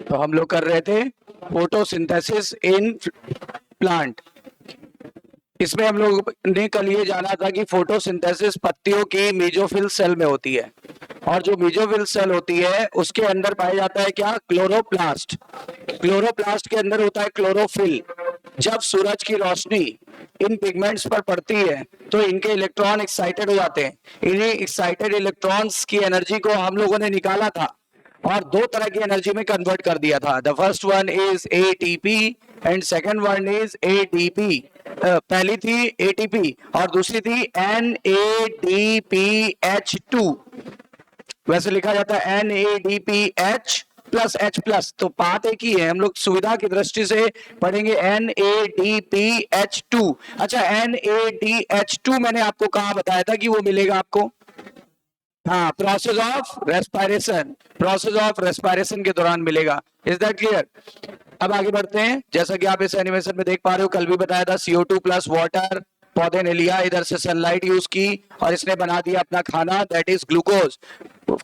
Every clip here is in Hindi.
तो हम लोग कर रहे थे फोटोसिंथेसिस इन प्लांट। इसमें हम लोग ने कल ये जाना था कि फोटोसिंथेसिस पत्तियों की मेसोफिल सेल में होती है, और जो मेसोफिल सेल होती है उसके अंदर पाया जाता है क्या, क्लोरोप्लास्ट। क्लोरोप्लास्ट के अंदर होता है क्लोरोफिल। जब सूरज की रोशनी इन पिगमेंट्स पर पड़ती है तो इनके इलेक्ट्रॉन एक्साइटेड हो जाते हैं। इन्हीं एक्साइटेड इलेक्ट्रॉन्स की एनर्जी को हम लोगों ने निकाला था और दो तरह की एनर्जी में कन्वर्ट कर दिया था। The first one is ATP and second one is ADP. पहली थी एटीपी और दूसरी थी NADPH2। वैसे लिखा जाता है NADPH प्लस H प्लस, तो बात एक ही है, हम लोग सुविधा की दृष्टि से पढ़ेंगे NADPH2। अच्छा, NADH2 मैंने आपको कहा बताया था कि वो मिलेगा आपको, हाँ, process of respiration, process of respiration के दौरान मिलेगा। Is that clear? अब आगे बढ़ते हैं। जैसा कि आप इस एनिमेशन में देख पा रहे हो, कल भी बताया था CO2 प्लस वाटर, पौधे ने लिया, इधर से सनलाइट यूज की और इसने बना दिया अपना खाना, दैट इज ग्लूकोज।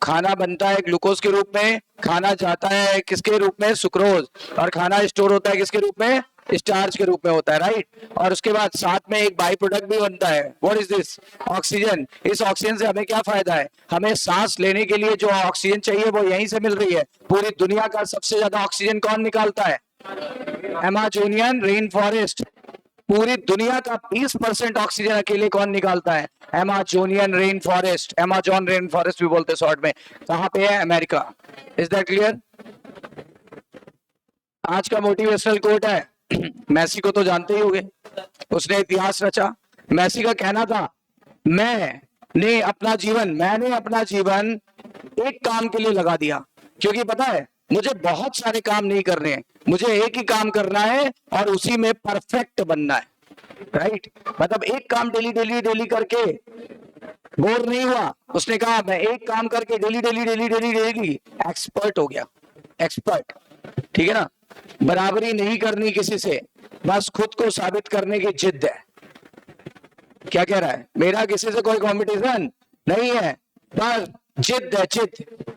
खाना बनता है ग्लूकोज के रूप में, खाना जाता है किसके रूप में, सुक्रोज, और खाना स्टोर होता है किसके रूप में, स्टार्च के रूप में होता है, राइट। और उसके बाद साथ में एक बाई प्रोडक्ट भी बनता है, व्हाट इज दिस, ऑक्सीजन। इस ऑक्सीजन से हमें क्या फायदा है, हमें सांस लेने के लिए जो ऑक्सीजन चाहिए वो यहीं से मिल रही है। पूरी दुनिया का सबसे ज्यादा ऑक्सीजन कौन निकालता है, अमेजोनियन रेन फॉरेस्ट। पूरी दुनिया का 20% ऑक्सीजन अकेले कौन निकालता है, Amazonian rain forest, Amazon rain forest भी बोलते हैं शॉर्ट में। कहां पे है, अमेरिका। Is that clear? आज का मोटिवेशनल कोट है, मैसी को तो जानते ही होंगे, उसने इतिहास रचा। मैसी का कहना था, मैंने अपना जीवन एक काम के लिए लगा दिया, क्योंकि पता है मुझे बहुत सारे काम नहीं करने हैं, मुझे एक ही काम करना है और उसी में परफेक्ट बनना है, राइट। मतलब एक काम डेली डेली डेली करके बोर नहीं हुआ, उसने कहा मैं एक काम करके daily daily daily daily daily expert हो गया, एक्सपर्ट, ठीक है ना। बराबरी नहीं करनी किसी से, बस खुद को साबित करने की जिद है। क्या कह रहा है, मेरा किसी से कोई कंपटीशन नहीं है, बस जिद है, जिद।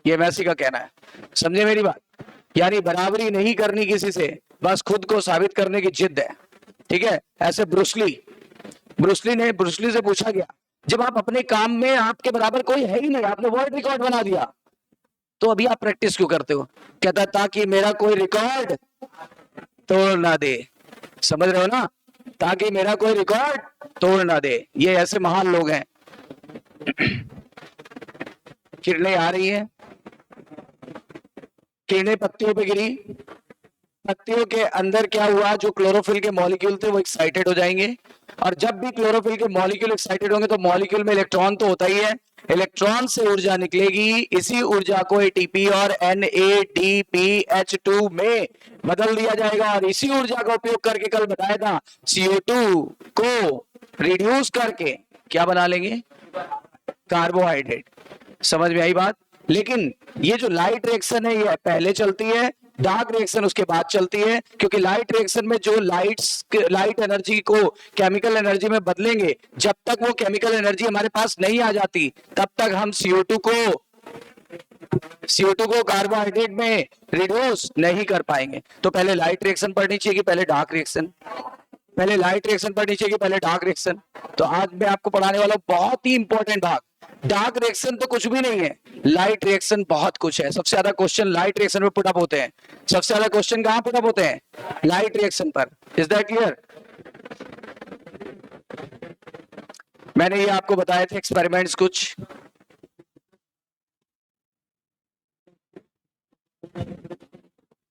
ये मैसी का कहना है, समझे मेरी बात। यानी बराबरी नहीं करनी किसी से, बस खुद को साबित करने की जिद है, ठीक है। ऐसे ब्रूसली से पूछा गया, जब आप अपने काम में आपके बराबर कोई है ही नहीं, आपने वर्ल्ड रिकॉर्ड बना दिया, तो अभी आप प्रैक्टिस क्यों करते हो? कहता ताकि मेरा कोई रिकॉर्ड तोड़ ना दे। समझ रहे हो ना, ताकि मेरा कोई रिकॉर्ड तोड़ ना दे। ये ऐसे महान लोग हैं। किरणें आ रही हैं, किरणें पत्तियों पे गिरी, पत्तियों के अंदर क्या हुआ, जो क्लोरोफिल के मॉलिक्यूल थे वो एक्साइटेड हो जाएंगे, और जब भी क्लोरोफिल के मॉलिक्यूल एक्साइटेड होंगे तो मॉलिक्यूल में इलेक्ट्रॉन तो होता ही है, इलेक्ट्रॉन से ऊर्जा निकलेगी। इसी ऊर्जा को एटीपी और NADPH2 में बदल दिया जाएगा, और इसी ऊर्जा का उपयोग करके, कल बताया था, CO2 को रिड्यूस करके क्या बना लेंगे, कार्बोहाइड्रेट। समझ में आई बात? लेकिन ये जो लाइट रिएक्शन है ये पहले चलती है, डार्क रिएक्शन उसके बाद चलती है, क्योंकि लाइट रिएक्शन में जो लाइट एनर्जी को केमिकल एनर्जी में बदलेंगे, जब तक वो केमिकल एनर्जी हमारे पास नहीं आ जाती तब तक हम CO2 को कार्बोहाइड्रेट में रिड्यूस नहीं कर पाएंगे। तो पहले लाइट रिएक्शन पढ़नी चाहिए कि पहले डार्क रिएक्शन, पहले लाइट रिएक्शन पढ़नी चाहिए कि पहले डार्क रिएक्शन। तो आज मैं आपको पढ़ाने वाला हूं बहुत ही इंपॉर्टेंट भाग। डार्क रिएक्शन तो कुछ भी नहीं है, लाइट रिएक्शन बहुत कुछ है। सबसे ज्यादा क्वेश्चन लाइट रिएक्शन में पुटअप होते हैं, सबसे ज्यादा क्वेश्चन कहां पुटअप होते हैं, लाइट रिएक्शन पर। Is that clear? मैंने ये आपको बताए थे एक्सपेरिमेंट्स कुछ,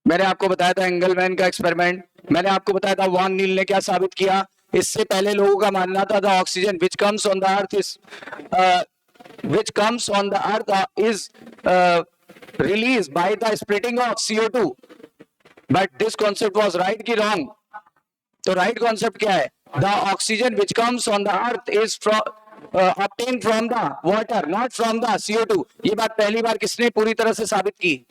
मैंने आपको बताया था एंगलमैन का एक्सपेरिमेंट, मैंने आपको बताया था वॉन नील ने क्या साबित किया। इससे पहले लोगों का मानना था the oxygen which comes on the earth is released by the splitting of CO2, but this concept was right ki wrong? तो right concept क्या है, the oxygen which comes on the earth is obtained from the water, not from the CO2। ये बात पहली बार किसने पूरी तरह से साबित की,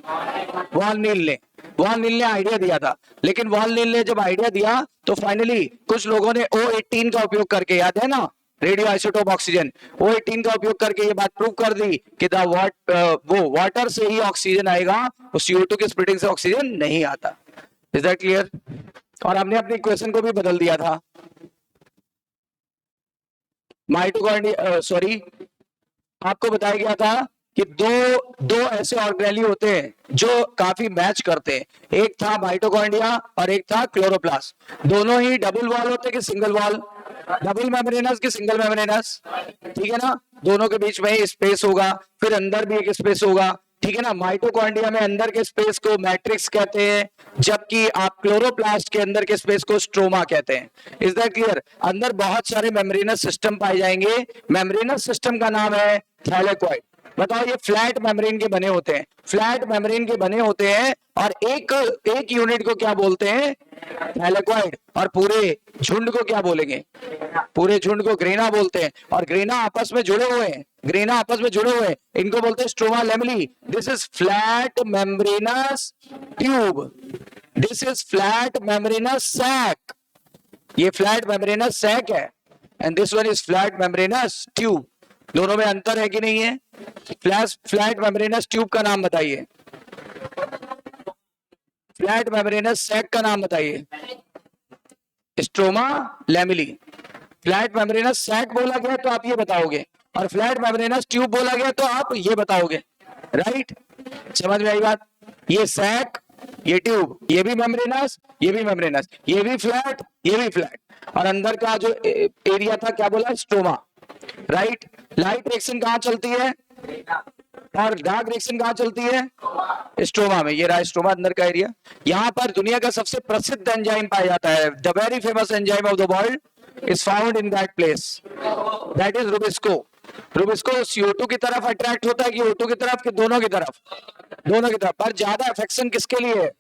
वॉन नील ने। वॉन नील ने आइडिया दिया था, लेकिन वॉन नील ने जब आइडिया दिया तो फाइनली कुछ लोगों ने O18 का उपयोग करके, याद है ना, रेडियो आइसोटोप ऑक्सीजन। O18 का उपयोग करके ये बात प्रूव कर दी कि वो वाटर से ही ऑक्सीजन आएगा, वो CO2 की स्प्लिटिंग से ऑक्सीजन नहीं आता। Is that clear? और हमने अपने इक्वेशन को भी बदल दिया था। माइटोकॉन्ड्रिया सॉरी, आपको बताया गया था कि दो ऐसे ऑर्गेनेली होते हैं जो काफी मैच करते हैं। एक था माइटोकॉन्ड्रिया और एक था क्लोरोप्लास्ट। दोनों ही डबल वॉल होते हैं कि सिंगल वॉल? डबल मेम्ब्रेनस कि सिंगल मेम्ब्रेनस? ठीक है ना, दोनों के बीच में स्पेस होगा, फिर अंदर भी एक स्पेस होगा। ठीक है ना, माइटोकॉन्ड्रिया में अंदर के स्पेस को मैट्रिक्स कहते हैं, जबकि आप क्लोरोप्लास्ट के अंदर के स्पेस को स्ट्रोमा कहते हैं। Is that clear? अंदर बहुत सारे मेम्ब्रेनस सिस्टम पाए जाएंगे। मेम्ब्रेनस सिस्टम का नाम है थैलेकॉइड। बताओ, ये फ्लैट मेम्ब्रेन के बने होते हैं, फ्लैट मेम्ब्रेन के बने होते हैं, और एक यूनिट को क्या बोलते हैं? थैलेकॉइड। और पूरे झुंड को क्या बोलेंगे? पूरे झुंड को ग्रेना बोलते हैं। और ग्रेना आपस में जुड़े हुए हैं, ग्रेना आपस में जुड़े हुए हैं, इनको बोलते हैं stroma lamellae. This is flat membranous tube, this is flat membranous sac. ये फ्लैट मेम्ब्रेनस सैक है, and this one is flat membranous tube. दोनों में अंतर है कि नहीं है? फ्लैट मेम्ब्रेनस ट्यूब का नाम बताइए, फ्लैट मेम्ब्रेनस सैक का नाम बताइए। स्ट्रोमा लेमली। फ्लैट मेम्ब्रेनस सैक बोला गया तो आप ये बताओगे, और फ्लैट मेम्ब्रेनस ट्यूब बोला गया तो आप ये बताओगे। राइट? समझ में आई बात? ये सैक, ये ट्यूब, ये भी मेम्ब्रेनस, ये भी मेम्ब्रेनस, ये भी फ्लैट, ये भी फ्लैट, और अंदर का जो एरिया था क्या बोला? स्ट्रोमा। राइट? लाइट रिएक्शन कहां चलती है और डार्क रिएक्शन कहां चलती है? स्ट्रोमा में। ये रहा स्ट्रोमा, अंदर का एरिया। यहां पर दुनिया का सबसे प्रसिद्ध एंजाइम पाया जाता है। The very famous enzyme of the world is found in that place, that is Rubisco. Rubisco CO2 की तरफ अट्रैक्ट होता है कि O2 की तरफ, कि दोनों की तरफ? दोनों की तरफ। पर ज्यादा अफेक्शन किसके लिए है?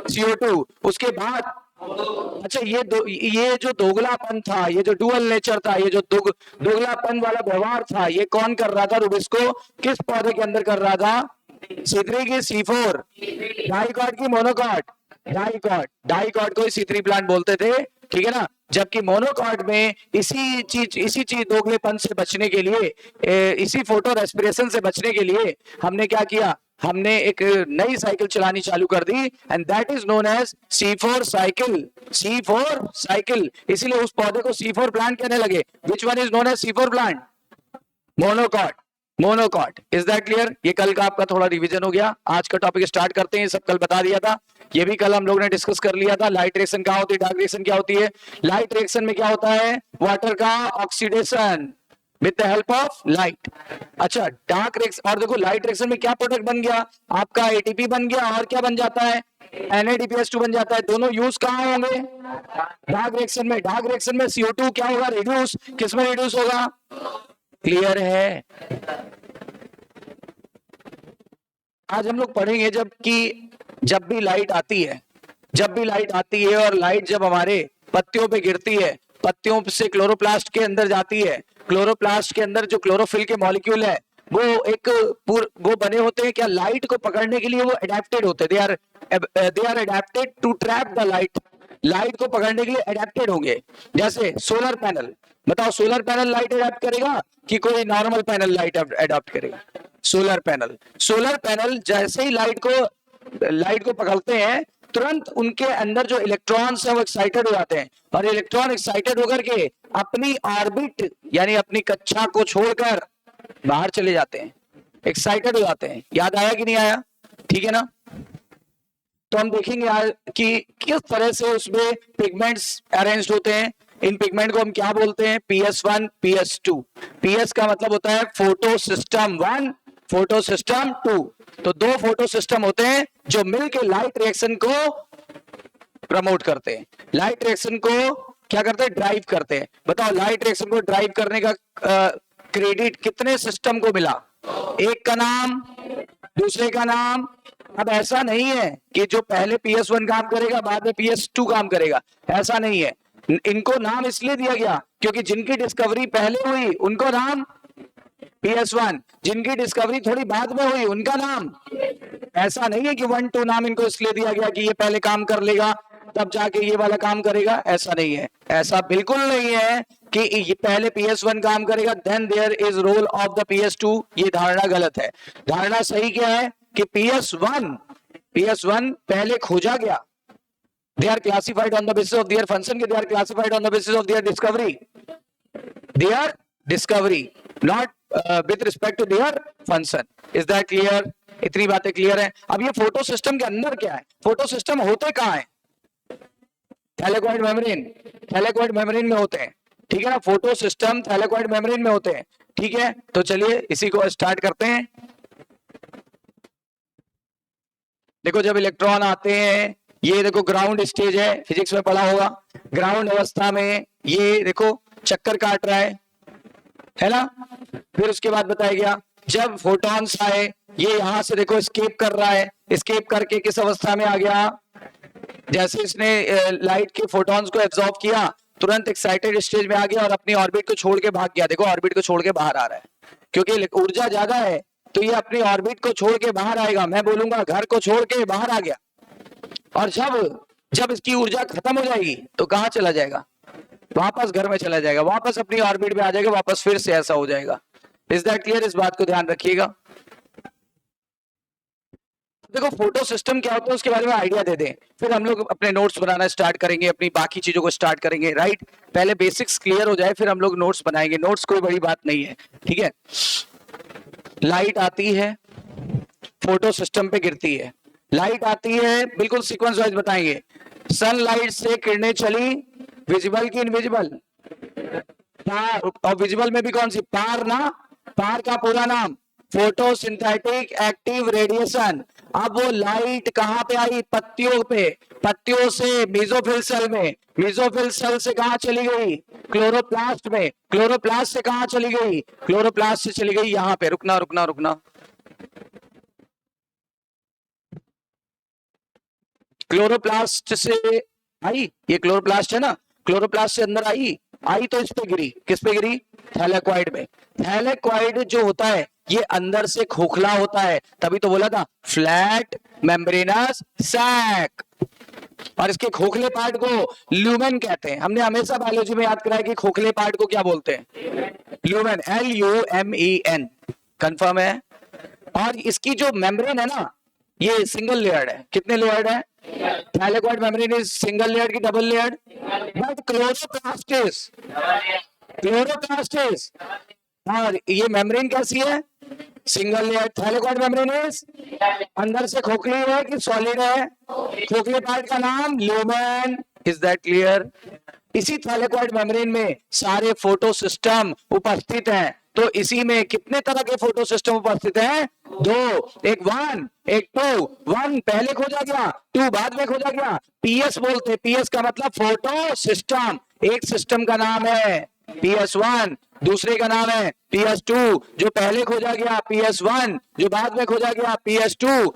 CO2। उसके बाद अच्छा, ये जो दोगलापन था, ये जो डुअल नेचर था, ये जो दोगलापन वाला व्यवहार था, ये कौन कर रहा था? रुबिस्को किस पौधे के अंदर कर रहा था? C3 की C4, डाइकॉट की मोनोकॉट? डाइकॉट को C3 प्लांट बोलते थे। ठीक है ना, जबकि मोनोकॉट में इसी चीज दोगलेपन से बचने के लिए, इसी फोटो रेस्पिरेशन से बचने के लिए हमने क्या किया? हमने एक नई साइकिल चलानी चालू कर दी, and that is known as C4 cycle. C4 cycle, इसीलिए उस पौधे को C4 प्लांट कहने लगे। Which one is known as C4 plant? Monocot. Monocot. Is that clear? ये कल का आपका थोड़ा रिवीजन हो गया। आज का टॉपिक स्टार्ट करते हैं। सब कल बता दिया था, ये भी कल हम लोग ने डिस्कस कर लिया था। लाइट रिएक्शन क्या होती है, डार्क रिएक्शन क्या होती है? लाइट रिएक्शन में क्या होता है? वाटर का oxidation with the help of light. अच्छा, डार्क रिएक्शन, और देखो लाइट रिएक्शन में क्या प्रोडक्ट बन गया आपका? ATP बन गया, और क्या बन जाता है? NADPH2 बन जाता है। दोनों यूज कहां होंगे? डार्क रिएक्शन में। डार्क रिएक्शन में CO2 क्या होगा? रिड्यूस। किस में रिड्यूस होगा? क्लियर है? आज हम लोग पढ़ेंगे जब भी लाइट आती है, और लाइट जब हमारे पत्तियों पे गिरती है, पत्तियों से क्लोरोप्लास्ट के अंदर जाती है, क्लोरोप्लास्ट के अंदर जो क्लोरोफिल के मॉलिक्यूल है वो बने होते हैं क्या? लाइट को पकड़ने के लिए वो एडेप्टेड होते हैं। They are adapted to trap the light. Light को पकड़ने के लिए एडेप्टेड होंगे। जैसे सोलर पैनल, बताओ सोलर पैनल लाइट एडेप्ट करेगा कि कोई नॉर्मल पैनल लाइट एडेप्ट करेगा? सोलर पैनल जैसे ही लाइट को पकड़ते हैं, तुरंत उनके अंदर जो इलेक्ट्रॉन्स हैं वो एक्साइटेड हो जाते हैं, और इलेक्ट्रॉन एक्साइटेड होकर के अपनी ऑर्बिट यानी अपनी कक्षा को छोड़कर बाहर चले जाते हैं, एक्साइटेड हो जाते हैं। याद आया कि नहीं आया? ठीक है ना? तो हम देखेंगे आज कि किस तरह से उसमें पिगमेंट्स अरेंज्ड होते हैं। इन पिगमेंट को हम क्या बोलते हैं? PS1, PS2। PS का मतलब होता है फोटो सिस्टम 1, फोटो सिस्टम 2। तो दो फोटो सिस्टम होते हैं जो मिलकर लाइट रिएक्शन को प्रमोट करते हैं, लाइट रिएक्शन को क्या करते हैं? ड्राइव करते हैं। बताओ लाइट रिएक्शन को ड्राइव करने का क्रेडिट कितने सिस्टम को मिला? एक का नाम, दूसरे का नाम। अब ऐसा नहीं है कि जो पहले PS1 काम करेगा बाद में PS2 काम करेगा, ऐसा नहीं है। इनको नाम इसलिए दिया गया क्योंकि जिनकी डिस्कवरी पहले हुई उनको नाम PS1, जिनकी डिस्कवरी थोड़ी बाद में हुई उनका नाम। ऐसा नहीं है कि 1, 2 नाम इनको इसलिए दिया गया कि ये पहले काम कर लेगा तब जाके ये वाला काम करेगा, ऐसा नहीं है। ऐसा बिल्कुल नहीं है कि ये पहले PS1 काम करेगा, then there is role of the PS2, ये धारणा गलत है। धारणा सही क्या है कि PS1 पहले खोजा गया, they are classified on the basis of their function, they are classified on the basis of their discovery, not with respect to their function. Is that clear? इतनी बातें क्लियर है। अब ये फोटो सिस्टम के अंदर क्या है, फोटो सिस्टम होते कहाँ है? थैलेकॉइड मेम्ब्रेन में होते हैं, ठीक है ना। फोटो सिस्टम थैलेकॉइड मेम्ब्रेन में होते हैं, ठीक है। तो चलिए इसी को स्टार्ट करते हैं। देखो जब इलेक्ट्रॉन आते हैं, ये देखो ग्राउंड स्टेज है, फिजिक्स में पढ़ा होगा। ग्राउंड अवस्था में ये देखो चक्कर काट रहा है ना। फिर उसके बाद बताया गया जब फोटॉन्स आए, ये यहां से देखो एस्केप कर रहा है, एस्केप करके किस अवस्था में आ गया, जैसे इसने लाइट के फोटॉन्स को एब्जॉर्ब किया, तुरंत एक्साइटेड स्टेज में आ गया और अपनी ऑर्बिट को छोड़ के भाग गया। देखो ऑर्बिट को छोड़ के बाहर आ रहा है, क्योंकि ऊर्जा ज्यादा है तो ये अपनी ऑर्बिट को छोड़ के बाहर आएगा। मैं बोलूंगा घर को छोड़ के बाहर आ गया, और जब इसकी ऊर्जा खत्म हो जाएगी तो कहां चला जाएगा, वापस घर में चला जाएगा, वापस अपनी ऑर्बिट में आ जाएगा, वापस फिर से ऐसा हो जाएगा। Is that clear? इस बात को ध्यान रखिएगा। देखो फोटो सिस्टम क्या होता है उसके बारे में आइडिया दे दें, फिर हम लोग अपने नोट्स बनाना स्टार्ट करेंगे, अपनी बाकी चीजों को स्टार्ट करेंगे, राइट। पहले बेसिक्स क्लियर हो जाए फिर हम लोग नोट्स बनाएंगे। नोट्स कोई बड़ी बात नहीं है, ठीक है। लाइट आती है, फोटो सिस्टम पे गिरती है, लाइट आती है, बिल्कुल सीक्वेंस वाइज बताएंगे। सनलाइट से किरणें चली, विजिबल की इनविजिबल, और विजिबल में भी कौन सी, पार ना, पार का पूरा नाम फोटोसिंथेटिक एक्टिव रेडिएशन। अब वो लाइट कहां पे आई, पत्तियों पे, पत्तियों से मेसोफिल सेल में, मेसोफिल सेल से कहां चली गई, क्लोरोप्लास्ट में, क्लोरोप्लास्ट से कहां चली गई, क्लोरोप्लास्ट से चली गई यहां पे। रुकना रुकना रुकना, क्लोरोप्लास्ट से आई, ये क्लोरोप्लास्ट है ना, क्लोरोप्लास्ट से अंदर आई तो इस पे गिरी, किस पे गिरी, थैलेकॉइड में। थैलेकॉइड जो होता है ये अंदर से खोखला होता है, तभी तो बोला था फ्लैट मेम्ब्रेनस सैक, और इसके खोखले पार्ट को ल्यूमेन कहते हैं। हमने हमेशा बायोलॉजी में याद कराया कि खोखले पार्ट को क्या बोलते हैं, ल्यूमेन, LUMEN, कंफर्म है। और इसकी जो मेम्ब्रेन है ना ये सिंगल लेयर्ड है, कितने लेयर्ड है, thylakoid membrane is single layered की डबल लेयर्ड, बट क्लोरोप्लास्ट और ये मेम्ब्रेन कैसी है, single layer. Thylakoid membrane is अंदर से खोखली है कि सॉलिड है, खोखले पार्ट का नाम ल्यूमेन। Is that clear? इसी थैलेकॉइड मेम्ब्रेन में सारे फोटो सिस्टम उपस्थित हैं। तो इसी में कितने तरह के फोटो सिस्टम उपस्थित हैं, दो, एक 1 एक 2। 1 पहले खोजा गया, 2 बाद में खोजा गया। PS बोलते, PS का मतलब फोटो सिस्टम। एक सिस्टम का नाम है PS1, दूसरे का नाम है PS2, जो पहले खोजा गया PS1, जो बाद में खोजा गया PS2।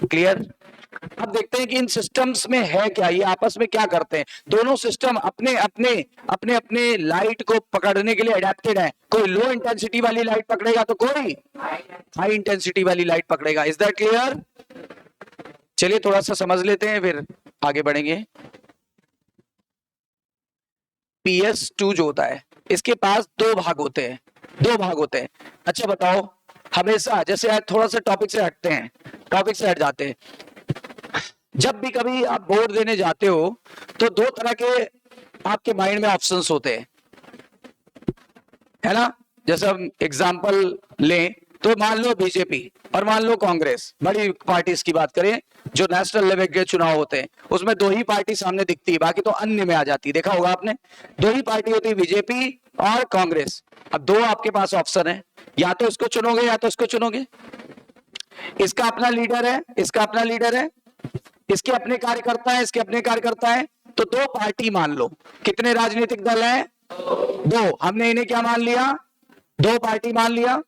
क्लियर? अब देखते हैं कि इन सिस्टम्स में है क्या, ये आपस में क्या करते हैं। दोनों सिस्टम अपने अपने लाइट को पकड़ने के लिए अडेप्टेड है। कोई लो इंटेंसिटी वाली लाइट पकड़ेगा तो कोई हाई इंटेंसिटी वाली लाइट पकड़ेगा। Is that clear? चलिए थोड़ा सा समझ लेते हैं फिर आगे बढ़ेंगे। PS2 जो होता है इसके पास दो भाग होते हैं। अच्छा बताओ, हमेशा जैसे आज थोड़ा सा टॉपिक से हटते हैं, टॉपिक से हट जाते हैं। जब भी कभी आप बोर्ड देने जाते हो तो दो तरह के आपके माइंड में ऑप्शंस होते हैं, है ना। जैसे हम एग्जांपल लें तो मान लो बीजेपी और मान लो कांग्रेस, बड़ी पार्टीज की बात करें जो नेशनल लेवल के चुनाव होते हैं, उसमें दो ही पार्टी सामने दिखती है, बाकी तो अन्य में आ जाती है। देखा होगा आपने, दो ही पार्टी होती है, बीजेपी और कांग्रेस। अब दो आपके पास ऑप्शन है, या तो इसको चुनोगे या तो इसको चुनोगे। इसका अपना लीडर है, इसका अपना लीडर है, इसके अपने कार्यकर्ता है, इसके अपने कार्यकर्ता है। तो दो पार्टी मान लो। कितने राजनीतिक दल है, दो। हमने इन्हें क्या मान लिया, दो पार्टी मान लिया।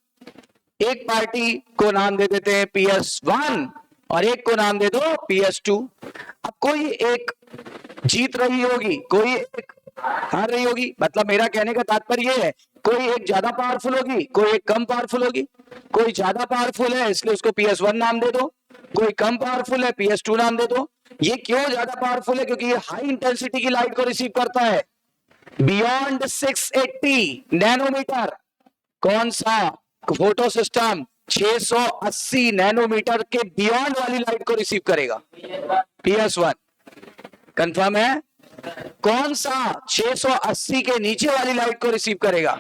एक पार्टी को नाम दे देते हैं PS1 और एक को नाम दे दो PS2। अब कोई एक जीत रही होगी, कोई एक हार रही होगी। मतलब मेरा कहने का तात्पर्य ये है, कोई एक ज्यादा पावरफुल होगी, कोई एक कम पावरफुल होगी। कोई ज्यादा पावरफुल है इसलिए उसको PS1 नाम दे दो, कोई कम पावरफुल है PS2 नाम दे दो। ये क्यों ज्यादा पावरफुल है, क्योंकि ये हाई इंटेंसिटी की लाइट को रिसीव करता है। बियॉन्ड 680 नैनोमीटर, कौन सा फोटो सिस्टम 680 नैनोमीटर के बियॉन्ड वाली लाइट को रिसीव करेगा? PS1 कंफर्म है? कौन सा 680 के नीचे वाली लाइट को रिसीव करेगा?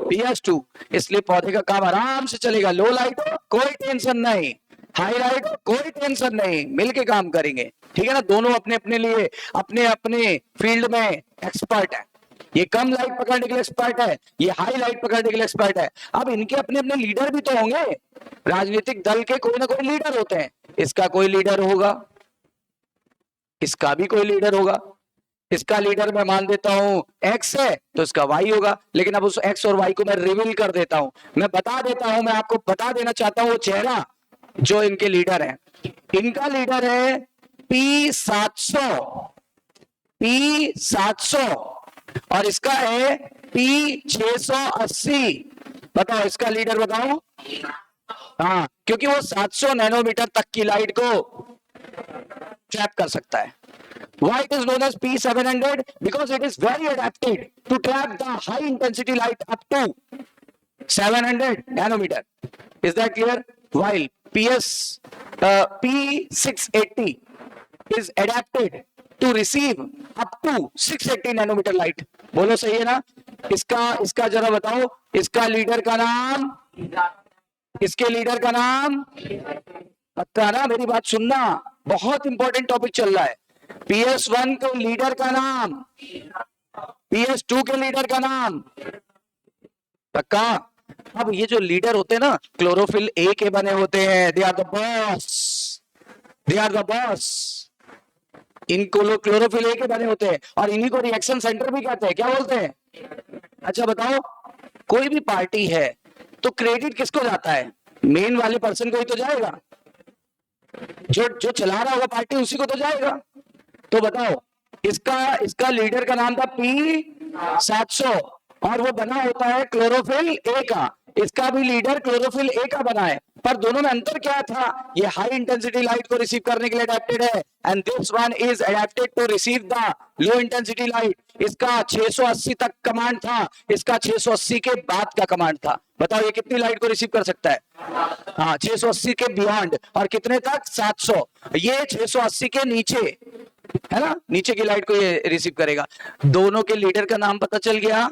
PS2। इसलिए पौधे का काम आराम से चलेगा, लो लाइट हो कोई टेंशन नहीं, हाई लाइट हो कोई टेंशन नहीं, मिलके काम करेंगे, ठीक है ना। दोनों अपने अपने लिए अपने अपने फील्ड में एक्सपर्ट है। ये कम लाइट पकड़ने के लिए एक्सपर्ट है, ये हाई लाइट पकड़ने के लिए एक्सपर्ट है। अब इनके अपने अपने लीडर भी तो होंगे, राजनीतिक दल के कोई ना कोई लीडर होते हैं। इसका कोई लीडर होगा, इसका भी कोई लीडर होगा। इसका लीडर मैं मान देता हूं एक्स है तो इसका वाई होगा, लेकिन अब उस एक्स और वाई को मैं रिवील कर देता हूं, मैं बता देता हूं, मैं आपको बता देना चाहता हूं वो चेहरा जो इनके लीडर है। इनका लीडर है P700 और इसका है P680। बताओ इसका लीडर बताओ। हाँ, क्योंकि वो 700 नैनोमीटर तक की लाइट को ट्रैप कर सकता है। Why it is known as P700? Because it is very adapted to trap the high intensity light up to 700 nanometer. Is that clear? While P680 is adapted to receive up to 680 nanometer light. बोलो सही है ना? इसका जरा बताओ, इसका लीडर का नाम, इसके लीडर का नाम पक्का ना? मेरी बात सुनना, बहुत इंपॉर्टेंट टॉपिक चल रहा है। PS1 के लीडर का नाम, PS2 के लीडर का नाम पक्का। अब ये जो लीडर होते हैं ना, क्लोरोफिल ए के बने होते हैं, they are the boss, they are the boss. इनको लोग क्लोरोफिल ए के बने होते हैं और इन्हीं को रिएक्शन सेंटर भी कहते हैं। क्या बोलते हैं? अच्छा बताओ, कोई भी पार्टी है तो क्रेडिट किसको जाता है? मेन वाले पर्सन को ही तो जाएगा, जो चला रहा होगा पार्टी उसी को तो जाएगा। तो बताओ, इसका लीडर का नाम था P700 और वो बना होता है क्लोरोफिल ए का। इसका भी लीडर क्लोरोफिल ए का बना है, पर दोनों में अंतर क्या था? ये हाई इंटेंसिटी लाइट को रिसीव करने के लिए अडेप्टेड है and this one is adapted to receive the low intensity light. इसका 680 तक कमांड था, इसका 680 के बाद का कमांड था। बताओ ये कितनी लाइट को रिसीव कर सकता है? हाँ, 680 के बियॉन्ड। और कितने तक? 700। ये 680 के नीचे है ना, नीचे की लाइट को ये रिसीव करेगा। दोनों के लीडर का नाम पता चल गया,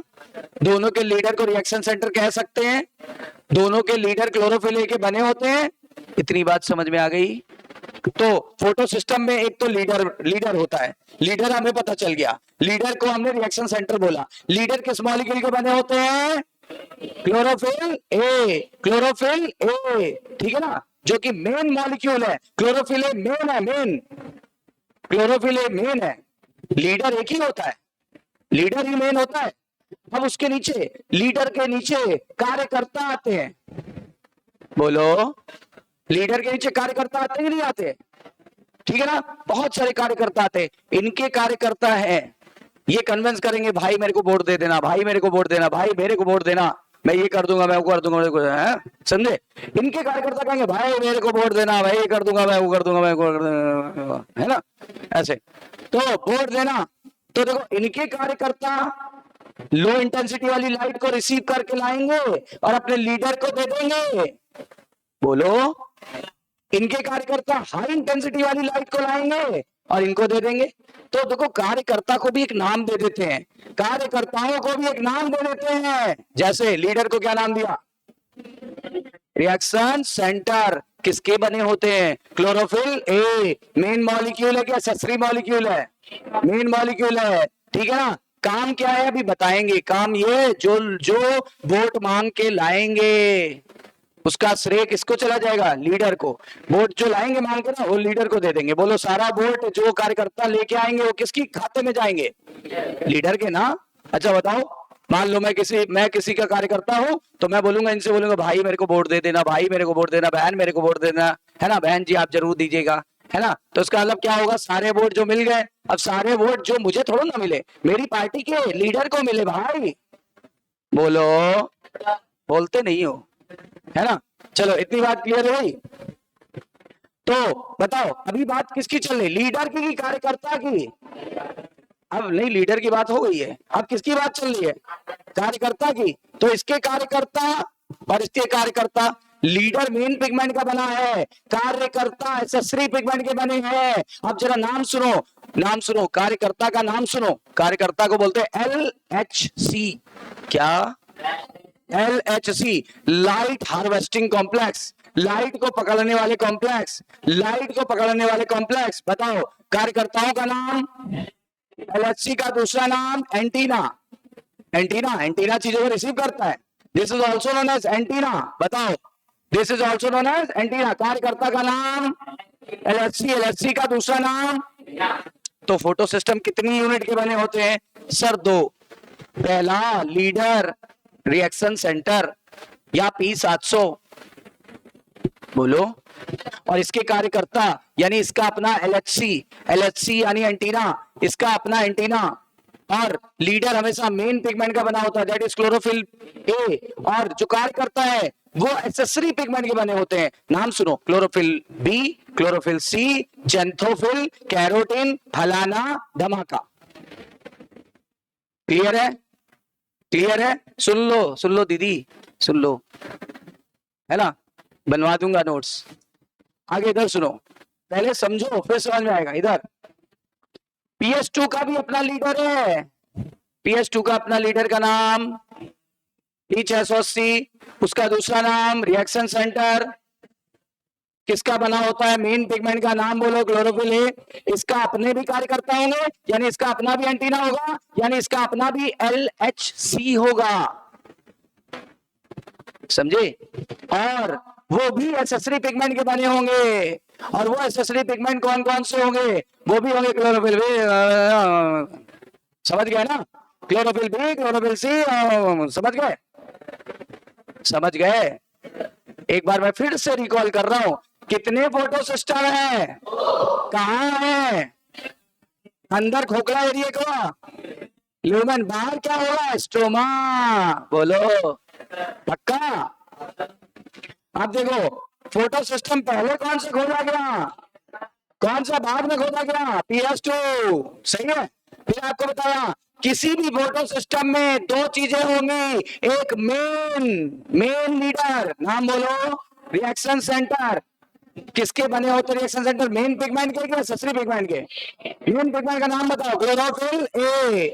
दोनों के लीडर को रिएक्शन सेंटर कह सकते हैं, दोनों के लीडर क्लोरोफिल ए के बने होते हैं। इतनी बात समझ में आ गई? तो फोटो सिस्टम में एक तो लीडर होता है, लीडर हमें पता चल गया, लीडर को हमने रिएक्शन सेंटर बोला। लीडर किस मॉलिक्यूल के बने होते हैं? क्लोरोफिल ए, क्लोरोफिल ए, ठीक है ना, जो कि मेन मॉलिक्यूल है। क्लोरोफिल ए मेन है, मेन क्लोरोफिल ए मेन है। लीडर एक ही होता है, लीडर ही मेन होता है। अब उसके नीचे, लीडर के नीचे कार्यकर्ता आते हैं। बोलो, लीडर के नीचे कार्यकर्ता आते ही नहीं आते? ठीक है ना, बहुत सारे कार्यकर्ता आते हैं। इनके कार्यकर्ता हैं, ये कन्विंस करेंगे भाई मेरे को वोट दे देना, भाई मेरे को वोट देना, भाई मेरे को वोट देना, मैं ये कर दूंगा, मैं वो कर दूंगा, समझे? इनके कार्यकर्ता कहेंगे भाई मेरे को वोट देना, भाई ये कर दूंगा, मैं वो कर दूंगा, मैं वो कर दूंगा, है ना, ऐसे। तो वोट देना, तो देखो इनके कार्यकर्ता लो इंटेंसिटी वाली लाइट को रिसीव करके लाएंगे और अपने लीडर को दे देंगे। बोलो, इनके कार्यकर्ता हाई इंटेंसिटी वाली लाइट को लाएंगे और इनको दे देंगे। तो देखो, कार्यकर्ता को भी एक नाम दे देते हैं, कार्यकर्ताओं को भी एक नाम दे देते हैं। जैसे लीडर को क्या नाम दिया? Reaction centre. किसके बने होते हैं? Chlorophyll A. मेन मॉलिक्यूल है क्या एक्सेसरी मॉलिक्यूल है? मेन मॉलिक्यूल है, ठीक है ना। काम क्या है अभी बताएंगे। काम ये, जो वोट मांग के लाएंगे उसका श्रेय किसको चला जाएगा? लीडर को। वोट जो लाएंगे मांग के ना, वो लीडर को दे देंगे। बोलो, सारा वोट जो कार्यकर्ता लेके आएंगे वो किसकी खाते में जाएंगे? लीडर के ना। अच्छा बताओ, मान लो मैं किसी का कार्यकर्ता हूं, तो मैं बोलूंगा, इनसे बोलूंगा भाई मेरे को वोट दे देना, भाई मेरे को वोट देना, बहन मेरे को वोट देना, है ना, बहन जी आप जरूर दीजिएगा, है ना। तो उसका मतलब क्या होगा? सारे वोट जो मिल गए। अब सारे वोट जो मुझे थोड़ा ना मिले, मेरी पार्टी के लीडर को मिले भाई। बोलो, बोलते नहीं हो, है ना। चलो, इतनी बात क्लियर है भाई। तो बताओ, अभी बात किसकी चल रही? लीडर की, कार्यकर्ता की? अब नहीं, लीडर की बात हो गई है, अब किसकी बात चल रही है? कार्यकर्ता की। तो इसके कार्यकर्ता और इसके कार्यकर्ता, लीडर मेन पिगमेंट का बना है, कार्यकर्ता एक्सेसरी पिगमेंट के बने हैं। अब जरा नाम सुनो, नाम सुनो, कार्यकर्ता का नाम सुनो। कार्यकर्ता को बोलते हैं LHC। क्या? LHC, light harvesting complex, light को पकड़ने वाले कॉम्प्लेक्स, लाइट को पकड़ने वाले कॉम्प्लेक्स। बताओ कार्यकर्ताओं का नाम। LHC का दूसरा नाम एंटीना। एंटीना, एंटीना चीजों को रिसीव करता है। This is also known as antenna. बताओ, this is also known as antenna. कार्यकर्ता का नाम LHC, LHC का दूसरा नाम। तो फोटो सिस्टम कितनी यूनिट के बने होते हैं सर? 2। पहला लीडर रिएक्शन सेंटर या P700, बोलो। और इसके कार्यकर्ता यानी इसका अपना LHC यानी एंटीना, इसका अपना एंटीना। और लीडर हमेशा मेन पिगमेंट का बना होता है, दैट इज क्लोरोफिल A। और जो कार्यकर्ता है वो एक्सेसरी पिगमेंट के बने होते हैं। नाम सुनो, chlorophyll B, chlorophyll C, xanthophyll, carotene, फलाना, धमाका। क्लियर है? क्लियर है? सुन लो दीदी, सुन लो, है ना, बनवा दूंगा नोट्स। आगे इधर सुनो, पहले समझो फिर समझ में आएगा। इधर PS2 का भी अपना लीडर है। PS2 का अपना लीडर का नाम P680, उसका दूसरा नाम रिएक्शन सेंटर। किसका बना होता है? मेन पिगमेंट का नाम बोलो, क्लोरोफिल A। इसका अपने भी कार्यकर्ता होंगे, यानी इसका अपना भी एंटीना होगा, यानी इसका अपना भी LHC होगा। समझे? और वो भी एक्सेसरी पिगमेंट के बने होंगे। और वो एक्सेसरी पिगमेंट कौन कौन से होंगे? वो भी होंगे क्लोरोफिल B, समझ गए ना? क्लोरोफिल B, क्लोरोफिल C, समझ गए? समझ गए? एक बार मैं फिर से रिकॉल कर रहा हूं, कितने फोटो सिस्टम है? कहां है? अंदर खोखला एरिया का ल्यूमेन, बाहर क्या होगा? स्ट्रोमा। बोलो पक्का? अब देखो, फोटो सिस्टम पहले कौन से खोजा गया, कौन सा बाद में खोजा गया? PS2। सही है। फिर आपको बताया किसी भी फोटो सिस्टम में 2 चीजें होंगी, एक मेन लीडर, नाम बोलो, रिएक्शन सेंटर। किसके बने होते रिएक्शन सेंटर? मेन पिगमेंट के एक्सेसरी पिगमेंट के? मेन पिगमेंट का नाम बताओ, क्लोरोफिल A।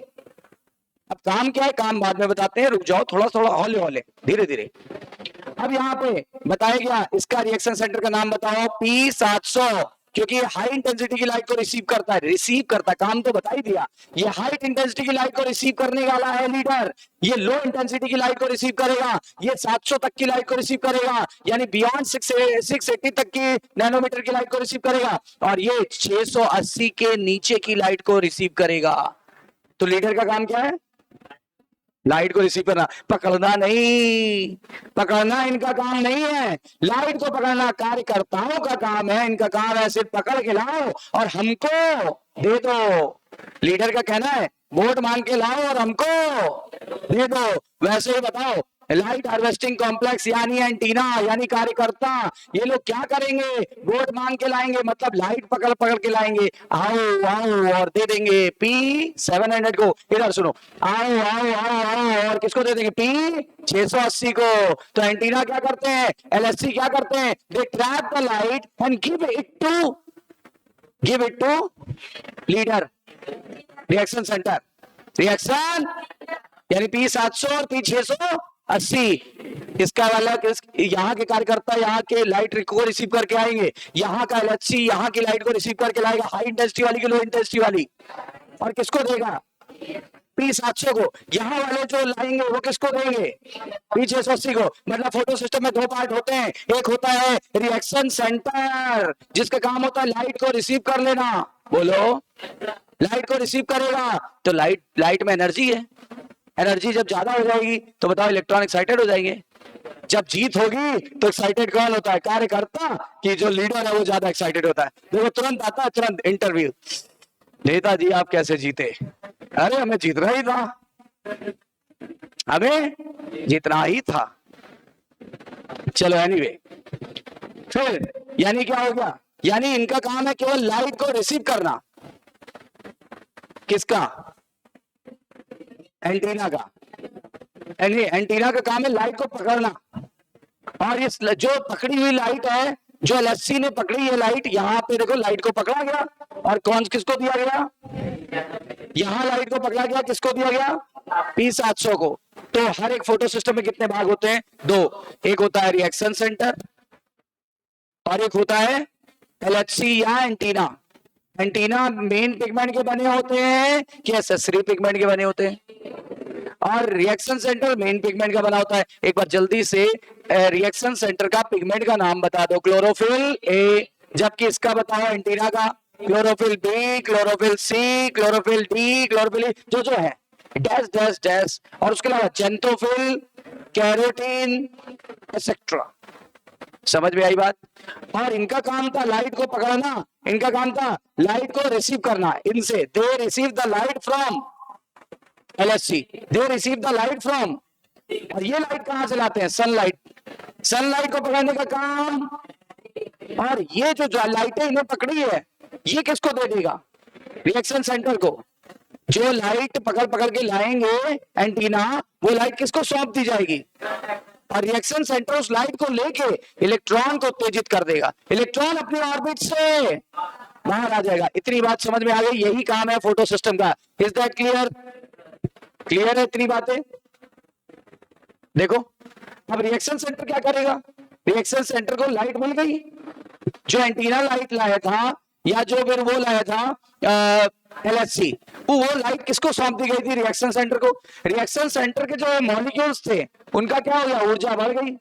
अब काम क्या है, काम बाद में बताते हैं, रुक जाओ थोड़ा थोड़ा, हौले हौले, धीरे धीरे। अब यहाँ पे बताया गया इसका रिएक्शन सेंटर का नाम बताओ, P700, क्योंकि हाई इंटेंसिटी की लाइट को रिसीव करता है, काम तो बता ही दिया। ये हाई इंटेंसिटी की लाइट को रिसीव करने वाला है लीडर, ये लो इंटेंसिटी की लाइट को रिसीव करेगा, ये 700 तक की लाइट को रिसीव करेगा, यानी बियॉन्ड 680 तक की नैनोमीटर की लाइट को रिसीव करेगा, और ये 680 के नीचे की लाइट को रिसीव करेगा। तो लीडर का काम क्या है? लाइट को रिसीव करना, पकड़ना नहीं, पकड़ना इनका काम नहीं है। लाइट को पकड़ना कार्यकर्ताओं का काम है, इनका काम है सिर्फ पकड़ के लाओ और हमको दे दो। लीडर का कहना है वोट मांग के लाओ और हमको दे दो। वैसे ही बताओ, लाइट हार्वेस्टिंग कॉम्प्लेक्स यानी एंटीना यानी कार्यकर्ता, ये लोग क्या करेंगे? वोट मांग के लाएंगे, मतलब लाइट पकड़ पकड़ के लाएंगे, आओ आओ और दे देंगे P700 को। इधर सुनो, आओ आओ आओ आओ, और किसको दे देंगे? P680 को। तो एंटीना क्या करते हैं? LHC क्या करते हैं? They trap the light and give it to leader reaction centre. Reaction यानी P700 और P680, इसका वाला यहाँ के कार्यकर्ता यहाँ के लाइट को रिसीव करके आएंगे, यहाँ का LHC यहाँ की लाइट को रिसीव करके लाएगा, हाई इंटेंसिटी वाली की लो इंटेंसिटी वाली, और किसको देगा? P700 को। यहाँ वाले जो लाएंगे वो किसको देंगे? P680 को। मतलब फोटो सिस्टम में 2 पार्ट होते हैं, एक होता है रिएक्शन सेंटर जिसका काम होता है लाइट को रिसीव कर लेना, बोलो, लाइट को रिसीव करेगा। तो लाइट में एनर्जी है, एनर्जी जब ज्यादा हो जाएगी तो बताओ इलेक्ट्रॉन एक्साइटेड हो जाएंगे। जब जीत होगी तो एक्साइटेड कौन होता है? कार्यकर्ता, कि जो लीडर है वो ज्यादा एक्साइटेड होता है। देखो तुरंत आता है, तुरंत इंटरव्यू, नेताजी आप कैसे जीते? अरे हमें जीतना ही था, हमें जीतना ही था। चलो एनीवे, फिर यानी क्या हो गया? यानी इनका काम है केवल लाइट को रिसीव करना। किसका? एंटीना का, एंटीना का काम है लाइट को पकड़ना। और इस जो पकड़ी हुई लाइट है, जो एलएचसी ने पकड़ी है लाइट, यहाँ पे देखो लाइट को पकड़ा गया, और कौन किसको दिया गया, यहाँ लाइट को पकड़ा गया, किसको दिया गया, P700 को। तो हर एक फोटो सिस्टम में कितने भाग होते हैं, दो, एक होता है रिएक्शन सेंटर और एक होता है एलएचसी या एंटीना। एंटीना मेन पिगमेंट के बने होते हैं कि एक्सेसरी पिगमेंट के बने होते हैं, और रिएक्शन सेंटर मेन पिगमेंट का बना होता है। एक बार जल्दी से रिएक्शन सेंटर का पिगमेंट का नाम बता दो, क्लोरोफिल ए, जबकि इसका बताओ एंटीना का, chlorophyll B, chlorophyll C, chlorophyll D, chlorophyll E, जो है डैश डैश डैश, और उसके अलावा जेंथोफिल, कैरोटीन एक्सेट्रा। समझ में आई बात। और इनका काम था लाइट को पकड़ना, इनका काम था लाइट को रिसीव करना। इनसे they receive the light from LHC, they receive the light from, और ये लाइट कहां से लाते हैं, सनलाइट, सनलाइट को पकड़ने का काम। और ये जो लाइटें इन्हें पकड़ी है, ये किसको दे देगा, रिएक्शन सेंटर को। जो लाइट पकड़ पकड़ के लाएंगे एंटीना, वो लाइट किसको सौंप दी जाएगी, और रिएक्शन सेंटर उस लाइट को लेके इलेक्ट्रॉन को उत्तेजित कर देगा, इलेक्ट्रॉन अपने ऑर्बिट से बाहर आ जाएगा। इतनी बात समझ में आ गई, यही काम है फोटो सिस्टम का। इज दैट क्लियर, क्लियर है इतनी बातें। देखो अब रिएक्शन सेंटर क्या करेगा, रिएक्शन सेंटर को लाइट मिल गई, जो एंटीना लाइट लाया था या जो फिर वो लाया था एलएचसी, वो लाइट किसको सौंप दी गई थी, रिएक्शन सेंटर को। रिएक्शन सेंटर के जो मॉलिक्यूल्स थे उनका क्या हो गया, ऊर्जा बढ़ गई,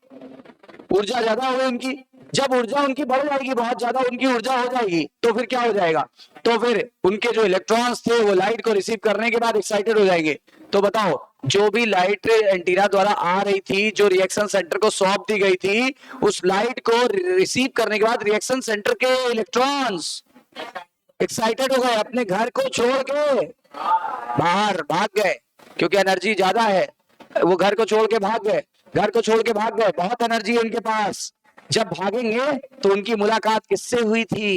ऊर्जा ज्यादा हो गई उनकी। जब ऊर्जा उनकी बढ़ जाएगी, बहुत ज्यादा उनकी ऊर्जा हो जाएगी, तो फिर क्या हो जाएगा, तो फिर उनके जो इलेक्ट्रॉन्स थे वो लाइट को रिसीव करने के बाद एक्साइटेड हो जाएंगे। तो बताओ, जो भी लाइट एंटीना द्वारा आ रही थी, जो रिएक्शन सेंटर को सौंप दी गई थी, उस लाइट को रिसीव करने के बाद रिएक्शन सेंटर के इलेक्ट्रॉन्स एक्साइटेड हो गए, अपने घर को छोड़ के बाहर भाग गए, क्योंकि एनर्जी ज्यादा है, वो घर को छोड़ के भाग गए, घर को छोड़ के भाग गए, बहुत एनर्जी है उनके पास। जब भागेंगे तो उनकी मुलाकात किससे हुई थी,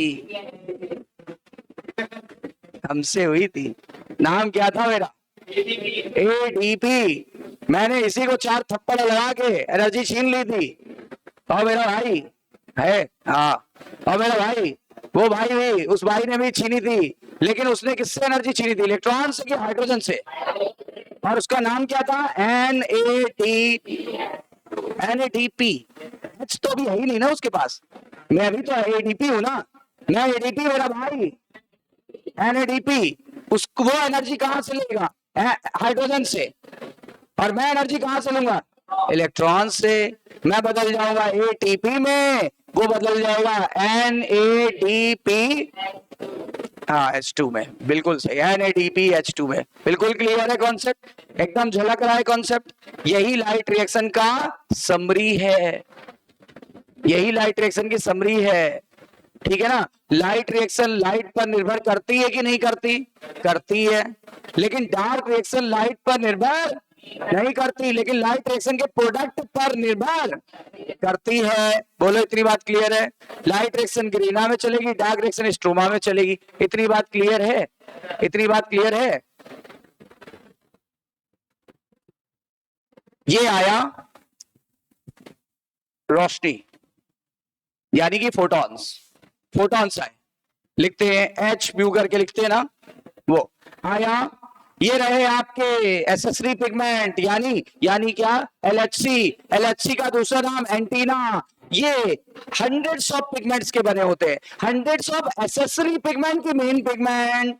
हमसे हुई थी। नाम क्या था मेरा, एडीपी। मैंने इसी को 4 थप्पड़ लगा के एनर्जी छीन ली थी। और मेरा भाई है, हाँ, और मेरा भाई, वो भाई भी, उस भाई ने भी छीनी थी, लेकिन उसने किससे एनर्जी छीनी थी, इलेक्ट्रॉन से कि हाइड्रोजन से। और उसका नाम क्या था, NADP। एच तो भी है ही नहीं ना उसके पास, मैं भी तो एडीपी हूं ना, मैं एडीपी, मेरा भाई NADP। उसको वो एनर्जी कहां से लेगा, हाइड्रोजन से, और मैं एनर्जी कहां से लूंगा, इलेक्ट्रॉन से। मैं बदल जाऊंगा ATP में, वो बदल जाएगा NADP, हाँ H2 में, बिल्कुल सही, NADP H2 में। बिल्कुल क्लियर है कॉन्सेप्ट, एकदम झलक रहा है कॉन्सेप्ट। यही लाइट रिएक्शन का समरी है, यही लाइट रिएक्शन की समरी है, ठीक है ना। लाइट रिएक्शन लाइट पर निर्भर करती है कि नहीं करती, करती है, लेकिन डार्क रिएक्शन लाइट पर निर्भर नहीं करती, लेकिन लाइट रिएक्शन के प्रोडक्ट पर निर्भर करती है। बोलो इतनी बात क्लियर है। लाइट रिएक्शन ग्रीना में चलेगी, डार्क रिएक्शन स्ट्रोमा में चलेगी। इतनी बात क्लियर है, इतनी बात क्लियर है। ये आया रोशनी, यानी कि फोटॉन्स, फोटॉन्स आए, लिखते हैं H म्यू करके लिखते हैं ना, वो आया। ये रहे आपके एसेसरी पिगमेंट, यानी क्या, एलएचसी का दूसरा नाम एंटीना। ये हंड्रेड्स ऑफ पिगमेंट्स के बने होते हैं, हंड्रेड्स ऑफ एसेसरी पिगमेंट की main pigment,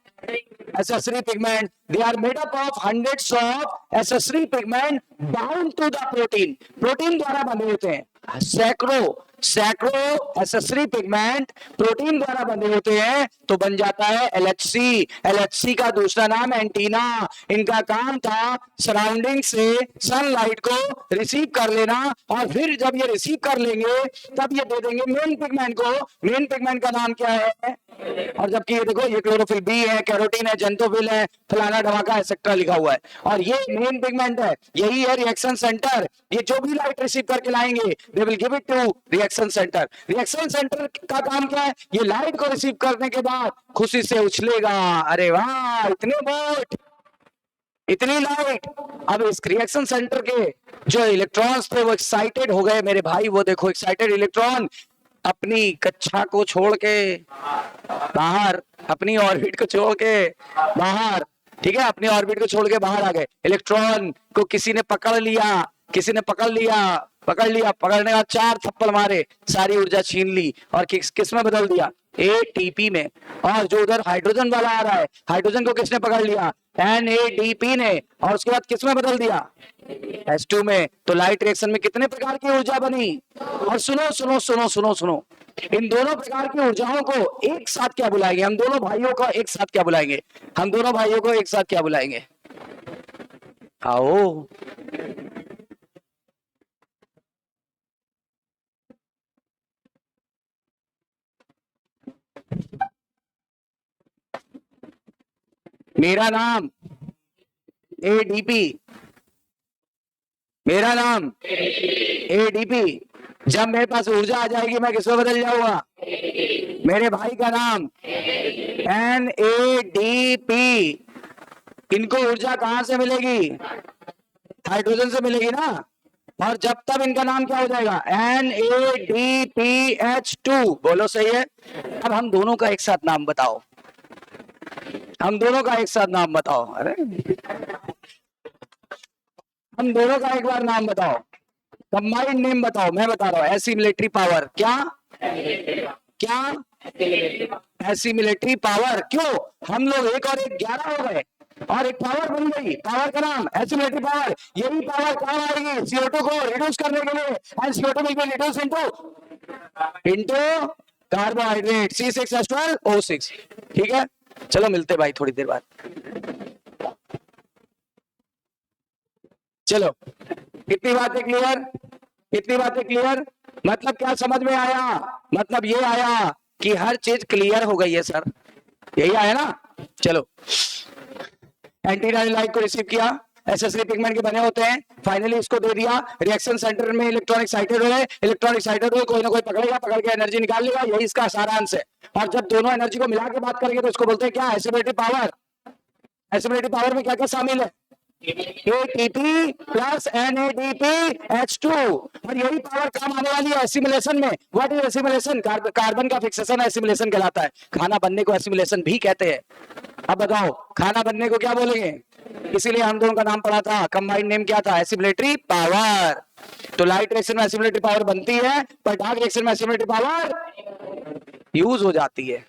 accessory pigment, they are made up of hundreds of accessory pigment bound to the protein, protein द्वारा बने होते हैं। सैकड़ों एसेसरी पिगमेंट प्रोटीन द्वारा बने होते हैं, तो बन जाता है एलएचसी का दूसरा नाम एंटीना। इनका काम था सराउंडिंग से सनलाइट को रिसीव कर लेना, और फिर जब ये रिसीव कर लेंगे तब ये दे देंगे मेन पिगमेंट को। मेन पिगमेंट का नाम क्या है, और जबकि ये देखो, ये क्लोरोफिल बी है, कैरोटीन है, जेंथोफिल है, फलाना ढमाका एक्सेट्रा लिखा हुआ है, और ये मेन पिगमेंट है, यही है रिएक्शन सेंटर। ये जो भी लाइट रिसीव करके लाएंगे they will give it to reaction centre. Reaction center का काम क्या है, ये लाइट को रिसीव करने के बाद खुशी से उछलेगा, अरे वाह इतने वोल्ट, इतनी लाइट। अब इस रिएक्शन सेंटर के जो इलेक्ट्रॉन्स थे वो एक्साइटेड हो गए मेरे भाई, वो देखो एक्साइटेड इलेक्ट्रॉन अपनी कक्षा को छोड़ के बाहर, अपनी ऑर्बिट को छोड़ के बाहर, ठीक है, अपनी ऑर्बिट को छोड़ के बाहर आ गए। इलेक्ट्रॉन को किसी ने पकड़ लिया, किसी ने पकड़ लिया, पकड़ लिया, पकड़ने का 4 थप्पड़ मारे, सारी ऊर्जा छीन ली और किस में बदल दिया, एटीपी में। और जो उधर हाइड्रोजन वाला आ रहा है, हाइड्रोजन को किसने पकड़ लिया, NADP ने, और उसके बाद किस में बदल दिया, H2 में। तो लाइट रिएक्शन में कितने प्रकार की ऊर्जा बनी। और सुनो सुनो सुनो सुनो सुनो, इन दोनों प्रकार की ऊर्जाओं को एक साथ क्या बुलाएंगे, हम दोनों भाइयों को एक साथ क्या बुलाएंगे, हम दोनों भाइयों को एक साथ क्या बुलाएंगे, आओ। मेरा नाम ADP, मेरा नाम ADP। जब मेरे पास ऊर्जा आ जाएगी मैं किसको बदल जाऊंगा, मेरे भाई का नाम NADP। इनको ऊर्जा कहां से मिलेगी, हाइड्रोजन से मिलेगी ना। और जब तब इनका नाम क्या हो जाएगा, NADPH2। बोलो सही है। अब हम दोनों का एक साथ नाम बताओ, हम दोनों का एक साथ नाम बताओ। अरे हम दोनों का एक बार नाम बताओ, कंबाइंड नेम बताओ। मैं बता रहा हूं, एसिमिलेटरी पावर। क्या क्या, एसिमिलेटरी पावर। क्यों, हम लोग एक और एक 11 हो गए और एक पावर बन गई, पावर का नाम एसिमिलेटरी पावर। यही पावर काम आएगी CO2 को रिड्यूस करने के लिए, and CO2 will be reduce into carbohydrate C6H12O6। ठीक है, चलो मिलते भाई थोड़ी देर बाद। चलो, कितनी बातें क्लियर, कितनी बातें क्लियर। मतलब क्या समझ में आया, मतलब ये आया कि हर चीज क्लियर हो गई है सर, यही आया ना। चलो, एंटीना लाइट को रिसीव किया, एसएसरी पिगमेंट के बने होते हैं, फाइनली इसको दे दिया, रिएक्शन सेंटर में इलेक्ट्रॉन एक्साइटेड हो गए, इलेक्ट्रॉन एक्साइटेड हो कोई ना कोई पकड़ेगा, पकड़ के एनर्जी निकाल लेगा, यही इसका सारांश है। और जब दोनों एनर्जी को मिला के बात करेंगे तो इसको बोलते हैं क्या, एसिमिलेटरी पावर। एसिमिलेटरी पावर में क्या क्या शामिल है, ATP प्लस NADPH2। और यही पावर काम आने वाली है एसिमिलेशन में। व्हाट इज एसिमिलेशन, कार्बन का फिक्सेशन एसिमिलेशन कहलाता है। खाना बनने को एसिमिलेशन भी कहते हैं। अब बताओ खाना बनने को क्या बोलेंगे, इसीलिए हम दोनों का नाम पढ़ा था, कंबाइंड नेम क्या था, एसिमिलेटरी पावर। तो लाइट रिएक्शन में एसिमिलेटरी पावर बनती है, पर डार्क रिएक्शन में एसिमिलेटरी पावर यूज हो जाती है।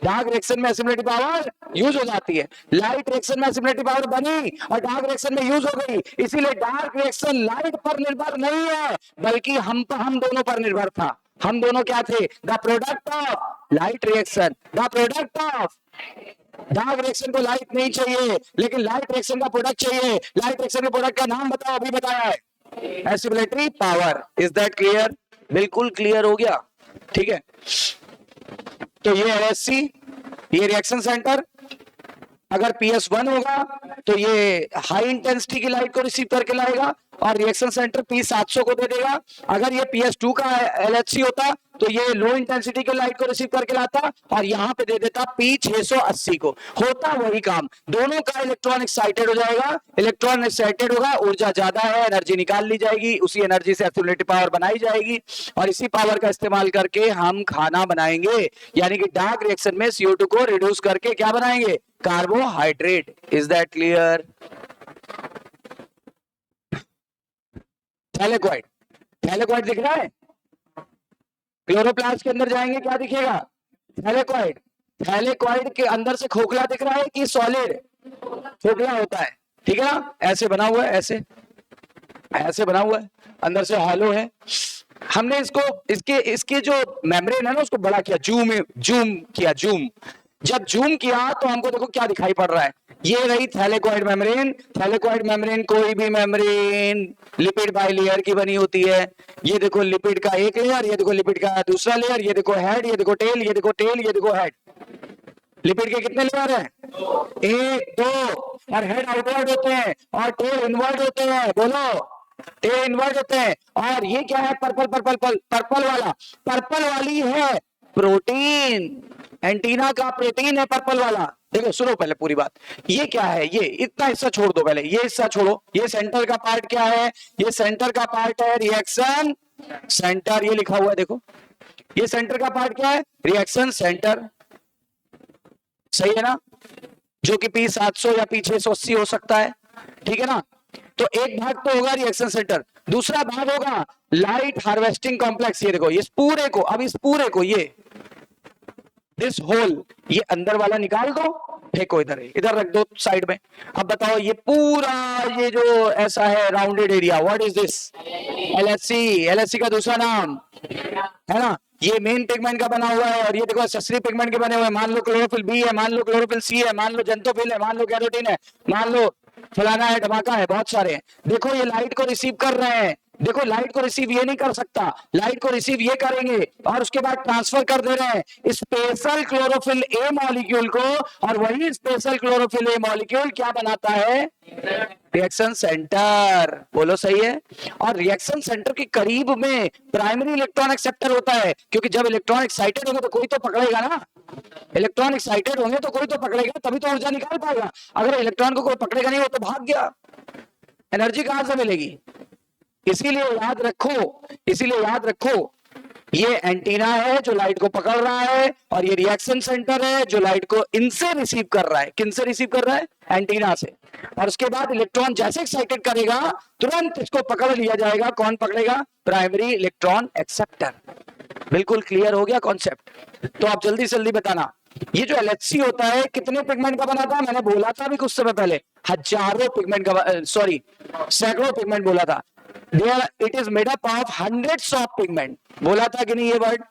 डार्क रिएक्शन में एसिमिलेटरी पावर यूज हो जाती है, लाइट रिएक्शन में एसिमिलेटरी पावर बनी और डार्क रिएक्शन में यूज हो गई। इसीलिए डार्क रिएक्शन लाइट पर निर्भर नहीं है, बल्कि हम दोनों पर निर्भर था। हम दोनों क्या थे, the product of light reaction, the product of. Dark reaction को लाइट नहीं चाहिए, लेकिन लाइट रिएक्शन का प्रोडक्ट चाहिए। लाइट रिएक्शन के प्रोडक्ट का नाम बताओ, अभी बताया है, assimilatory power. Is that clear, बिल्कुल क्लियर हो गया। ठीक है, तो ये LHC, ये रिएक्शन सेंटर। अगर PS1 होगा तो ये हाई इंटेंसिटी की लाइट को रिसीव करके लाएगा और रिएक्शन सेंटर P700 को दे देगा। अगर ये PS2 का LHC होता तो ये लो इंटेंसिटी की लाइट को रिसीव करके लाता और यहाँ पे दे देता P680 को। होता वही काम, दोनों का इलेक्ट्रॉन एक्साइटेड हो जाएगा, इलेक्ट्रॉन एक्साइटेड होगा, ऊर्जा ज्यादा है, एनर्जी निकाल ली जाएगी, उसी एनर्जी से एसिमिलेटरी पावर बनाई जाएगी और इसी पावर का इस्तेमाल करके हम खाना बनाएंगे। यानी कि डार्क रिएक्शन में CO2 को रिड्यूस करके क्या बनाएंगे, carbohydrate. Is that clear. Thylakoid, thylakoid दिख रहा है, क्लोरोप्लास्ट के अंदर जाएंगे क्या दिखेगा, थैलेक्वाइड। थैलेक्वाइड के अंदर से खोखला दिख रहा है कि सॉलिड, खोखला होता है, ठीक है ना, ऐसे बना हुआ है, ऐसे ऐसे बना हुआ है, अंदर से हॉलो है। हमने इसको इसके जो मेम्ब्रेन है ना उसको बड़ा किया, जूम। जब जूम किया तो हमको देखो क्या दिखाई पड़ रहा है, ये रही थैलेक्वाइड मेम्ब्रेन। थैलेक्वाइड मेम्ब्रेन कोई भी मेम्ब्रेन लिपिड बाइलेयर की बनी होती है। ये देखो लिपिड का एक लेयर, ये देखो लिपिड का दूसरा लेयर, ये देखो हेड, ये देखो टेल, ये देखो टेल, ये देखो हेड। लिपिड के कितने लेयर हैं, 1 2, और हेड आउटवर्ड होते हैं और टेल इनवर्ड होते हैं। बोलो, टेल इनवर्ड होते हैं। और ये क्या है, पर्पल वाला, पर्पल वाली है प्रोटीन, एंटीना का प्रोटीन है पर्पल वाला। देखो सुनो पहले पूरी बात, ये क्या है, ये इतना हिस्सा छोड़ दो, पहले ये हिस्सा छोड़ो। ये सेंटर का पार्ट क्या है, ये सेंटर का पार्ट है रिएक्शन सेंटर, ये लिखा हुआ है देखो, ये सेंटर का पार्ट क्या है, रिएक्शन सेंटर, सही है ना, जो कि P700 या P680 हो सकता है, ठीक है ना। तो एक भाग तो होगा रिएक्शन सेंटर, दूसरा भाग होगा लाइट हार्वेस्टिंग कॉम्प्लेक्स। ये देखो इस पूरे को, अब इस पूरे को, ये दिस होल, ये अंदर वाला निकाल दो, फेंको इधर, इधर रख दो साइड में। अब बताओ ये पूरा, ये जो ऐसा है rounded area, what is this, LHC। LHC का दूसरा नाम है ना, ये मेन पिगमेंट का बना हुआ है, और ये देखो एक्सेसरी पिगमेंट के बने हुए हैं। मान लो क्लोरोफिल बी है, मान लो क्लोरोफिल सी है, मान लो जेंटोफिल है, मान लो कैरोटीन है, मान लो फलाना है, धमाका है, बहुत सारे हैं। देखो ये लाइट को रिसीव कर रहे हैं, देखो लाइट को रिसीव ये नहीं कर सकता, लाइट को रिसीव ये करेंगे और उसके बाद ट्रांसफर कर दे रहे हैं स्पेशल क्लोरोफिल ए मॉलिक्यूल को, और वही स्पेशल क्लोरोफिल ए मॉलिक्यूल क्या बनाता है, रिएक्शन सेंटर। बोलो सही है। और रिएक्शन सेंटर के करीब में प्राइमरी इलेक्ट्रॉन एक्सेप्टर होता है, क्योंकि जब इलेक्ट्रॉन एक्साइटेड होंगे तो कोई तो पकड़ेगा ना, इलेक्ट्रॉन एक्साइटेड होंगे तो कोई तो पकड़ेगा, तभी तो ऊर्जा निकाल पाएगा। अगर इलेक्ट्रॉन को कोई पकड़ेगा नहीं, वो तो भाग गया, एनर्जी कहां से मिलेगी। इसीलिए याद रखो, इसीलिए याद रखो, ये एंटीना है जो लाइट को पकड़ रहा है, और ये रिएक्शन सेंटर है जो लाइट को इनसे रिसीव कर रहा है। किनसे रिसीव कर रहा है, एंटीना से। और उसके बाद इलेक्ट्रॉन जैसे एक्साइटेड करेगा तुरंत इसको पकड़ लिया जाएगा। कौन पकड़ेगा, प्राइमरी इलेक्ट्रॉन एक्सेप्टर। बिल्कुल क्लियर हो गया कॉन्सेप्ट। तो आप जल्दी जल्दी बताना, ये जो LHC होता है कितने पिगमेंट का बना था, मैंने बोला था भी कुछ समय पहले, हजारों पिगमेंट का, सॉरी सैकड़ों पिगमेंट बोला था। It is made up of hundreds of pigment, बोला था कि नहीं ये वर्ड,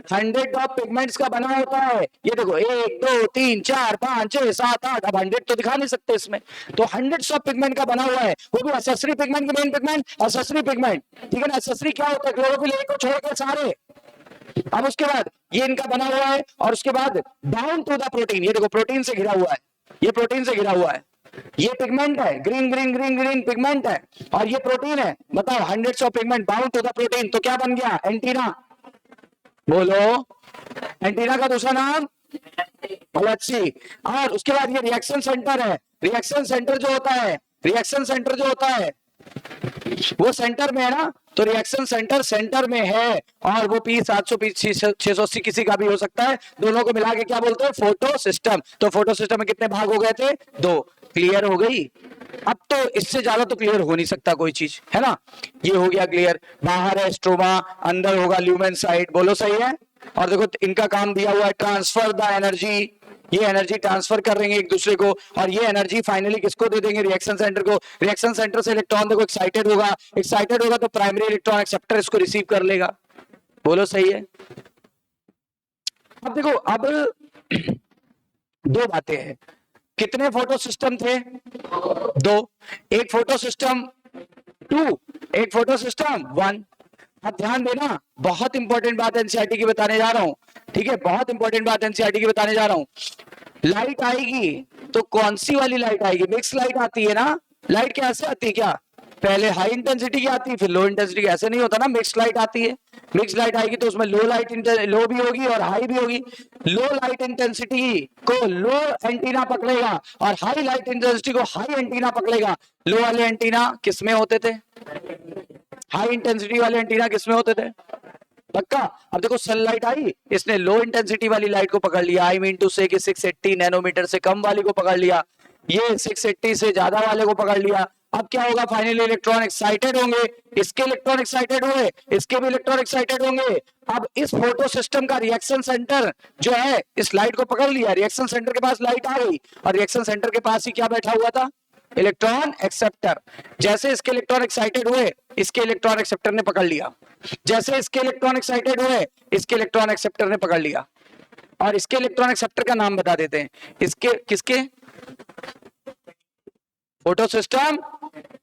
100 ऑफ पिगमेंट्स का बना होता है। ये देखो 1 2 3 4 5 6 7 8, अब 100 तो दिखा नहीं सकते इसमें, तो हंड्रेड्स ऑफ पिगमेंट का बना हुआ है, वो भी एक्सेसरी पिगमेंट के मेन पिगमेंट, एक्सेसरी पिगमेंट, ठीक है ना। एक्सेसरी क्या होता है, क्लोरोफिल ए को छोड़कर सारे। अब उसके बाद ये इनका बना हुआ है, और उसके बाद डाउन टू द प्रोटीन, ये देखो प्रोटीन से घिरा हुआ है, ये प्रोटीन से घिरा हुआ है, ये पिगमेंट है, green green green green pigment है, और ये प्रोटीन है। बताओ hundreds of pigment bound to the protein, तो क्या बन गया, एंटीना। बोलो, एंटीना का दूसरा नाम LHC। और उसके बाद ये रिएक्शन सेंटर है। रिएक्शन सेंटर जो होता है, रिएक्शन सेंटर जो होता है वो सेंटर में है ना, तो रिएक्शन सेंटर सेंटर में है, और वो P700 P680 किसी का भी हो सकता है। दोनों को मिला के क्या बोलते हैं, फोटो सिस्टम। तो फोटो सिस्टम में कितने भाग हो गए थे, 2। क्लियर हो गई। अब तो इससे ज्यादा तो क्लियर हो नहीं सकता कोई चीज, है ना। ये हो गया क्लियर। बाहर है स्ट्रोमा, अंदर होगा ल्यूमेन साइट। बोलो सही है। और देखो इनका काम दिया हुआ है, ट्रांसफर द एनर्जी, ये एनर्जी ट्रांसफर कर देंगे एक दूसरे को, और ये एनर्जी फाइनली किसको दे देंगे, रिएक्शन सेंटर को। रिएक्शन सेंटर से इलेक्ट्रॉन देखो एक्साइटेड होगा, एक्साइटेड होगा तो प्राइमरी इलेक्ट्रॉन एक्सेप्टर इसको रिसीव कर लेगा। बोलो सही है। अब देखो, अब 2 बातें हैं। कितने फोटो सिस्टम थे, 2। एक फोटो सिस्टम 2, एक फोटो सिस्टम 1। अब ध्यान देना, बहुत इंपॉर्टेंट बात एनसीईआरटी की बताने जा रहा हूं, ठीक है, बहुत इंपॉर्टेंट बात एनसीईआरटी की बताने जा रहा हूं। लाइट आएगी तो कौन सी वाली लाइट आएगी, मिक्स लाइट आती है ना। लाइट कैसे आती है, क्या पहले हाई इंटेंसिटी की आती है फिर लो इंटेंसिटी, ऐसे नहीं होता ना, मिक्स लाइट आती है। मिक्स लाइट आएगी तो उसमें लो लाइट लो भी होगी और हाई भी होगी। लो लाइट इंटेंसिटी को लो एंटीना पकड़ेगा, और हाई लाइट इंटेंसिटी को हाई एंटीना पकड़ेगा। लो वाले एंटीना किसमें होते थे, हाई इंटेंसिटी वाले एंटीना किसमें होते थे, पक्का। अब देखो सनलाइट आई, इसने लो इंटेंसिटी वाली लाइट को पकड़ लिया, आई मीन टू से कि 680 नैनोमीटर से कम वाली को पकड़ लिया, ये 680 से ज्यादा वाले को पकड़ लिया। अब क्या होगा, फाइनली इलेक्ट्रॉन एक्साइटेड होंगे, इसके इलेक्ट्रॉन एक्साइटेड हुए, इसके भी इलेक्ट्रॉन एक्साइटेड होंगे। अब इस फोटो सिस्टम का रिएक्शन सेंटर जो है इस लाइट को पकड़ लिया, रिएक्शन सेंटर के पास लाइट आ गई, और रिएक्शन सेंटर के पास ही क्या बैठा हुआ था, इलेक्ट्रॉन एक्सेप्टर। जैसे इसके इलेक्ट्रॉन एक्साइटेड हुए, इसके इलेक्ट्रॉन एक्सेप्टर ने पकड़ लिया, जैसे इसके इलेक्ट्रॉन एक्साइटेड हुए, इसके इलेक्ट्रॉन एक्सेप्टर ने पकड़ लिया। और इसके इलेक्ट्रॉन एक्सेप्टर का नाम बता देते हैं, इसके किसके, फोटो सिस्टम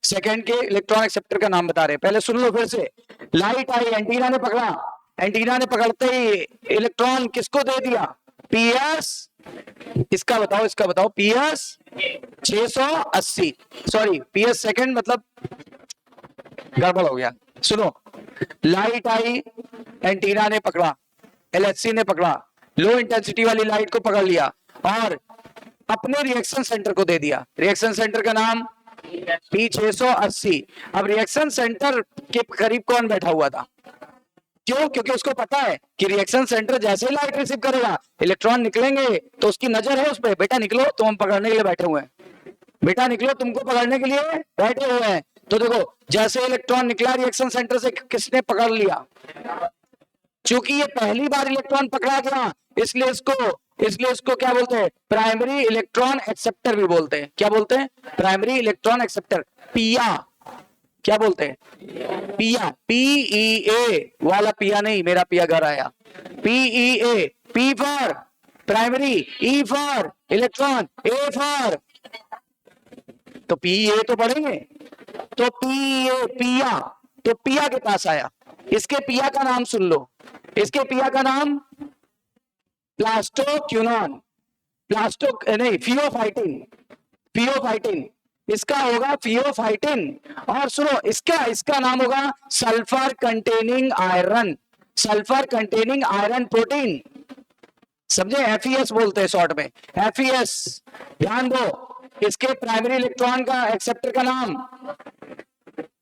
सेकंड के इलेक्ट्रॉन एक्सेप्टर का नाम बता रहे हैं। पहले सुन लो फिर से। लाइट आई, एंटीना ने पकड़ा, एंटीना ने पकड़ते ही इलेक्ट्रॉन किसको दे दिया, PS, इसका बताओ, इसका बताओ, PS 680, सॉरी PS सेकंड, मतलब गड़बड़ हो गया। सुनो, लाइट आई, एंटीना ने पकड़ा, LHC ने पकड़ा, लो इंटेंसिटी वाली लाइट को पकड़ लिया और अपने रिएक्शन सेंटर को दे दिया। रिएक्शन सेंटर का नाम P680। अब रिएक्शन सेंटर के करीब कौन बैठा हुआ था? क्यों? क्योंकि उसको पता है कि रिएक्शन सेंटर जैसे ही लाइट रिसीव करेगा, इलेक्ट्रॉन निकलेंगे तो उसकी नजर है उस पर, बेटा निकलो, तो हम पकड़ने के लिए बैठे हुए हैं, बेटा निकलो, तुमको पकड़ने के लिए बैठे हुए हैं। तो देखो, जैसे इलेक्ट्रॉन निकला रिएक्शन सेंटर से, किसने पकड़ लिया? चूंकि ये पहली बार इलेक्ट्रॉन पकड़ा गया, इसलिए इसको क्या बोलते हैं? प्राइमरी इलेक्ट्रॉन एक्सेप्टर भी बोलते हैं। क्या बोलते हैं? प्राइमरी इलेक्ट्रॉन एक्सेप्टर, पिया। क्या बोलते हैं? पिया, PEA वाला पिया नहीं, मेरा पिया घर आया। PEA, P for primary, E for electron, A for, तो PEA तो पढ़ेंगे। तो PEA, पिया, तो पिया के पास आया। इसके पिया का नाम सुन लो, इसके पिया का नाम प्लास्टोक्यूनॉन, फियोफाइटिन, इसका होगा फियोफाइटिन। और सुनो, इसका नाम होगा सल्फर कंटेनिंग आयरन प्रोटीन। समझे? FES बोलते हैं शॉर्ट में, FES। ध्यान दो, इसके प्राइमरी इलेक्ट्रॉन का एक्सेप्टर का नाम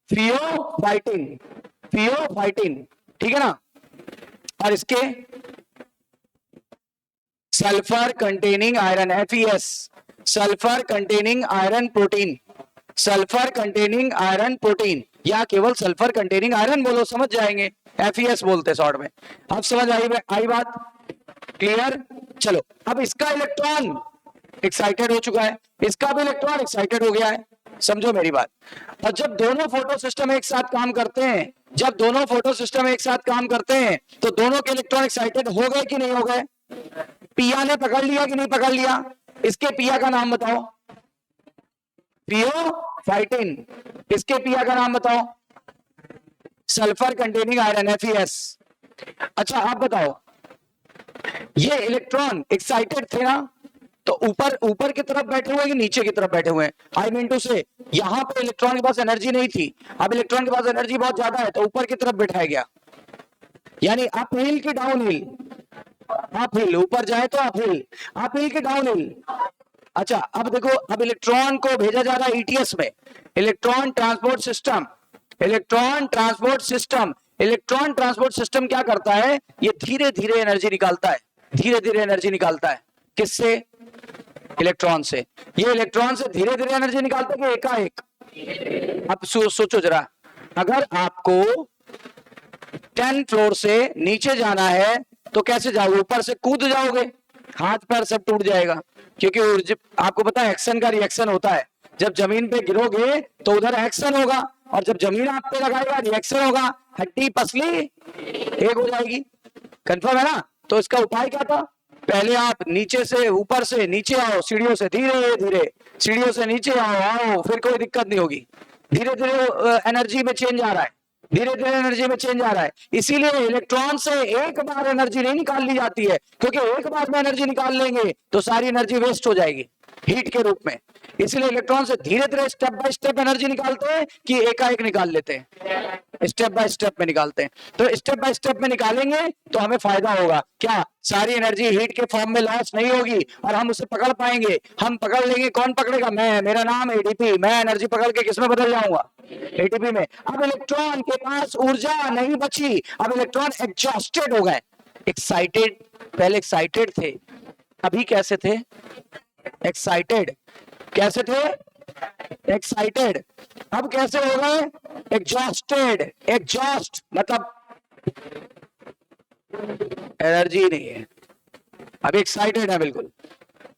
फियोफाइटिन, ठीक है ना? और इसके sulphur containing iron, FES, sulphur containing iron protein, या केवल सल्फर कंटेनिंग आयरन बोलो, समझ जाएंगे। FES बोलते शॉर्ट में। अब समझ आई बात? क्लियर? चलो, अब इसका इलेक्ट्रॉन एक्साइटेड हो चुका है, इसका भी इलेक्ट्रॉन एक्साइटेड हो गया है। समझो मेरी बात। और जब दोनों फोटो सिस्टम एक साथ काम करते हैं, तो दोनों के इलेक्ट्रॉन एक्साइटेड हो गए कि नहीं हो गए? पिया ने पकड़ लिया कि नहीं पकड़ लिया? इसके पिया का नाम बताओ। फियोफाइटिन। इसके पिया का नाम बताओ। Sulphur containing iron, FES। अच्छा, आप बताओ, ये इलेक्ट्रॉन एक्साइटेड थे ना, तो ऊपर की तरफ बैठे हुए कि नीचे की तरफ बैठे हुए हैं? आई मीन टू से, यहां पे इलेक्ट्रॉन के पास एनर्जी नहीं थी, अब इलेक्ट्रॉन के पास एनर्जी बहुत ज्यादा है, तो ऊपर की तरफ बैठाया गया। यानी अप हिल की डाउन हिल? अप हिल, ऊपर जाए तो अप हिल की डाउन हिल। अच्छा, अब देखो, अब इलेक्ट्रॉन को भेजा जा रहा है ETS में, इलेक्ट्रॉन ट्रांसपोर्ट सिस्टम क्या करता है? ये धीरे धीरे एनर्जी निकालता है। किससे? इलेक्ट्रॉन से। ये इलेक्ट्रॉन से धीरे धीरे एनर्जी निकालता है कि एकाएक? अब सोचो जरा, अगर आपको 10 फ्लोर से नीचे जाना है तो कैसे जाओगे? ऊपर से कूद जाओगे, हाथ पैर सब टूट जाएगा, क्योंकि आपको पता है एक्शन का रिएक्शन होता है। जब जमीन पे गिरोगे तो उधर एक्शन होगा, और जब जमीन आप पे लगाएगा रिएक्शन होगा, हड्डी पसली एक हो जाएगी। कंफर्म है ना? तो इसका उपाय क्या था? पहले आप ऊपर से नीचे आओ, सीढ़ियों से धीरे धीरे, सीढ़ियों से नीचे आओ, फिर कोई दिक्कत नहीं होगी। धीरे धीरे एनर्जी में चेंज आ रहा है, इसीलिए इलेक्ट्रॉन से एक बार एनर्जी नहीं निकाल ली जाती है, क्योंकि एक बार में एनर्जी निकाल लेंगे तो सारी एनर्जी वेस्ट हो जाएगी हीट के रूप में। इसलिए इलेक्ट्रॉन से धीरे धीरे स्टेप बाय स्टेप एनर्जी निकालते हैं कि एकाएक निकाल लेते हैं? स्टेप बाय स्टेप में निकालते हैं। तो स्टेप बाय स्टेप में निकालेंगे तो हमें फायदा होगा क्या? सारी एनर्जी हीट के फॉर्म में लॉस नहीं होगी और हम उसे पकड़ पाएंगे। हम पकड़ लेंगे, कौन पकड़ेगा? मैं, मेरा नाम ATP, मैं एनर्जी पकड़ के किसमें बदल जाऊंगा? ATP में। अब इलेक्ट्रॉन के पास ऊर्जा नहीं बची, अब इलेक्ट्रॉन एग्जॉस्टेड हो गए। एक्साइटेड, पहले एक्साइटेड थे, अभी कैसे थे? एक्साइटेड। कैसे थे? एक्साइटेड। अब कैसे हो गए? एग्जॉस्टेड। एग्जॉस्ट मतलब एनर्जी नहीं है, अभी एक्साइटेड है बिल्कुल,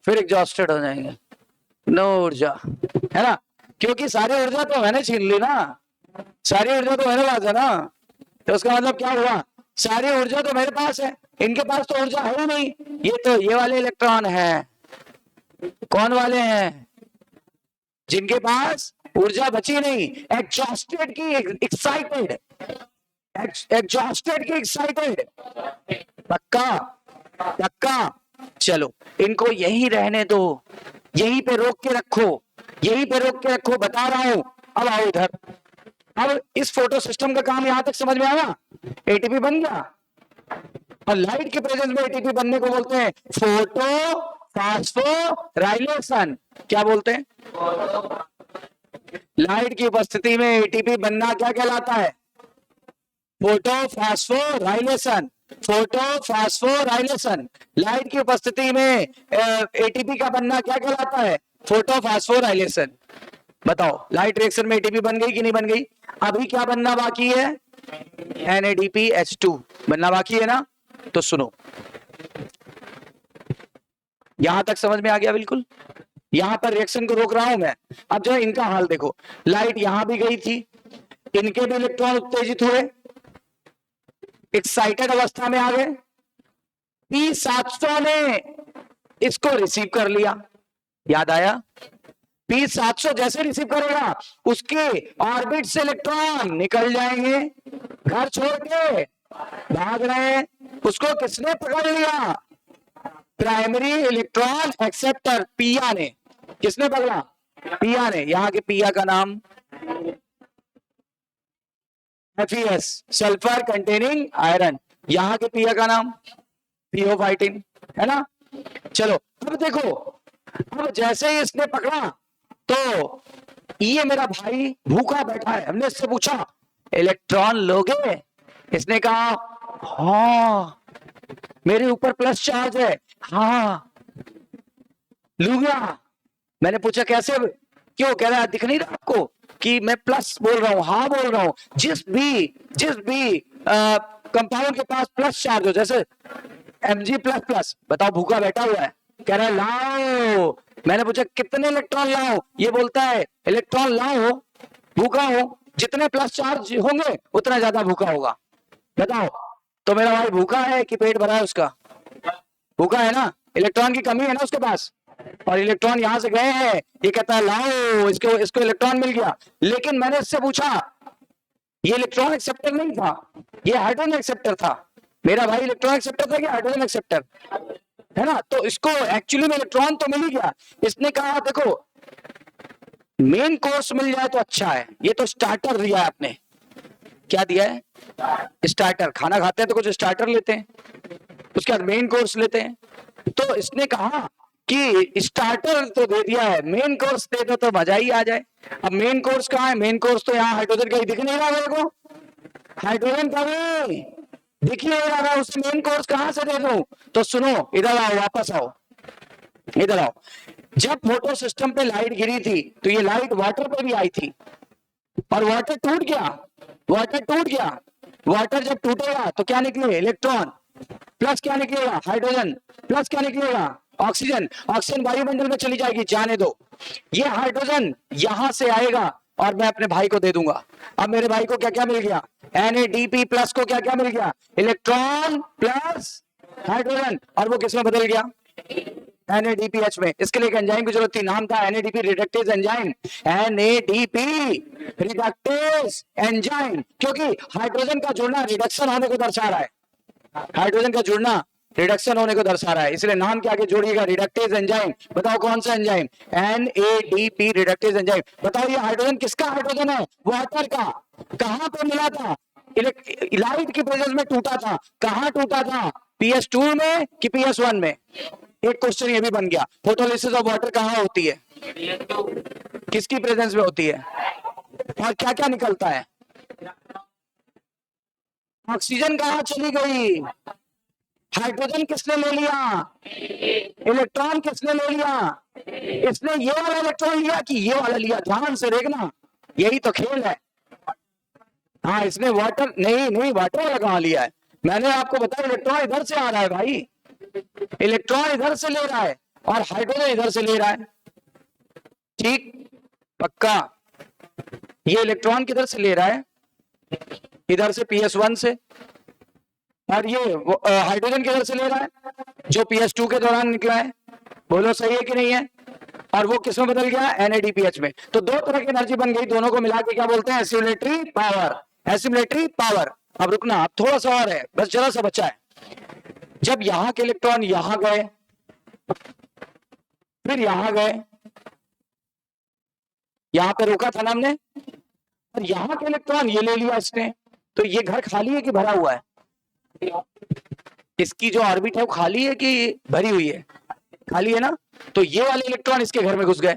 फिर एग्जॉस्टेड हो जाएंगे, नो ऊर्जा, है ना? क्योंकि सारी ऊर्जा तो मैंने छीन ली ना, सारी ऊर्जा तो मेरे पास है ना, तो उसका मतलब क्या हुआ? सारी ऊर्जा तो मेरे पास है, इनके पास तो ऊर्जा है ही नहीं। ये वाले इलेक्ट्रॉन है, कौन वाले हैं? जिनके पास ऊर्जा बची नहीं, एग्जॉस्टेड की एक्साइटेड, पक्का। चलो, इनको यही रहने दो, यहीं पे रोक के रखो, बता रहा हूं। अब आओ इधर। अब इस फोटो सिस्टम का काम यहां तक समझ में आया? ATP बन गया। और लाइट के प्रेजेंस में एटीपी बनने को बोलते हैं फोटो फास्फोराइलेशन। क्या बोलते हैं? लाइट की उपस्थिति में एटीपी बनना क्या कहलाता है? फोटोफॉस्फोराइलेशन। फोटोफॉस्फोराइलेशन। लाइट की उपस्थिति में एटीपी का बनना क्या कहलाता है? फोटोफॉस्फोराइलेशन। बताओ, लाइट रिएक्शन में एटीपी बन गई कि नहीं बन गई? अभी क्या बनना बाकी है? NADPH2 बनना बाकी है ना? तो सुनो, यहां तक समझ में आ गया? बिल्कुल। यहां पर रिएक्शन को रोक रहा हूं मैं। अब जो है इनका हाल देखो, लाइट यहां भी गई थी, इनके भी इलेक्ट्रॉन उत्तेजित हुए, एक्साइटेड अवस्था में आ गए, P700 ने इसको रिसीव कर लिया। याद आया? P700 जैसे रिसीव करेगा, उसके ऑर्बिट से इलेक्ट्रॉन निकल जाएंगे, घर छोड़ के भाग रहे हैं। उसको किसने पकड़ लिया? प्राइमरी इलेक्ट्रॉन एक्सेप्टर पिया ने। किसने पकड़ा? पिया ने। यहां के पिया का नाम FeS, सल्फर कंटेनिंग आयरन। यहां के पिया का नाम थियोफाइटिन, है ना? चलो अब देखो, अब जैसे ही इसने पकड़ा तो ये मेरा भाई भूखा बैठा है। हमने इससे पूछा इलेक्ट्रॉन लोगे? इसने कहा हाँ, मेरे ऊपर प्लस चार्ज है, हाँ लूंगा। मैंने पूछा कैसे? क्यों? कह रहा है दिख नहीं रहा आपको कि मैं प्लस बोल रहा हूं? हाँ बोल रहा हूं। जिस भी कंपाउंड के पास प्लस चार्ज हो, जैसे Mg++, बताओ भूखा बैठा हुआ है, कह रहा है लाओ। मैंने पूछा कितने इलेक्ट्रॉन लाओ? ये बोलता है इलेक्ट्रॉन लाओ, भूखा हो, जितने प्लस चार्ज होंगे उतना ज्यादा भूखा होगा। बताओ, तो मेरा भाई भूखा है कि पेट भरा है उसका? भूखा है ना, इलेक्ट्रॉन की कमी है ना उसके पास, और इलेक्ट्रॉन यहां से गए हैं, ये कहता है लाओ, इसको इलेक्ट्रॉन मिल गया। लेकिन मैंने इससे पूछा, ये इलेक्ट्रॉन एक्सेप्टर नहीं था, ये हाइड्रोजन एक्सेप्टर था। मेरा भाई इलेक्ट्रॉन एक्सेप्टर था कि हाइड्रोजन एक्सेप्टर? है ना? तो इसको एक्चुअली में इलेक्ट्रॉन तो मिल ही गया। इसने कहा देखो, मेन कोर्स मिल जाए तो अच्छा है, ये तो स्टार्टर दिया है आपने। क्या दिया है? स्टार्टर। खाना खाते हैं तो कुछ स्टार्टर लेते हैं, उसके बाद मेन कोर्स लेते हैं। तो इसने कहा कि स्टार्टर तो दे दिया है, मेन कोर्स दे दो तो मजा ही आ जाए। अब मेन कोर्स कहाँ है? मेन कोर्स तो यहाँ हाइड्रोजन का ही दिख नहीं रहा मेरे को, हाइड्रोजन का भी दिख नहीं रहा, उसे मेन कोर्स कहां से दे दूं? तो सुनो, इधर आओ, वापस आओ, इधर आओ। जब फोटो सिस्टम पे लाइट गिरी थी तो ये लाइट वाटर पे भी आई थी, और वाटर टूट गया, वाटर टूट गया। वाटर जब टूटेगा तो क्या निकले? इलेक्ट्रॉन। प्लस क्या निकलेगा? हाइड्रोजन। प्लस क्या निकलेगा? ऑक्सीजन। ऑक्सीजन वायुमंडल में चली जाएगी, जाने दो। ये हाइड्रोजन यहां से आएगा और मैं अपने भाई को दे दूंगा। अब मेरे भाई को क्या क्या मिल गया? NADP+ को क्या क्या मिल गया? इलेक्ट्रॉन प्लस हाइड्रोजन, और वो किसमें बदल गया? NADPH में। इसके लिए एक एंजाइम की जरूरत थी, नाम था NADP reductase enzyme. NADP reductase enzyme, क्योंकि हाइड्रोजन का जुड़ना रिडक्शन होने को दर्शा रहा है, हाइड्रोजन का जुड़ना रिडक्शन होने को दर्शा रहा है, इसलिए नाम के आगे जोड़िएगा रिडक्टेज एंजाइम। बताओ कौन सा एंजाइम? NADP reductase enzyme. बताओ ये हाइड्रोजन किसका हाइड्रोजन है? वाटर का। कहां पे मिला था? लाइट की प्रेजेंस में टूटा था। कहां टूटा था? PS2 में कि PS1 में? एक क्वेश्चन ये भी बन गया। फोटोलिसिस ऑफ वाटर कहां होती है? किसकी प्रेजेंस में होती है? और क्या क्या निकलता है? ऑक्सीजन कहां चली गई? हाइड्रोजन किसने ले लिया? इलेक्ट्रॉन किसने ले लिया? इसने ये वाला इलेक्ट्रॉन लिया कि ये वाला लिया? ध्यान से देखना, यही तो खेल है। हाँ, इसने वाटर नहीं वाटर वाला कहां लिया है? मैंने आपको बताया इलेक्ट्रॉन इधर से आ रहा है भाई, इलेक्ट्रॉन इधर से ले रहा है और हाइड्रोजन इधर से ले रहा है। ठीक, पक्का? ये इलेक्ट्रॉन किधर से ले रहा है? इधर से, PS1 से। और ये हाइड्रोजन किधर से ले रहा है? जो PS2 के दौरान निकला है। बोलो सही है कि नहीं है? और वो किसमें बदल गया? NADPH में। तो दो तरह की एनर्जी बन गई, दोनों को मिला के क्या बोलते हैं? एसिमुलेटरी पावर। एसिमुलेटरी पावर। अब रुकना, अब थोड़ा सा और है, बस जरा सा बचा है। जब यहां के इलेक्ट्रॉन यहां गए, फिर यहां गए, यहां पे रोका था ना हमने, और यहां के इलेक्ट्रॉन ये ले लिया इसने, तो ये घर खाली है कि भरा हुआ है? इसकी जो ऑर्बिट है वो खाली है कि भरी हुई है? खाली है ना, तो ये वाले इलेक्ट्रॉन इसके घर में घुस गए,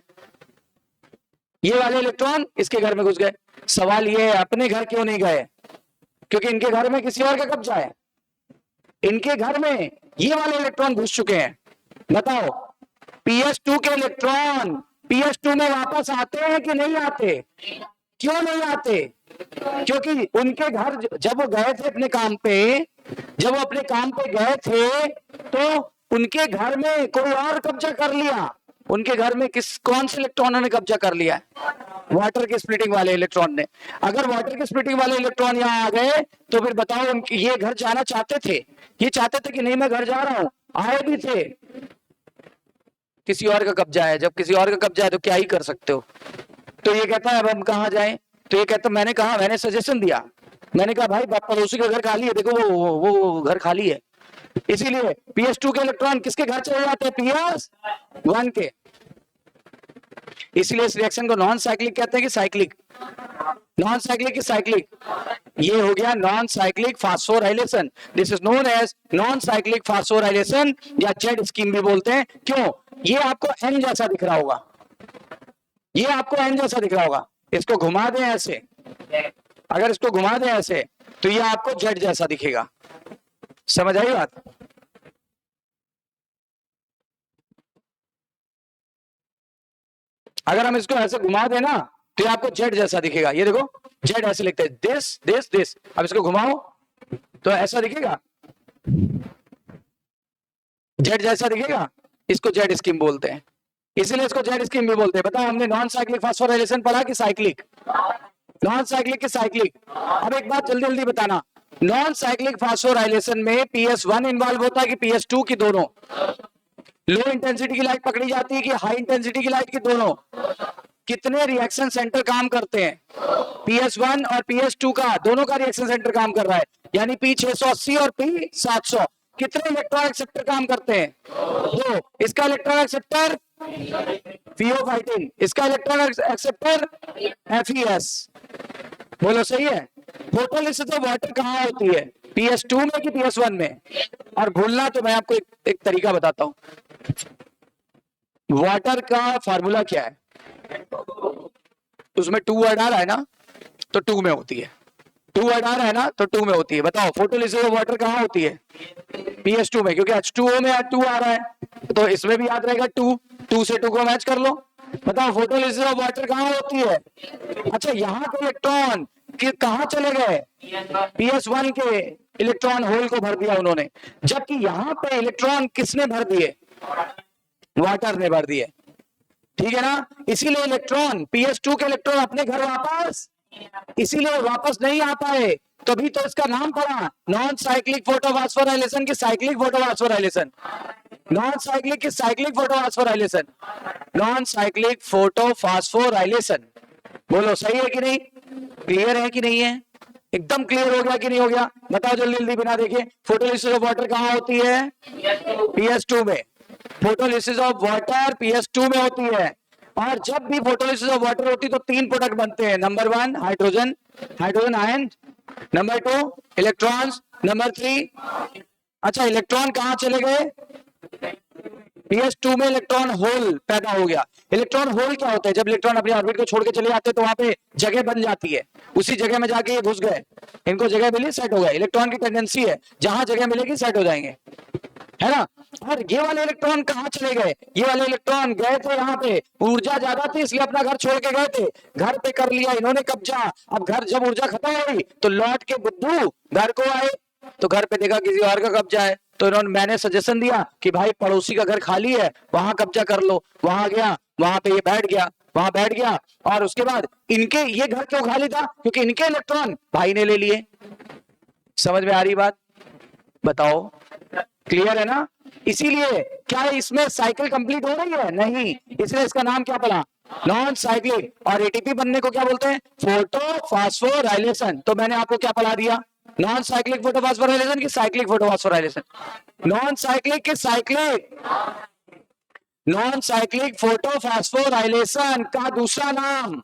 ये वाले इलेक्ट्रॉन इसके घर में घुस गए। सवाल ये है अपने घर क्यों नहीं गए? क्योंकि इनके घर में किसी और का कब्जा है, इनके घर में ये वाले इलेक्ट्रॉन घुस चुके हैं। बताओ PS2 के इलेक्ट्रॉन PS2 में वापस आते हैं कि नहीं आते? क्यों नहीं आते? क्योंकि उनके घर जब वो गए थे अपने काम पे, जब वो अपने काम पे गए थे तो उनके घर में कोई और कब्जा कर लिया। उनके घर में कौन से इलेक्ट्रॉनों ने कब्जा कर लिया है? वाटर के स्प्लिटिंग वाले इलेक्ट्रॉन ने। अगर वाटर के स्प्लिटिंग वाले इलेक्ट्रॉन यहाँ आ गए तो फिर बताओ उनके ये घर जाना चाहते थे? ये चाहते थे कि नहीं मैं घर जा रहा हूं, आए भी थे। किसी और का कब्जा है, जब किसी और का कब्जा है तो क्या ही कर सकते हो। तो ये कहता है अब हम कहाँ जाएं? तो ये कहता मैंने सजेशन दिया, मैंने कहा भाई पड़ोसी का घर खाली है, देखो वो घर खाली है। इसीलिए PS2 के इलेक्ट्रॉन किसके घर चले जाते हैं? PS1 के। इसलिए इस रिएक्शन को नॉन साइक्लिक कहते हैं कि साइक्लिक? नॉन साइक्लिक की साइक्लिक, ये हो गया non cyclic phosphorylation. This is known as non cyclic phosphorylation या जेड स्कीम भी बोलते हैं। क्यों? ये आपको एन जैसा दिख रहा होगा, ये आपको एन जैसा दिख रहा होगा। इसको घुमा दें ऐसे, अगर इसको घुमा दें ऐसे तो ये आपको जेड जैसा दिखेगा। समझ आई बात? अगर हम इसको ऐसे घुमा दें ना तो ये आपको जेड जैसा दिखेगा। ये देखो जेड ऐसे लिखते हैं, दिस दिस दिस। अब इसको घुमाओ तो ऐसा दिखेगा, जेड जैसा दिखेगा। इसको जेड स्कीम बोलते हैं, इसीलिए इसको जेड स्कीम भी बोलते हैं। बताओ हमने नॉन साइक्लिक फास्फोराइलेशन पढ़ा कि साइक्लिक? नॉन साइक्लिक की साइक्लिक। अब एक बात जल्दी जल्दी बताना, नॉन साइक्लिक फास्फोराइलेशन में PS1 इन्वॉल्व होता है कि PS2 की? दोनों। लो इंटेंसिटी की लाइट पकड़ी जाती है कि हाई इंटेंसिटी की लाइट की? दोनों। कितने रिएक्शन सेंटर काम करते हैं? PS1 और PS2 का, दोनों का रिएक्शन सेंटर काम कर रहा है, यानी P680 और P700। कितने इलेक्ट्रॉन एक्सेप्टर काम करते हैं? 2। इसका इलेक्ट्रॉन एक्सेप्टर PO15, इसका इलेक्ट्रॉन एक्सेप्टर FES। बोलो सही है? फोटोलिसिस वाटर कहाँ होती है? PS2 में कि PS1 में? और भूलना तो मैं आपको एक तरीका बताता हूं। वाटर का फार्मूला क्या है? उसमें 2 वर्ड आ रहा है ना, तो 2 में होती है। 2 वर्ड आ रहा है ना, तो 2 में होती है। बताओ फोटोलिसिस ऑफ वाटर कहाँ होती है? PS2 में, क्योंकि H2O में 2 आ रहा है, तो इसमें भी याद रहेगा 2 से 2 को मैच कर लो। बताओ फोटोलिसिस ऑफ वाटर कहाँ होती है? अच्छा, यहाँ के इलेक्ट्रॉन कहाँ चले गए? PS1 के इलेक्ट्रॉन होल को भर दिया उन्होंने, जबकि यहाँ पे इलेक्ट्रॉन किसने भर दिए? वाटर ने भर दिए। ठीक है ना? इसीलिए इलेक्ट्रॉन PS2 के इलेक्ट्रॉन अपने घर वापस, इसीलिए वापस नहीं आ पाए, तभी तो इसका नाम पड़ा नॉन साइक्लिक फोटोफॉस्फोराइलेशन की साइक्लिक फोटोफॉस्फोराइलेशन। नॉन साइक्लिक की cyclic photophosphorylation, non cyclic photophosphorylation. बोलो सही है कि नहीं? क्लियर है कि नहीं है? एकदम क्लियर हो गया कि नहीं हो गया? बताओ जल्दी जल्दी बिना देखे। फोटोलिसिस ऑफ वाटर कहाँ होती है? PS2 में। फोटोलिसिस ऑफ वाटर PS2 में होती है। और जब भी फोटोलिसिस ऑफ वाटर होती है तो 3 प्रोडक्ट बनते हैं। Number 1 hydrogen, hydrogen ion. Number 2 electrons. Number 3, अच्छा इलेक्ट्रॉन कहाँ चले गए? PS2 में इलेक्ट्रॉन होल पैदा हो गया। इलेक्ट्रॉन होल क्या होता है? जब इलेक्ट्रॉन अपनी ऑर्बिट को छोड़ के चले जाते हैं तो वहां पे जगह बन जाती है, उसी जगह में जाके ये घुस गए, इनको जगह मिली, सेट हो गए। इलेक्ट्रॉन की टेंडेंसी है जहां जगह मिलेगी सेट हो जाएंगे, है ना? और ये वाले इलेक्ट्रॉन कहाँ चले गए? ये वाले इलेक्ट्रॉन गए थे यहाँ पे, ऊर्जा ज्यादा थी इसलिए अपना घर छोड़ के गए थे, घर पे कर लिया इन्होंने कब्जा। अब घर जब ऊर्जा खत्म हो गई तो लौट के बुद्धू घर को आए, तो घर पे देखा किसी और का कब्जा है, तो इन्होंने, मैंने सजेशन दिया कि भाई पड़ोसी का घर खाली है वहां कब्जा कर लो। वहां गया, वहां पे ये बैठ गया, वहां बैठ गया, और उसके बाद इनके ये घर क्यों खाली था? क्योंकि इनके इलेक्ट्रॉन भाई ने ले लिए। समझ में आ रही बात? बताओ, क्लियर है ना? इसीलिए क्या इसमें साइकिल कंप्लीट हो रही है? नहीं, इसलिए इसका नाम क्या पड़ा? Non cyclic. और एटीपी बनने को क्या बोलते हैं? फोटोफॉस्फोराइलेशन। तो मैंने आपको क्या पढ़ा दिया? नॉन साइक्लिक फोटोफॉस्फोराइलेशन की साइक्लिक फोटोफॉस्फोराइलेशन। नॉन साइक्लिक की साइक्लिक, नॉन साइक्लिक फोटोफॉस्फोराइलेशन का दूसरा नाम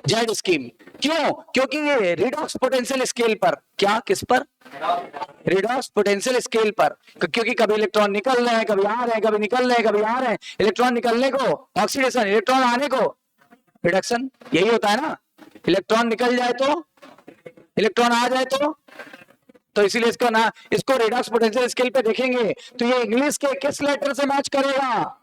जेड स्कीम। क्यों? क्योंकि ये रिडॉक्स पोटेंशियल स्केल पर, क्या किस पर? रिडॉक्स पोटेंशियल स्केल पर, क्योंकि कभी इलेक्ट्रॉन निकल रहे हैं, कभी आ रहे हैं, कभी निकल रहे हैं, कभी आ रहे हैं। इलेक्ट्रॉन निकलने को ऑक्सीडेशन, इलेक्ट्रॉन आने को रिडक्शन, यही होता है ना। इलेक्ट्रॉन निकल जाए तो, इलेक्ट्रॉन आ जाए तो इसीलिए इसको ना, इसको रिडॉक्स पोटेंशियल स्केल पे देखेंगे तो ये इंग्लिश के किस लेटर से मैच करेगा?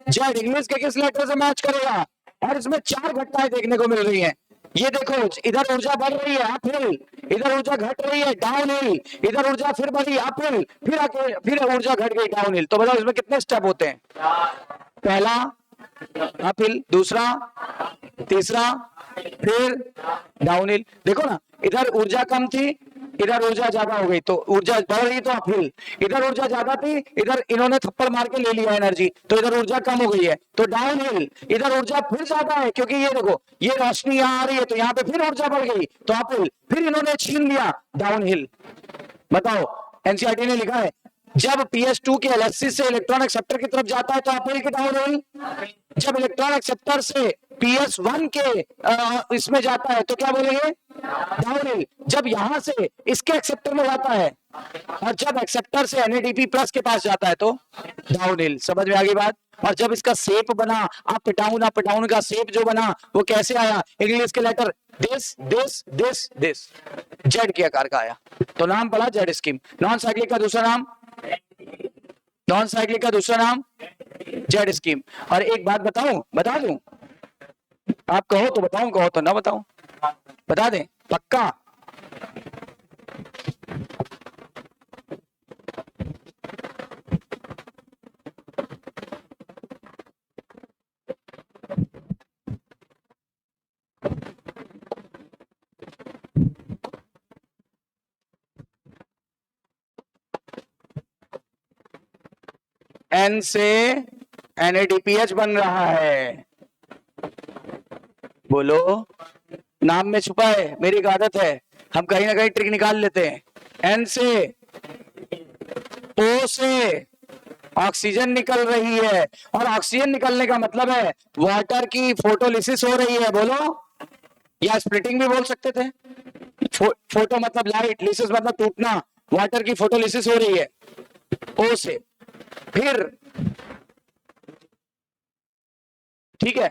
जेड इंग्लिश के किस लेटर से मैच करेगा? और इसमें 4 घटनाएं देखने को मिल रही हैं। ये देखो, इधर ऊर्जा बढ़ रही है अप हिल, इधर ऊर्जा घट रही है डाउन हिल, इधर ऊर्जा फिर बढ़ी अप हिल, फिर ऊर्जा घट गई डाउन हिल। तो बताओ इसमें कितने स्टेप होते हैं? पहला अप हिल, दूसरा, तीसरा, फिर डाउन हिल। देखो ना, इधर ऊर्जा कम थी, इधर ऊर्जा ज्यादा हो गई, तो ऊर्जा बढ़ रही तो अपहिल। इधर ऊर्जा ज्यादा थी, इधर इन्होंने थप्पड़ मार के ले लिया एनर्जी, तो इधर ऊर्जा कम हो गई है, तो डाउन हिल। इधर ऊर्जा फिर ज्यादा है, क्योंकि ये देखो, ये रोशनी यहाँ आ रही है, तो यहाँ पे फिर ऊर्जा बढ़ गई, तो अपहिल। फिर इन्होंने छीन लिया, डाउन हिल। बताओ, एनसीईआरटी ने लिखा है, जब PS2 के एलएचसी से इलेक्ट्रॉन एक्सेप्टर की तरफ जाता है तो अपहिल के डाउन हिल। जब इलेक्ट्रॉन एक्सेप्टर से PS1 के इसमें जाता है तो क्या बोलेंगे? Down hill. जब यहां से इसके एक्सेप्टर में जाता है, और जब एक्सेप्टर से NADP प्लस के पास जाता है तो डाउन हिल। समझ में आ गई बात? और जब इसका शेप बना, अप डाउन का शेप जो बना, वो कैसे आया? इंग्लिश के लेटर दिस जेड के आकार का आया, तो नाम पड़ा जेड स्कीम। नॉन साइक्लिक का दूसरा नाम, नॉन साइक्लिक का दूसरा नाम जेड स्कीम। और एक बात बताऊं, बता दूं? आप कहो तो बताऊं, कहो तो ना बताऊं? बता दें पक्का? N से NADPH बन रहा है। बोलो, नाम में छुपा है, मेरी एक आदत है, हम कहीं ना कहीं ट्रिक निकाल लेते हैं। N से O से ऑक्सीजन निकल रही है, और ऑक्सीजन निकलने का मतलब है वाटर की फोटोलिसिस हो रही है। बोलो, या स्प्लिटिंग भी बोल सकते थे। फोटो मतलब लाइट, लिसिस मतलब टूटना, वाटर की फोटोलिसिस हो रही है O से। फिर ठीक है,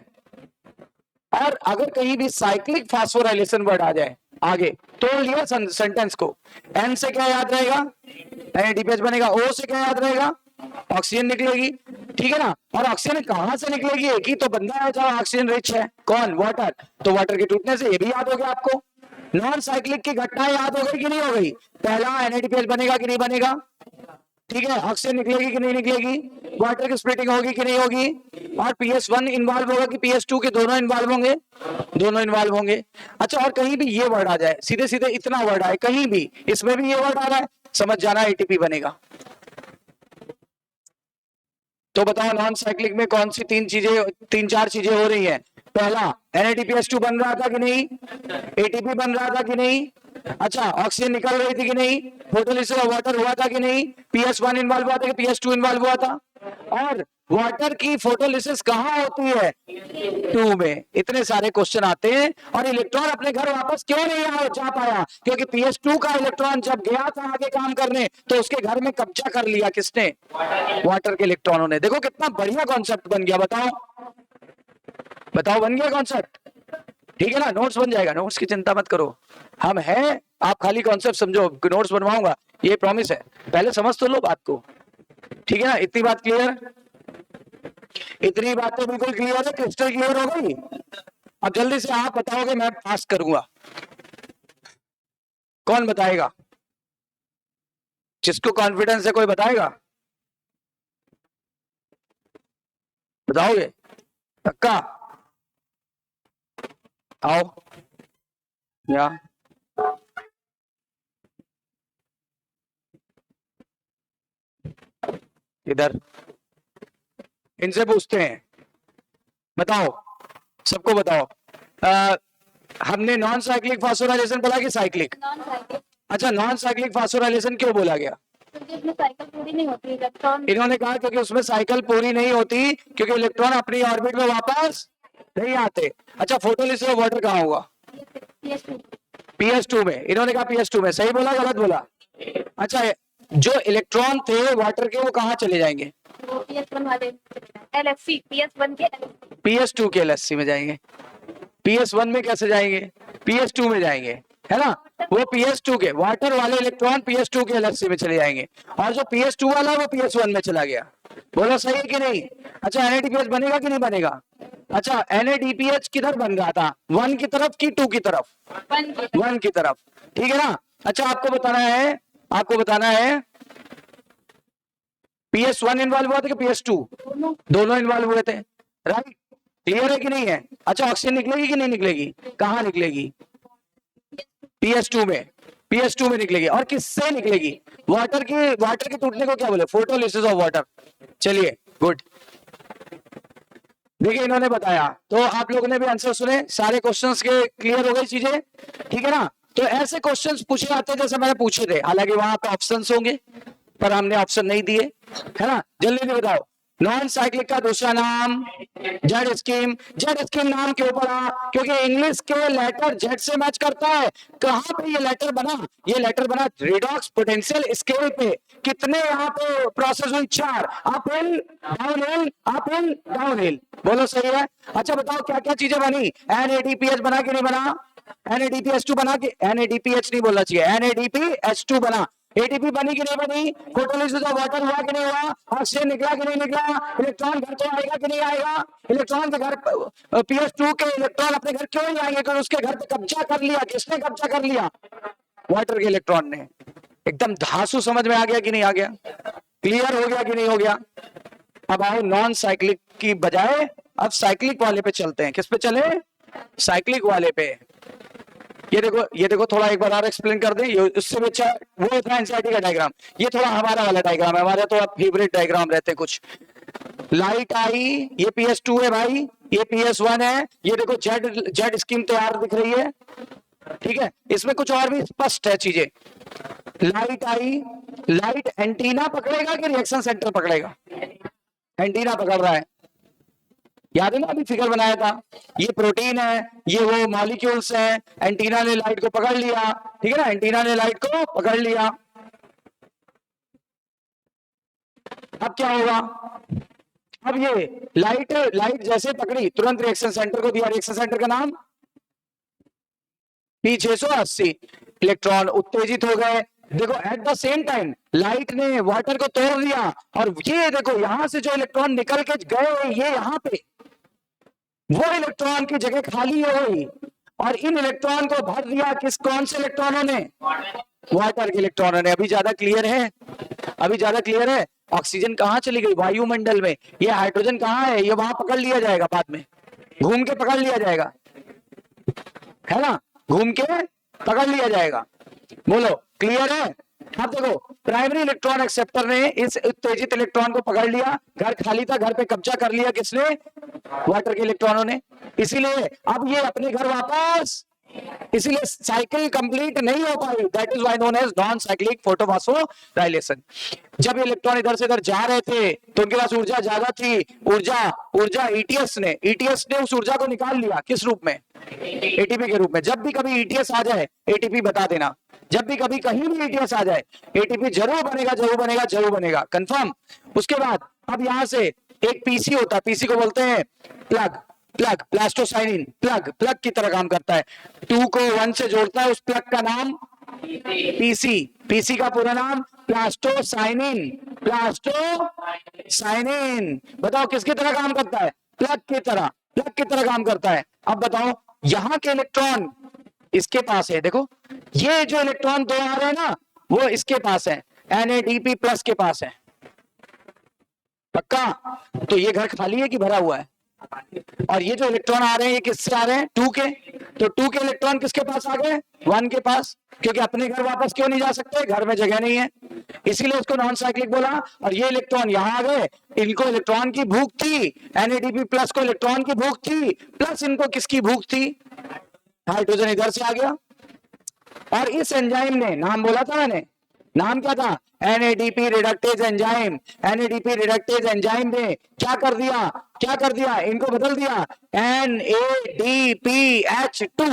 और अगर कहीं भी साइक्लिक फास्फोराइलेशन वर्ड आ जाए आगे, तो लिया सेंटेंस को। N से क्या याद रहेगा? NADPH बनेगा। O से क्या याद रहेगा? ऑक्सीजन निकलेगी, ठीक है ना। और ऑक्सीजन कहां से निकलेगी? एक ही तो बंदा है जहां ऑक्सीजन रिच है, कौन? वाटर। तो वाटर के टूटने से, ये भी याद हो गया आपको। नॉन साइक्लिक की घटनाएं याद हो गई कि नहीं हो गई? पहला NADPH बनेगा कि नहीं बनेगा? ठीक है, ऑक्सीजन निकलेगी कि नहीं निकलेगी? वाटर की स्प्लिटिंग होगी कि नहीं होगी? और PS1 इन्वॉल्व होगा कि PS2 के दोनों इन्वॉल्व होंगे? दोनों इन्वॉल्व होंगे। अच्छा, और कहीं भी ये वर्ड आ जाए, सीधे सीधे इतना वर्ड आए कहीं भी, इसमें भी ये वर्ड आ रहा है, समझ जाना ATP बनेगा। तो बताओ, नॉन साइक्लिक में कौन सी तीन चार चीजें हो रही हैं? पहला, NADPH2 बन रहा था कि नहीं? ATP बन रहा था कि नहीं? अच्छा, ऑक्सीजन निकल रही थी कि नहीं? फोटोलिसिस ऑफ वाटर हुआ था कि नहीं? PS1 इन्वॉल्व हुआ था कि PS2 इन्वॉल्व हुआ था? और वाटर की फोटोलिसिस कहाँ होती है? 2 में। इतने सारे क्वेश्चन आते हैं, और इलेक्ट्रॉन अपने घर वापस क्यों नहीं जा पाया? क्योंकि PS2 का इलेक्ट्रॉन जब गया था आगे काम करने, तो उसके घर में कब्जा कर लिया किसने? वाटर के इलेक्ट्रॉनों ने। देखो कितना बढ़िया कॉन्सेप्ट बन गया। बताओ बताओ, बन गया कॉन्सेप्ट? ठीक है ना, नोट्स बन जाएगा, नोट्स की चिंता मत करो, हम हैं। आप खाली कॉन्सेप्ट समझो, नोट्स बनवाऊंगा, ये प्रॉमिस है। पहले समझ तो लो बात को, ठीक है ना। इतनी बात क्लियर? इतनी बात तो बिल्कुल क्लियर है, क्रिस्टल क्लियर हो गई। अब जल्दी से आप बताओगे, मैं पास करूंगा। कौन बताएगा? जिसको कॉन्फिडेंस है कोई बताएगा? बताओगे पक्का? आओ या इधर, इनसे पूछते हैं, बताओ, सबको बताओ। हमने नॉन साइक्लिक फास्फोराइलेशन बोला कि साइक्लिक? अच्छा, नॉन साइक्लिक फास्फोराइलेशन क्यों बोला गया? क्योंकि उसमें साइकिल पूरी नहीं होती, इलेक्ट्रॉन। इन्होंने कहा क्योंकि उसमें साइकिल पूरी नहीं होती, क्योंकि इलेक्ट्रॉन अपनी ऑर्बिट में वापस नहीं आते। अच्छा, फोटोलिसिस ऑफ वाटर कहाँ होगा? PS2 PS2 में। इन्होंने कहा PS2 में, सही बोला गलत बोला? अच्छा, जो इलेक्ट्रॉन थे वाटर के वो कहाँ चले जाएंगे? वो PS1 वाले LFC PS1 के LFC PS2 के LHC में जाएंगे। PS1 में कैसे जाएंगे? PS2 में जाएंगे, है ना? वो PS2 के वाटर वाले इलेक्ट्रॉन PS2 के LHC में चले जाएंगे, और जो PS2 वाला वो PS1 में चला गया। बोलो सही है कि नहीं? अच्छा, NADPH बनेगा कि नहीं बनेगा? अच्छा, NADPH किधर बन रहा था, 1 की तरफ की 2 की तरफ? 1 की तरफ, ठीक है ना? अच्छा, आपको बताना है PS1 इन्वॉल्व हुआ था कि PS2? दोनों इन्वॉल्व हुए थे, राइट? क्लियर है कि नहीं है? अच्छा, ऑक्सीजन निकलेगी कि नहीं निकलेगी? कहाँ निकलेगी? PS2 में। PS2 में निकलेगी, और किससे निकलेगी? वाटर के टूटने को क्या बोले? Photolysis of water. चलिए, गुड। देखिए, इन्होंने बताया, तो आप लोगों ने भी आंसर सुने, सारे क्वेश्चंस के क्लियर हो गई चीजें, ठीक है ना? तो ऐसे क्वेश्चंस पूछे जाते हैं जैसे मैंने पूछे थे, हालांकि वहां पे ऑप्शंस होंगे पर हमने ऑप्शन नहीं दिए, है ना? जल्दी से बताओ, नॉन साइक्लिक का दूसरा नाम जेड स्कीम। जेड स्कीम नाम क्यों पड़ा? क्योंकि इंग्लिश के लेटर जेड से मैच करता है। कहां पे ये लेटर बना? ये लेटर बना रिडॉक्स पोटेंशियल स्केल पे। कितने यहाँ पे प्रोसेस हुई? 4। Up hill, down hill, up hill, down hill. बोलो सही है? अच्छा, बताओ क्या क्या चीजें बनी? NADPH बना कि नहीं बना? NADPH2 बना कि NADPH नहीं बोलना चाहिए, NADPH2 बना। ATP बनी कि नहीं बनी? फोटोलिसिस ऑफ वाटर हुआ कि नहीं हुआ? ऑक्सीजन निकला कि नहीं निकला? इलेक्ट्रॉन घर तो आएगा कि नहीं आएगा? इलेक्ट्रॉन के घर PS2 के इलेक्ट्रॉन अपने घर क्यों नहीं आएंगे? क्योंकि उसके घर पे कब्जा कर लिया। किसने कब्जा कर लिया? वाटर के इलेक्ट्रॉन ने। एकदम धांसू समझ में आ गया कि नहीं आ गया? क्लियर हो गया कि नहीं हो गया? अब आओ नॉन साइक्लिक की बजाय अब साइक्लिक वाले पे चलते हैं। किस पे चले? साइक्लिक वाले पे। ये देखो थोड़ा एक बार और एक्सप्लेन कर दें, ये उससे भी अच्छा वो था एनसीईआरटी का डायग्राम, ये थोड़ा हमारा वाला डायग्राम है, हमारे तो फेवरेट डायग्राम रहते हैं कुछ। लाइट आई, ये PS2 है भाई, ये PS1 है, ये देखो जेड स्कीम तैयार दिख रही है, ठीक है? इसमें कुछ और भी स्पष्ट है चीजें। लाइट आई, लाइट एंटीना पकड़ेगा कि रिएक्शन सेंटर पकड़ेगा? एंटीना पकड़ रहा है, याद है ना? अभी फिगर बनाया था, ये प्रोटीन है, ये वो मॉलिक्यूल्स हैं, एंटीना ने लाइट को पकड़ लिया, ठीक है ना? एंटीना ने लाइट को पकड़ लिया। अब क्या होगा? अब ये लाइट जैसे पकड़ी, तुरंत रिएक्शन सेंटर को दिया, रिएक्शन सेंटर का नाम P680। इलेक्ट्रॉन उत्तेजित हो गए। देखो, at the same time light ने वाटर को तोड़ दिया, और ये देखो यहां से जो इलेक्ट्रॉन निकल के गए, ये यहां पे वो इलेक्ट्रॉन की जगह खाली हो गई, और इन इलेक्ट्रॉन को भर दिया कौन से इलेक्ट्रॉनों ने? वाटर के इलेक्ट्रॉनों ने। अभी ज्यादा क्लियर है? अभी ज्यादा क्लियर है? ऑक्सीजन कहां चली गई? वायुमंडल में। ये हाइड्रोजन कहां है? ये वहां पकड़ लिया जाएगा, बाद में घूम के पकड़ लिया जाएगा, है ना? घूम के पकड़ लिया जाएगा। बोलो क्लियर है? अब देखो, प्राइमरी इलेक्ट्रॉन एक्सेप्टर ने इस उत्तेजित इलेक्ट्रॉन को पकड़ लिया, घर खाली था, घर पे कब्जा कर लिया, किसने? वाटर के इलेक्ट्रॉनों ने। इसीलिए अब ये अपने घर वापस, इसीलिए साइकिल कंप्लीट नहीं हो पाई। That is why known as non cyclic photophosphorylation. जब ये इलेक्ट्रॉन इधर से इधर जा रहे थे तो उनके पास ऊर्जा ज्यादा थी, ऊर्जा ईटीएस ने उस ऊर्जा को निकाल लिया। किस रूप में? एटीपी के रूप में। जब भी कभी ईटीएस आ जाए, एटीपी बता देना, जब भी कभी कहीं भी ईटीएस आ जाए, एटीपी जरूर बनेगा, कंफर्म। उसके बाद अब यहां से एक पीसी होता है, पीसी को बोलते हैं प्लास्टोसाइनिन। प्लग की तरह काम करता है, 2 को 1 से जोड़ता है, उस प्लग का नाम पीसी का पूरा नाम प्लास्टोसाइनिन। बताओ किसकी तरह काम करता है? प्लग की तरह काम करता है। अब बताओ, यहां के इलेक्ट्रॉन इसके पास है, देखो ये जो इलेक्ट्रॉन 2 आ रहे हैं ना, वो इसके पास है, NADP+ के पास है। पक्का? तो ये घर खाली है कि भरा हुआ है? और ये जो इलेक्ट्रॉन आ रहे हैं, ये किससे आ रहे हैं? 2 के। तो 2 के इलेक्ट्रॉन किसके पास आ गए? 1 के पास। क्योंकि अपने घर वापस क्यों नहीं जा सकते? घर में जगह नहीं है, इसीलिए इसको नॉन साइक्लिक बोला। और ये इलेक्ट्रॉन यहां आ गए, इनको इलेक्ट्रॉन की भूख थी, NADP+ को इलेक्ट्रॉन की भूख थी, प्लस इनको किसकी भूख थी? हाइड्रोजन इधर से आ गया। और इस एंजाइम ने, नाम बोला था मैंने, नाम क्या था? NADP reductase enzyme. NADP reductase enzyme ने क्या कर दिया? क्या कर दिया? इनको बदल दिया NADPH2।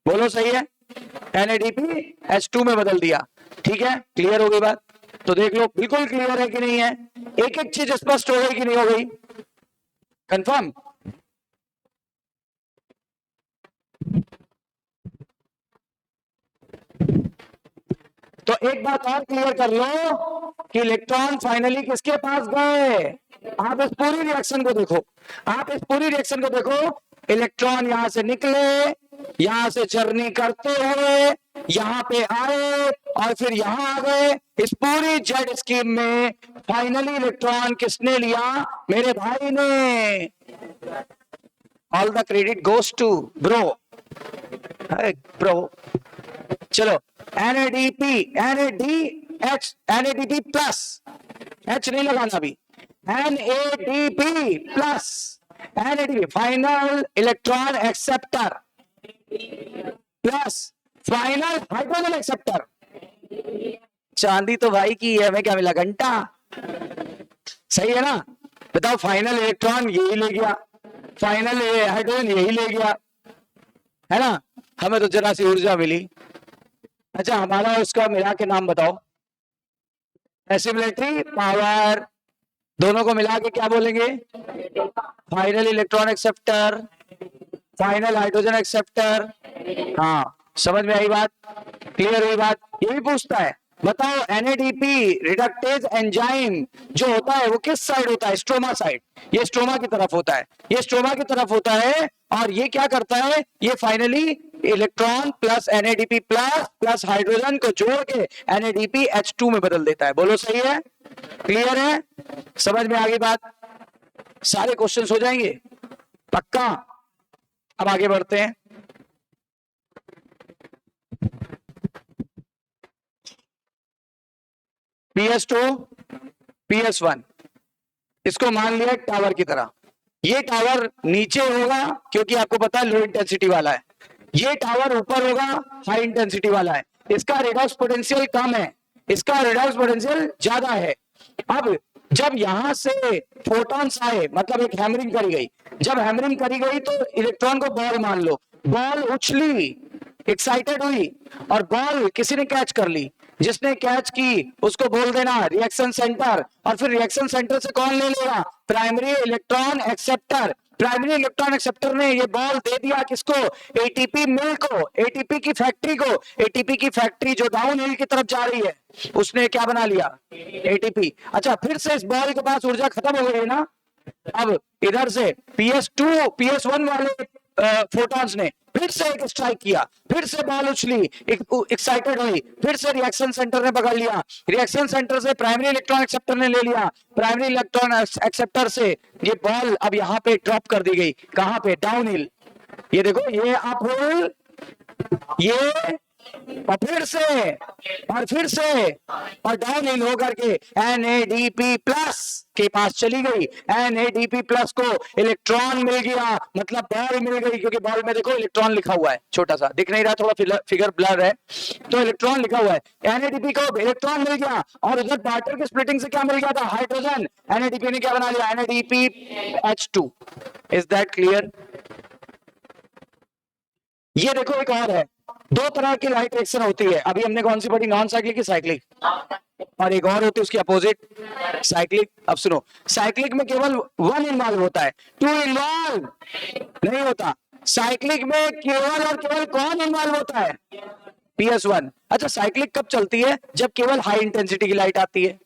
बोलो सही है? NADPH2 में बदल दिया। ठीक है, क्लियर हो गई बात? तो देख लो बिल्कुल क्लियर है कि नहीं है? एक एक चीज स्पष्ट हो गई कि नहीं हो गई? कंफर्म? तो एक बात और क्लियर कर लो कि इलेक्ट्रॉन फाइनली किसके पास गए? आप इस पूरी रिएक्शन को देखो, आप इस पूरी रिएक्शन को देखो। इलेक्ट्रॉन यहां से निकले, यहां से जर्नी करते हुए यहां पे आए और फिर यहां आ गए। इस पूरी जेड स्कीम में फाइनली इलेक्ट्रॉन किसने लिया? मेरे भाई ने। All the credit goes to bro. Bro चलो, NADP NADP प्लस, H नहीं लगाना अभी, NADP plus, NADP final electron acceptor plus final hydrogen acceptor. चांदी तो भाई की है, हमें क्या मिला? घंटा। सही है ना? बताओ, फाइनल इलेक्ट्रॉन यही ले गया, फाइनल हाइड्रोजन यही ले गया, है ना? हमें तो जरा सी ऊर्जा मिली। अच्छा, हमारा उसका मिला के नाम बताओ। एसिमिलेटरी पावर, दोनों को मिला के क्या बोलेंगे? Final electron acceptor, final hydrogen acceptor. हाँ, समझ में आई बात? क्लियर हुई बात? ये भी पूछता है, बताओ NADP रिडक्टेज एंजाइम जो होता है वो किस साइड होता है? Stroma side. ये स्ट्रोमा की तरफ होता है, ये स्ट्रोमा की तरफ होता है। और ये क्या करता है? ये finally electron plus NADP plus plus hydrogen को जोड़ के NADPH2 में बदल देता है। बोलो सही है? क्लियर है? समझ में आ गई बात? सारे क्वेश्चंस हो जाएंगे पक्का? अब आगे बढ़ते हैं। PS2 PS1 इसको मान लिया टावर की तरह। ये टावर नीचे होगा क्योंकि आपको पता है लो इंटेंसिटी वाला है, ये टावर ऊपर होगा हाई इंटेंसिटी वाला है। इसका रिडक्स पोटेंशियल कम है, इसका रिडक्स पोटेंशियल ज्यादा है। अब जब यहां से फोटॉन्स आए, मतलब एक हैमरिंग करी गई, जब हैमरिंग करी गई तो इलेक्ट्रॉन को बॉल मान लो, बॉल उछली, एक्साइटेड हुई और बॉल किसी ने कैच कर ली। जिसने कैच की उसको बोल देना रिएक्शन सेंटर, और फिर रिएक्शन सेंटर से कौन ले लेगा? Primary electron acceptor. Primary electron acceptor ने ये बॉल दे दिया किसको? एटीपी मिल को, एटीपी की फैक्ट्री को। एटीपी की फैक्ट्री जो डाउन हिल की तरफ जा रही है उसने क्या बना लिया? एटीपी। अच्छा, फिर से इस बॉल के पास ऊर्जा खत्म हो गई ना। अब इधर से PS2 PS1 वाले फोटॉन्स ने फिर से एक स्ट्राइक किया, फिर से बॉल उछली, एक्साइटेड हुई, फिर से रिएक्शन सेंटर ने पकड़ लिया, रिएक्शन सेंटर से प्राइमरी इलेक्ट्रॉन एक्सेप्टर ने ले लिया, प्राइमरी इलेक्ट्रॉन एक्सेप्टर से ये बॉल अब यहां पे ड्रॉप कर दी गई। कहां पे? Down hill. ये देखो, ये अप हिल, ये और फिर से और डाउन हिल होकर के NADP प्लस के पास चली गई। NADP प्लस को इलेक्ट्रॉन मिल गया, मतलब बॉल मिल गई, क्योंकि बॉल में देखो इलेक्ट्रॉन लिखा हुआ है, छोटा सा दिख नहीं रहा, थोड़ा फिगर ब्लर है, तो इलेक्ट्रॉन लिखा हुआ है। NADP को इलेक्ट्रॉन मिल गया और उधर पार्टिकल की स्प्लिटिंग से क्या मिल गया था? हाइड्रोजन। NADP ने क्या बना लिया? NADPH2। Is that clear? ये देखो एक और है, दो तरह की लाइट रिएक्शन होती है। अभी हमने कौन सी पढ़ी? नॉन साइक्लिक की साइक्लिक, और एक और होती है उसकी अपोजिट, साइक्लिक। अब सुनो, साइक्लिक में केवल वन इन्वॉल्व होता है, टू इन्वॉल्व नहीं होता। साइक्लिक में केवल और केवल कौन इन्वॉल्व होता है? PS1। अच्छा, साइक्लिक कब चलती है? जब केवल हाई इंटेंसिटी की लाइट आती है।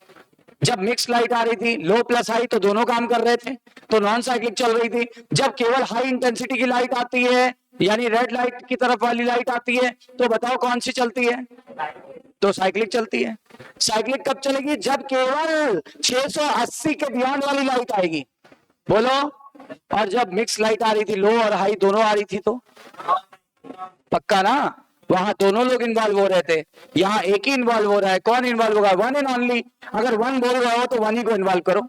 जब मिक्स लाइट आ रही थी, लो प्लस हाई, तो दोनों काम कर रहे थे, तो नॉन साइक्लिक चल रही थी। जब केवल हाई इंटेंसिटी की लाइट आती है, यानी रेड लाइट की तरफ वाली लाइट आती है, तो बताओ कौन सी चलती है? तो साइक्लिक चलती है। साइक्लिक कब चलेगी? जब केवल 680 के बियॉन्ड वाली लाइट आएगी। बोलो। और जब मिक्स लाइट आ रही थी, लो और हाई दोनों आ रही थी, तो पक्का ना? वहां दोनों लोग इन्वॉल्व हो रहे थे, यहाँ एक ही इन्वॉल्व हो रहा है। कौन इन्वॉल्व होगा? One and only. अगर वन बोल रहे हो तो वन ही को इन्वॉल्व करो,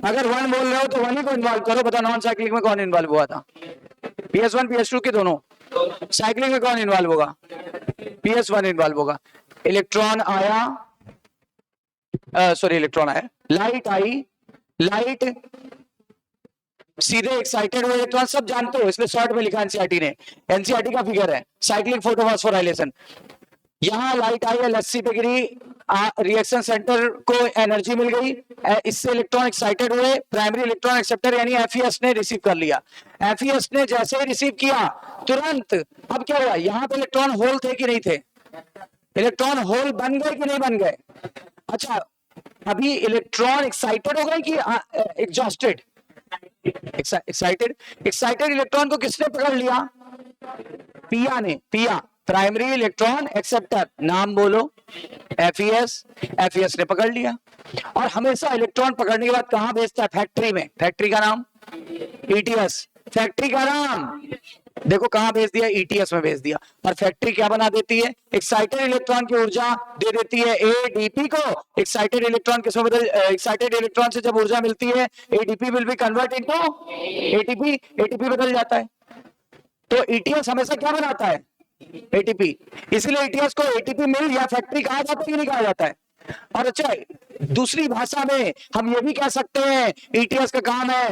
अगर वन बोल रहे हो तो वन ही को इन्वॉल्व करो। बताओ नॉन साइक्लिक में कौन इन्वॉल्व हुआ था? PS1 PS2 के दोनों। साइक्लिक में कौन इन्वॉल्व होगा? PS1 इन्वॉल्व होगा। इलेक्ट्रॉन आया, सॉरी इलेक्ट्रॉन आया, लाइट आई, लाइट सीधे एक्साइटेड हुए इलेक्ट्रॉन, सब जानते हो इसलिए शॉर्ट में लिखा एनसीईआरटी ने, एनसीईआरटी का फिगर है साइक्लिक फोटोफॉस्फोराइलेशन। यहां लाइट आई है, LHC पे गिरी, रिएक्शन सेंटर को एनर्जी मिल गई, इससे इलेक्ट्रॉन एक्साइटेड हुए, प्राइमरी इलेक्ट्रॉन एक्सेप्टर यानी FES ने रिसीव कर लिया। FES ने जैसे ही रिसीव किया तुरंत अब क्या हुआ, यहां पे इलेक्ट्रॉन होल थे कि नहीं थे, इलेक्ट्रॉन होल बन गए कि नहीं बन गए। अच्छा अभी इलेक्ट्रॉन एक्साइटेड हो गए कि एग्जॉस्टेड, एक्साइटेड इलेक्ट्रॉन को किसने पकड़ लिया, पिया ने, पिया प्राइमरी इलेक्ट्रॉन एक्सेप्टर, नाम बोलो FES ने पकड़ लिया। और हमेशा इलेक्ट्रॉन पकड़ने के बाद कहां भेजता है, फैक्ट्री में, फैक्ट्री का नाम ETS, फैक्ट्री का नाम देखो कहां भेज दिया, ETS में भेज दिया। और फैक्ट्री क्या बना देती है, एक्साइटेड इलेक्ट्रॉन की ऊर्जा दे देती है ADP को, एक्साइटेड इलेक्ट्रॉन किसमें बदल, एक्साइटेड इलेक्ट्रॉन से जब ऊर्जा मिलती है ADP will be convert into ATP, ATP बदल जाता है। तो ETS हमेशा क्या बनाता है, ATP, इसीलिए ETS को ATP मिल या फैक्ट्री कहा जाता है कि नहीं कहा जाता है। और अच्छा दूसरी भाषा में हम ये भी कह सकते हैं ETS का काम है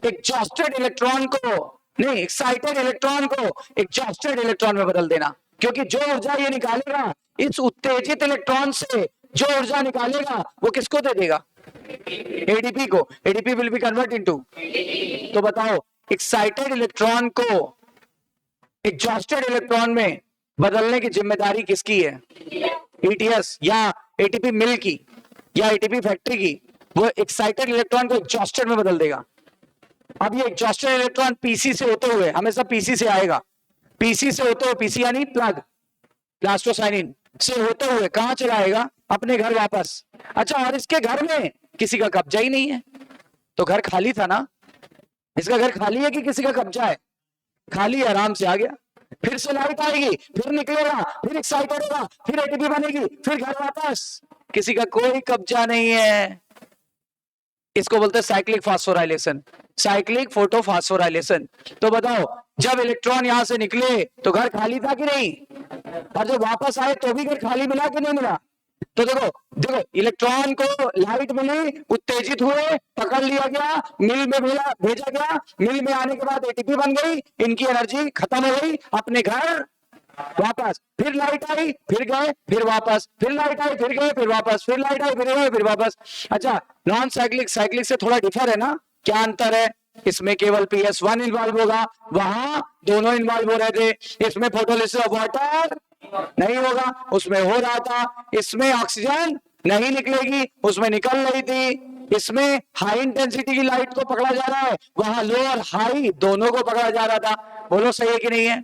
एग्जॉस्टेड इलेक्ट्रॉन को, नहीं एक्साइटेड इलेक्ट्रॉन को एग्जॉस्टेड इलेक्ट्रॉन में बदल देना, क्योंकि जो ऊर्जा ये निकालेगा इस उत्तेजित इलेक्ट्रॉन से, जो ऊर्जा निकालेगा वो किसको दे देगा, ADP को, ADP will be convert into. तो बताओ एक्साइटेड इलेक्ट्रॉन को एग्जॉस्टेड इलेक्ट्रॉन में बदलने की जिम्मेदारी किसकी है, ETS या ATP मिल की या ATP फैक्ट्री की, वो एक्साइटेड इलेक्ट्रॉन को एग्जॉस्टेड में बदल देगा। अब ये एग्जॉस्टेड इलेक्ट्रॉन PC से होते हुए, हमेशा PC से आएगा, PC से होते हुए, PC यानी प्लग, प्लास्टोसाइनिन से होते हुए कहां चलाएगा, अपने घर वापस। अच्छा और इसके घर में किसी का कब्जा ही नहीं है, तो घर खाली था ना, इसका घर खाली है कि किसी का कब्जा है, खाली आराम से आ गया, फिर से लाइट आएगी, फिर निकलेगा, फिर एक्साइटेड होगा, फिर ATP बनेगी, फिर घर वापस, किसी का कोई कब्जा नहीं है। इसको बोलते हैं साइक्लिक फास्फोराइलेशन, साइक्लिक फोटोफॉस्फोराइलेशन। तो बताओ जब इलेक्ट्रॉन यहां से निकले तो घर खाली था कि नहीं, और जब वापस आए तो भी घर खाली मिला कि नहीं मिला। तो देखो देखो इलेक्ट्रॉन को लाइट मिली, उत्तेजित हुए, पकड़ लिया गया, मिल में भेजा गया, मिल में आने के बाद ATP बन गई, इनकी एनर्जी खत्म हो गई, अपने घर वापस, फिर लाइट आई फिर गए फिर वापस, फिर लाइट आई फिर गए फिर वापस, फिर लाइट आई फिर गए फिर वापस। अच्छा नॉन साइक्लिक साइक्लिक से थोड़ा डिफर है ना, क्या अंतर है, इसमें केवल PS1 इन्वॉल्व होगा, वहां दोनों इन्वॉल्व हो रहे थे, इसमें फोटोलिसिस ऑफ वाटर नहीं होगा, उसमें हो रहा था, इसमें ऑक्सीजन नहीं निकलेगी, उसमें निकल रही थी, इसमें हाई इंटेंसिटी की लाइट को पकड़ा जा रहा है, वहां लो और हाई दोनों को पकड़ा जा रहा था। बोलो सही है कि नहीं है,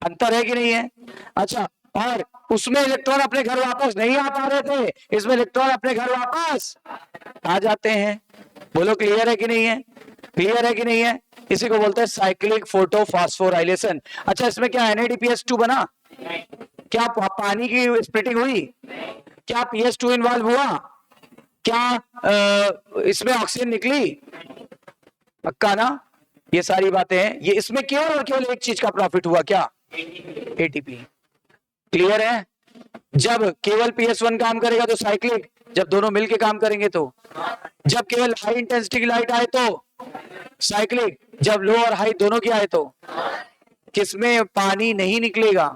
अंतर है कि नहीं है। अच्छा और उसमें इलेक्ट्रॉन अपने घर वापस नहीं आ पा रहे थे, इसमें इलेक्ट्रॉन अपने घर वापस आ जाते हैं। बोलो क्लियर है कि नहीं है, क्लियर है कि नहीं है। इसी को बोलते हैं साइक्लिक फोटोफॉस्फोराइलेशन। अच्छा इसमें क्या NADPH2 बना, क्या पानी की स्प्लिटिंग हुई, क्या PS2 इन्वॉल्व हुआ, क्या इसमें ऑक्सीजन निकली, पक्का ना। ये सारी बातें हैं, ये इसमें केवल और केवल एक चीज का प्रॉफिट हुआ, क्या ATP। क्लियर है। जब केवल PS1 काम करेगा तो साइक्लिक, जब दोनों मिलके काम करेंगे तो, जब केवल हाई इंटेंसिटी की लाइट आए तो साइक्लिक, जब लो और हाई दोनों की आए तो, किसमें पानी नहीं निकलेगा,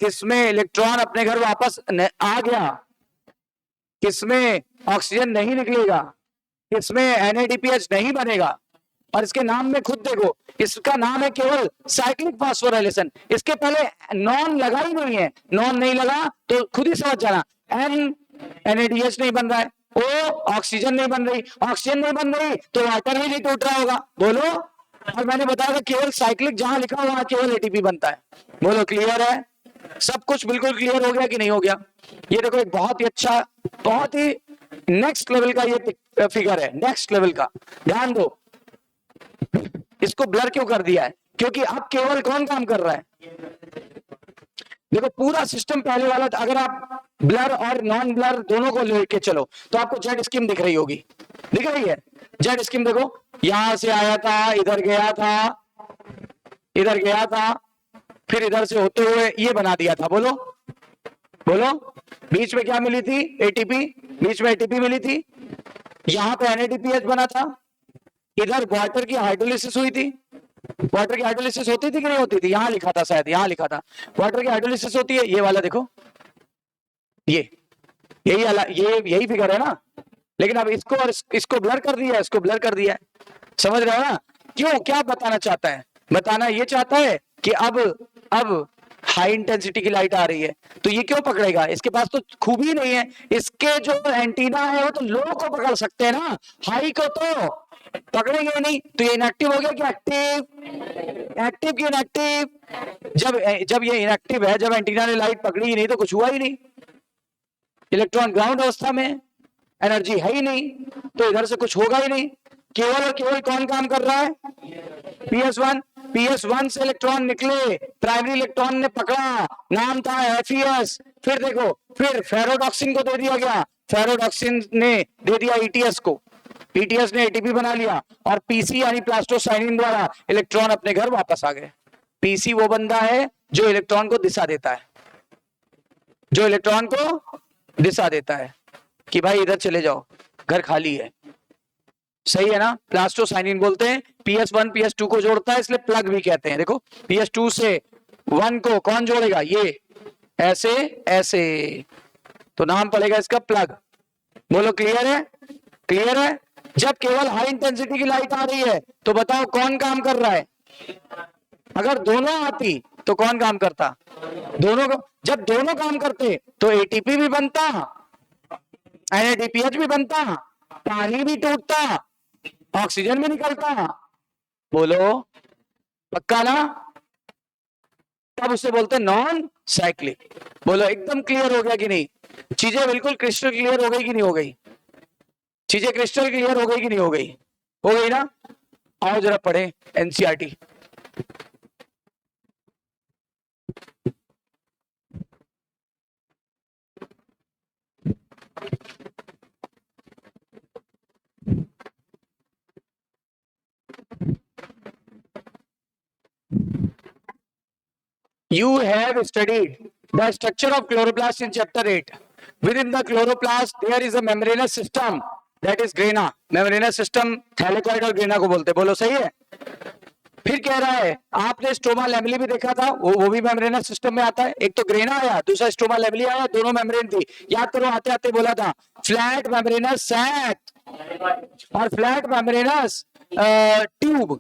किसमें इलेक्ट्रॉन अपने घर वापस आ गया, किसमें ऑक्सीजन नहीं निकलेगा, किसमें NADPH नहीं बनेगा। और इसके नाम में खुद देखो, इसका नाम है केवल साइक्लिक फास्फोराइलेशन, इसके पहले नॉन लगा ही नहीं है, नॉन नहीं लगा तो खुद ही समझ जाना, NADH नहीं बन रहा है, O ऑक्सीजन नहीं बन रही, ऑक्सीजन नहीं बन रही तो वाटर भी नहीं टूट रहा होगा। बोलो, और मैंने बताया था केवल साइक्लिक जहां लिखा हुआ केवल ATP बनता है। बोलो क्लियर है, सब कुछ बिल्कुल क्लियर हो गया कि नहीं हो गया। ये देखो एक बहुत ही अच्छा, बहुत ही नेक्स्ट लेवल का ये फिगर है, नेक्स्ट लेवल का, ध्यान दो। इसको ब्लर क्यों कर दिया है, क्योंकि अब केवल कौन काम कर रहा है, देखो पूरा सिस्टम पहले वाला था। अगर आप ब्लर और नॉन ब्लर दोनों को लेके चलो तो आपको जेड स्कीम दिख रही होगी, दिख रही है जेड स्कीम। देखो यहां से आया था, इधर गया था, इधर गया था, फिर इधर से होते हुए ये बना दिया था। बोलो बोलो, बीच में क्या मिली थी? एटीपी, बीच में एटीपी मिली थी, यहां पे NADPH बना था, इधर वाटर की हाइड्रोलिसिस हुई थी। वाटर की हाइड्रोलिसिस होती थी कि नहीं होती थी? यहां लिखा था, शायद यहां लिखा था, वाटर की हाइड्रोलिसिस होती है। ये वाला देखो, ये यही फिगर है ना, लेकिन अब इसको और इसको ब्लर कर दिया, इसको ब्लर कर दिया। समझ रहे हो ना? क्यों, क्या बताना चाहता है? बताना ये चाहता है कि अब हाई इंटेंसिटी की लाइट आ रही है, तो ये क्यों पकड़ेगा? इसके पास तो खूबी नहीं है, इसके जो एंटीना है वो तो लो को पकड़ सकते हैं ना, हाई को तो पकड़ेंगे नहीं। तो ये इनएक्टिव हो गया कि एक्टिव? एक्टिव की इनएक्टिव? जब ये इनएक्टिव है, जब एंटीना ने लाइट पकड़ी ही नहीं तो कुछ हुआ ही नहीं, इलेक्ट्रॉन ग्राउंड अवस्था में, एनर्जी है ही नहीं, तो इधर से कुछ होगा ही नहीं। केवल और केवल कौन काम कर रहा है? PS1। PS1 से इलेक्ट्रॉन निकले, प्राइमरी इलेक्ट्रॉन ने पकड़ा, नाम था FeS। फिर देखो, फिर फेरोडॉक्सिन को दे दिया गया, फेरोडॉक्सिन ने दे दिया ETS को, ETS ने ATP बना लिया, और PC यानी प्लास्टोसाइनिन द्वारा इलेक्ट्रॉन अपने घर वापस आ गए। PC वो बंदा है जो इलेक्ट्रॉन को दिशा देता है, जो इलेक्ट्रॉन को दिशा देता है कि भाई इधर चले जाओ, घर खाली है। सही है ना? प्लास्टोसाइनिन बोलते हैं। PS1 PS2 को जोड़ता है, इसलिए प्लग भी कहते हैं। देखो, PS2 से 1 को कौन जोड़ेगा? ये ऐसे ऐसे, तो नाम पड़ेगा इसका प्लग। बोलो, क्लियर है? क्लियर है? जब केवल हाई इंटेंसिटी की लाइट आ रही है तो बताओ कौन काम कर रहा है? अगर दोनों आती तो कौन काम करता? दोनों को। जब दोनों काम करते तो ATP भी बनता, NADPH भी बनता, पानी भी टूटता, ऑक्सीजन भी निकलता। बोलो, पक्का ना? तब उसे बोलते हैं नॉन साइक्लिक। बोलो, एकदम क्लियर हो गया कि नहीं? चीजें बिल्कुल क्रिस्टल क्लियर हो गई कि नहीं हो गई? चीजें क्रिस्टल क्लियर हो गई कि नहीं हो गई? हो गई ना? आओ जरा पढ़े NCERT। You have studied the structure of chloroplast in chapter 8. Within the chloroplast, there is a membranous system, that is grana. Membranous system thylakoid और grana को बोलते हैं। बोलो, सही है? फिर कह रहा है, आपने स्ट्रोमा लेमली भी देखा था, वो भी मेम्ब्रेनस सिस्टम में आता है। एक तो ग्रेना आया, दूसरा स्ट्रोमा लेमली आया, दोनों मेम्ब्रेन थी। याद करो, आते आते बोला था फ्लैट मेम्ब्रेनस सैक और flat membranous tube,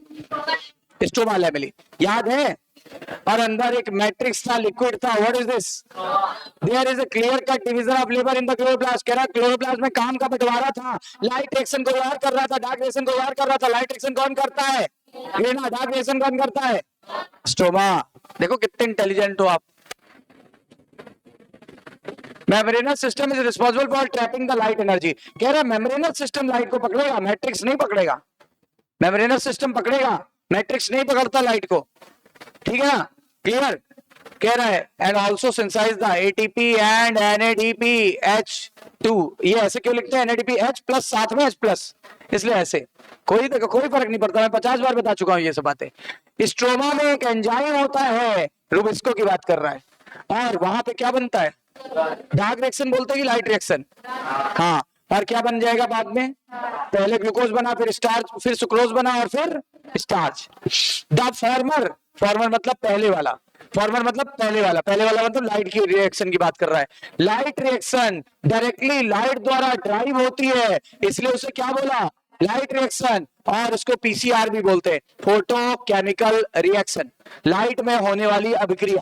stroma lamellae, याद है? और अंदर एक मैट्रिक्स था, लिक्विड था। What is this? There is a clear cut division of labour in the chloroplast. कह रहा है क्लोरोप्लास्ट में काम का बंटवारा था, लाइट रिएक्शन को व्यवहार कर रहा था, डार्क रिएक्शन को व्यवहार कर रहा था। लाइट रिएक्शन कौन करता है? ग्रेना। डार्क रिएक्शन कौन करता है? स्ट्रोमा। देखो कितने इंटेलिजेंट हो आप। Membranes system is responsible for trapping the light energy. कह रहा है मेम्ब्रेनस सिस्टम लाइट को पकड़ेगा, मैट्रिक्स नहीं पकड़ेगा। मेम्ब्रेनस सिस्टम पकड़ेगा, मैट्रिक्स नहीं पकड़ता लाइट को। ठीक है ना? क्लियर? कह रहा है and also synthesise the ATP and NADPH2। ये ऐसे क्यों लिखते हैं? NADPH प्लस, साथ में H प्लस, इसलिए ऐसे। कोई फर्क नहीं पड़ता, मैं 50 बार बता चुका हूं ये सब बातें। स्ट्रोमा में एक एंजाइम होता है, रुबिस्को की बात कर रहा है, और वहां पे क्या बनता है? डार्क रिएक्शन बोलते हैं कि लाइट रिएक्शन? हाँ। और क्या बन जाएगा बाद में? पहले ग्लूकोज बना, फिर स्टार्च, फिर सुक्रोज बना, और फिर स्टार्च। द फॉर्मर मतलब पहले वाला, फॉर्मर मतलब पहले वाला, पहले वाला मतलब लाइट की रिएक्शन की बात कर रहा है। लाइट रिएक्शन डायरेक्टली लाइट द्वारा ड्राइव होती है, इसलिए उसे क्या बोला? Light reaction. और उसको PCR भी बोलते हैं, फोटो केमिकल रिएक्शन। लाइट में होने वाली अभिक्रिया,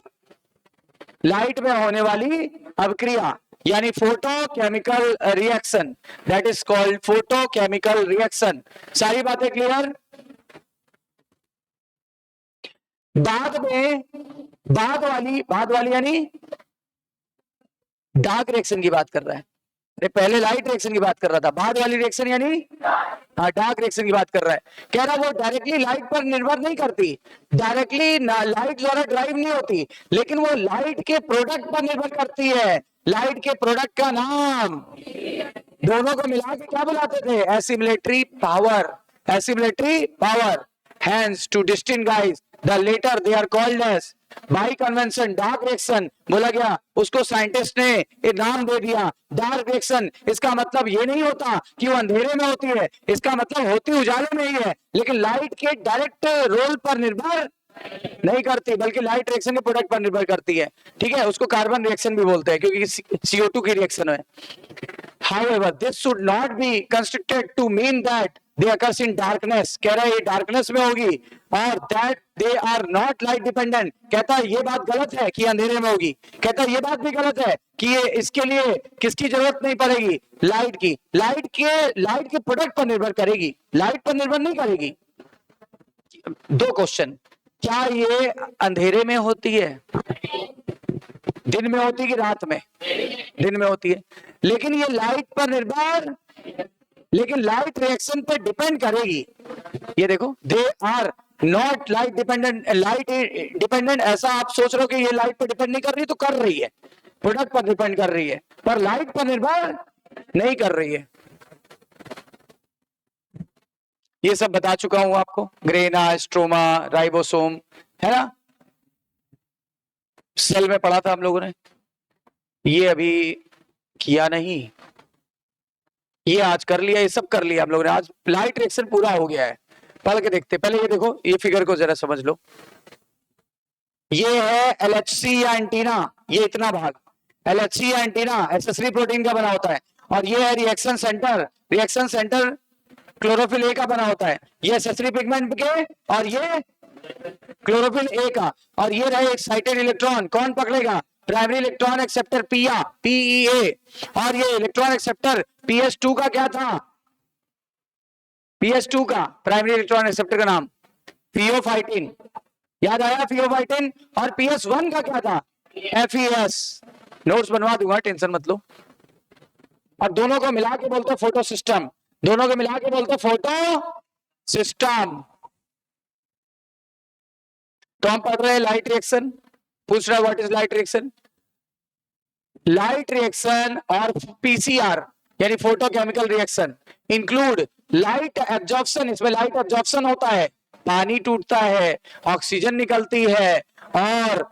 लाइट में होने वाली अभिक्रिया यानी photo chemical reaction, that is called photo chemical reaction. सारी बातें क्लियर? बाद वाली यानी डार्क रिएक्शन की बात कर रहा है। अरे पहले लाइट रिएक्शन की बात कर रहा था, बाद वाली रिएक्शन यानी डार्क रिएक्शन की बात कर रहा है। कह रहा है वो डायरेक्टली लाइट पर निर्भर नहीं करती, डायरेक्टली लाइट द्वारा ड्राइव नहीं होती, लेकिन वो लाइट के प्रोडक्ट पर निर्भर करती है। लाइट के प्रोडक्ट का नाम, दोनों को मिला के क्या बुलाते थे? Assimilatory power. Assimilatory power. Hence, to distinguish the later, they are called as by convention dark reaction बोला गया, उसको साइंटिस्ट ने एक नाम दे दिया डार्क रिएक्शन। इसका मतलब ये नहीं होता कि वो अंधेरे में होती है, इसका मतलब होती उजाले में ही है, लेकिन लाइट के डायरेक्ट रोल पर निर्भर नहीं करती, बल्कि लाइट रिएक्शन के प्रोडक्ट पर निर्भर करती है। ठीक है, उसको कार्बन रिएक्शन भी बोलते हैं क्योंकि CO2 की रिएक्शन है। However, this should not be constructed to mean that they occurs in darkness। कह रहा है ये डार्कनेस में होगी, और that they are not light dependent। कहता है ये बात गलत है कि अंधेरे में होगी। कहता है ये बात भी गलत है कि ये इसके लिए किसकी जरूरत नहीं पड़ेगी, लाइट की। लाइट के प्रोडक्ट पर निर्भर करेगी, लाइट पर निर्भर नहीं करेगी। दो क्वेश्चन, क्या ये अंधेरे में होती है, दिन में होती है कि रात में? दिन में होती है, लेकिन ये लाइट पर निर्भर, लेकिन लाइट रिएक्शन पर डिपेंड करेगी। ये देखो, they are not light dependent. Light dependent ऐसा आप सोच रहे हो कि ये लाइट पर डिपेंड नहीं कर रही, तो कर रही है, प्रोडक्ट पर डिपेंड कर रही है, पर लाइट पर निर्भर नहीं कर रही है। ये सब बता चुका हूं आपको, ग्रेना, स्ट्रोमा, राइबोसोम, है ना, सेल में पढ़ा था हम लोगों ने। ये अभी किया नहीं, ये आज कर लिया, ये सब कर लिया हम लोगों ने। आज लाइट रिएक्शन पूरा हो गया है, पढ़ के देखते। पहले ये देखो, ये फिगर को जरा समझ लो। ये है LHC या एंटीना, ये इतना भाग LHC या एंटीना एक्सेसरी प्रोटीन का बना होता है, और ये है reaction centre. Reaction centre chlorophyll A का बना होता है, ये एक्सेसरी पिगमेंट के, और ये क्लोरोफिल ए का। और ये रहे एक्साइटेड इलेक्ट्रॉन, कौन पकड़ेगा? Primary electron acceptor PEA। और ये इलेक्ट्रॉन एक्सेप्टर PS2 का क्या था? PS2 का प्राइमरी इलेक्ट्रॉन एक्सेप्टर का नाम फियोफाइटिन, याद आया? फियोफाइटिन। और PS1 का क्या था? FES। नोट्स बनवा दूंगा, टेंशन मत लो। और दोनों को मिला के बोलते फोटो सिस्टम, दोनों को मिला के बोलते फोटो सिस्टम। तो हम पढ़ रहे हैं लाइट रिएक्शन। पूछ रहा है what is light reaction? Light reaction और PCR यानी photochemical reaction include light absorption. इसमें लाइट एब्जॉर्प्शन होता है, पानी टूटता है, ऑक्सीजन निकलती है, और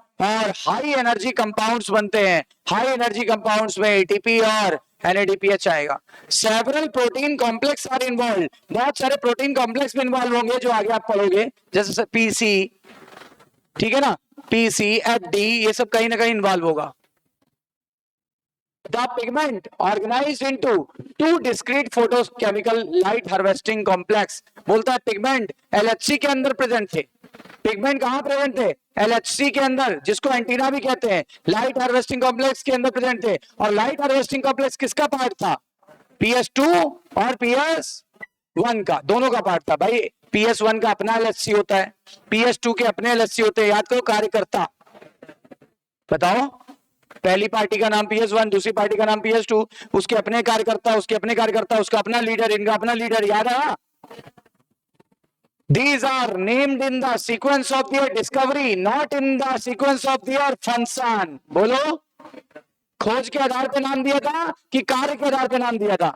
हाई एनर्जी कंपाउंड्स बनते हैं। हाई एनर्जी कंपाउंड्स में ATP और NADPH आएगा। Several protein complex are involve. बहुत सारे प्रोटीन कॉम्प्लेक्स में इन्वॉल्व होंगे जो आगे आप पढ़ोगे, जैसे PC, ठीक है ना, PC, FD, ये सब कहीं ना कहीं इन्वॉल्व होगा। The pigment organized into two discrete photochemical light harvesting complex। बोलता है पिगमेंट LHC के अंदर प्रेजेंट थे। पिगमेंट कहां प्रेजेंट थे? LHC के अंदर, जिसको एंटीना भी कहते हैं। लाइट हार्वेस्टिंग कॉम्प्लेक्स के अंदर प्रेजेंट थे। और लाइट हार्वेस्टिंग कॉम्प्लेक्स किसका पार्ट था? PS2 और PS1 का, दोनों का पार्ट था भाई। PS1 का अपना LHC होता है, PS2 के अपने LHC होते हैं। याद करो कार्यकर्ता, बताओ। पहली पार्टी का नाम PS1, दूसरी पार्टी का नाम PS2, उसके अपने कार्यकर्ता, उसके अपने कार्यकर्ता, उसका अपना लीडर, इनका अपना लीडर। याद है? These are named in the sequence of their discovery, not in the sequence of their function। बोलो, खोज के आधार पे नाम दिया था कि कार्य के आधार पे नाम दिया था?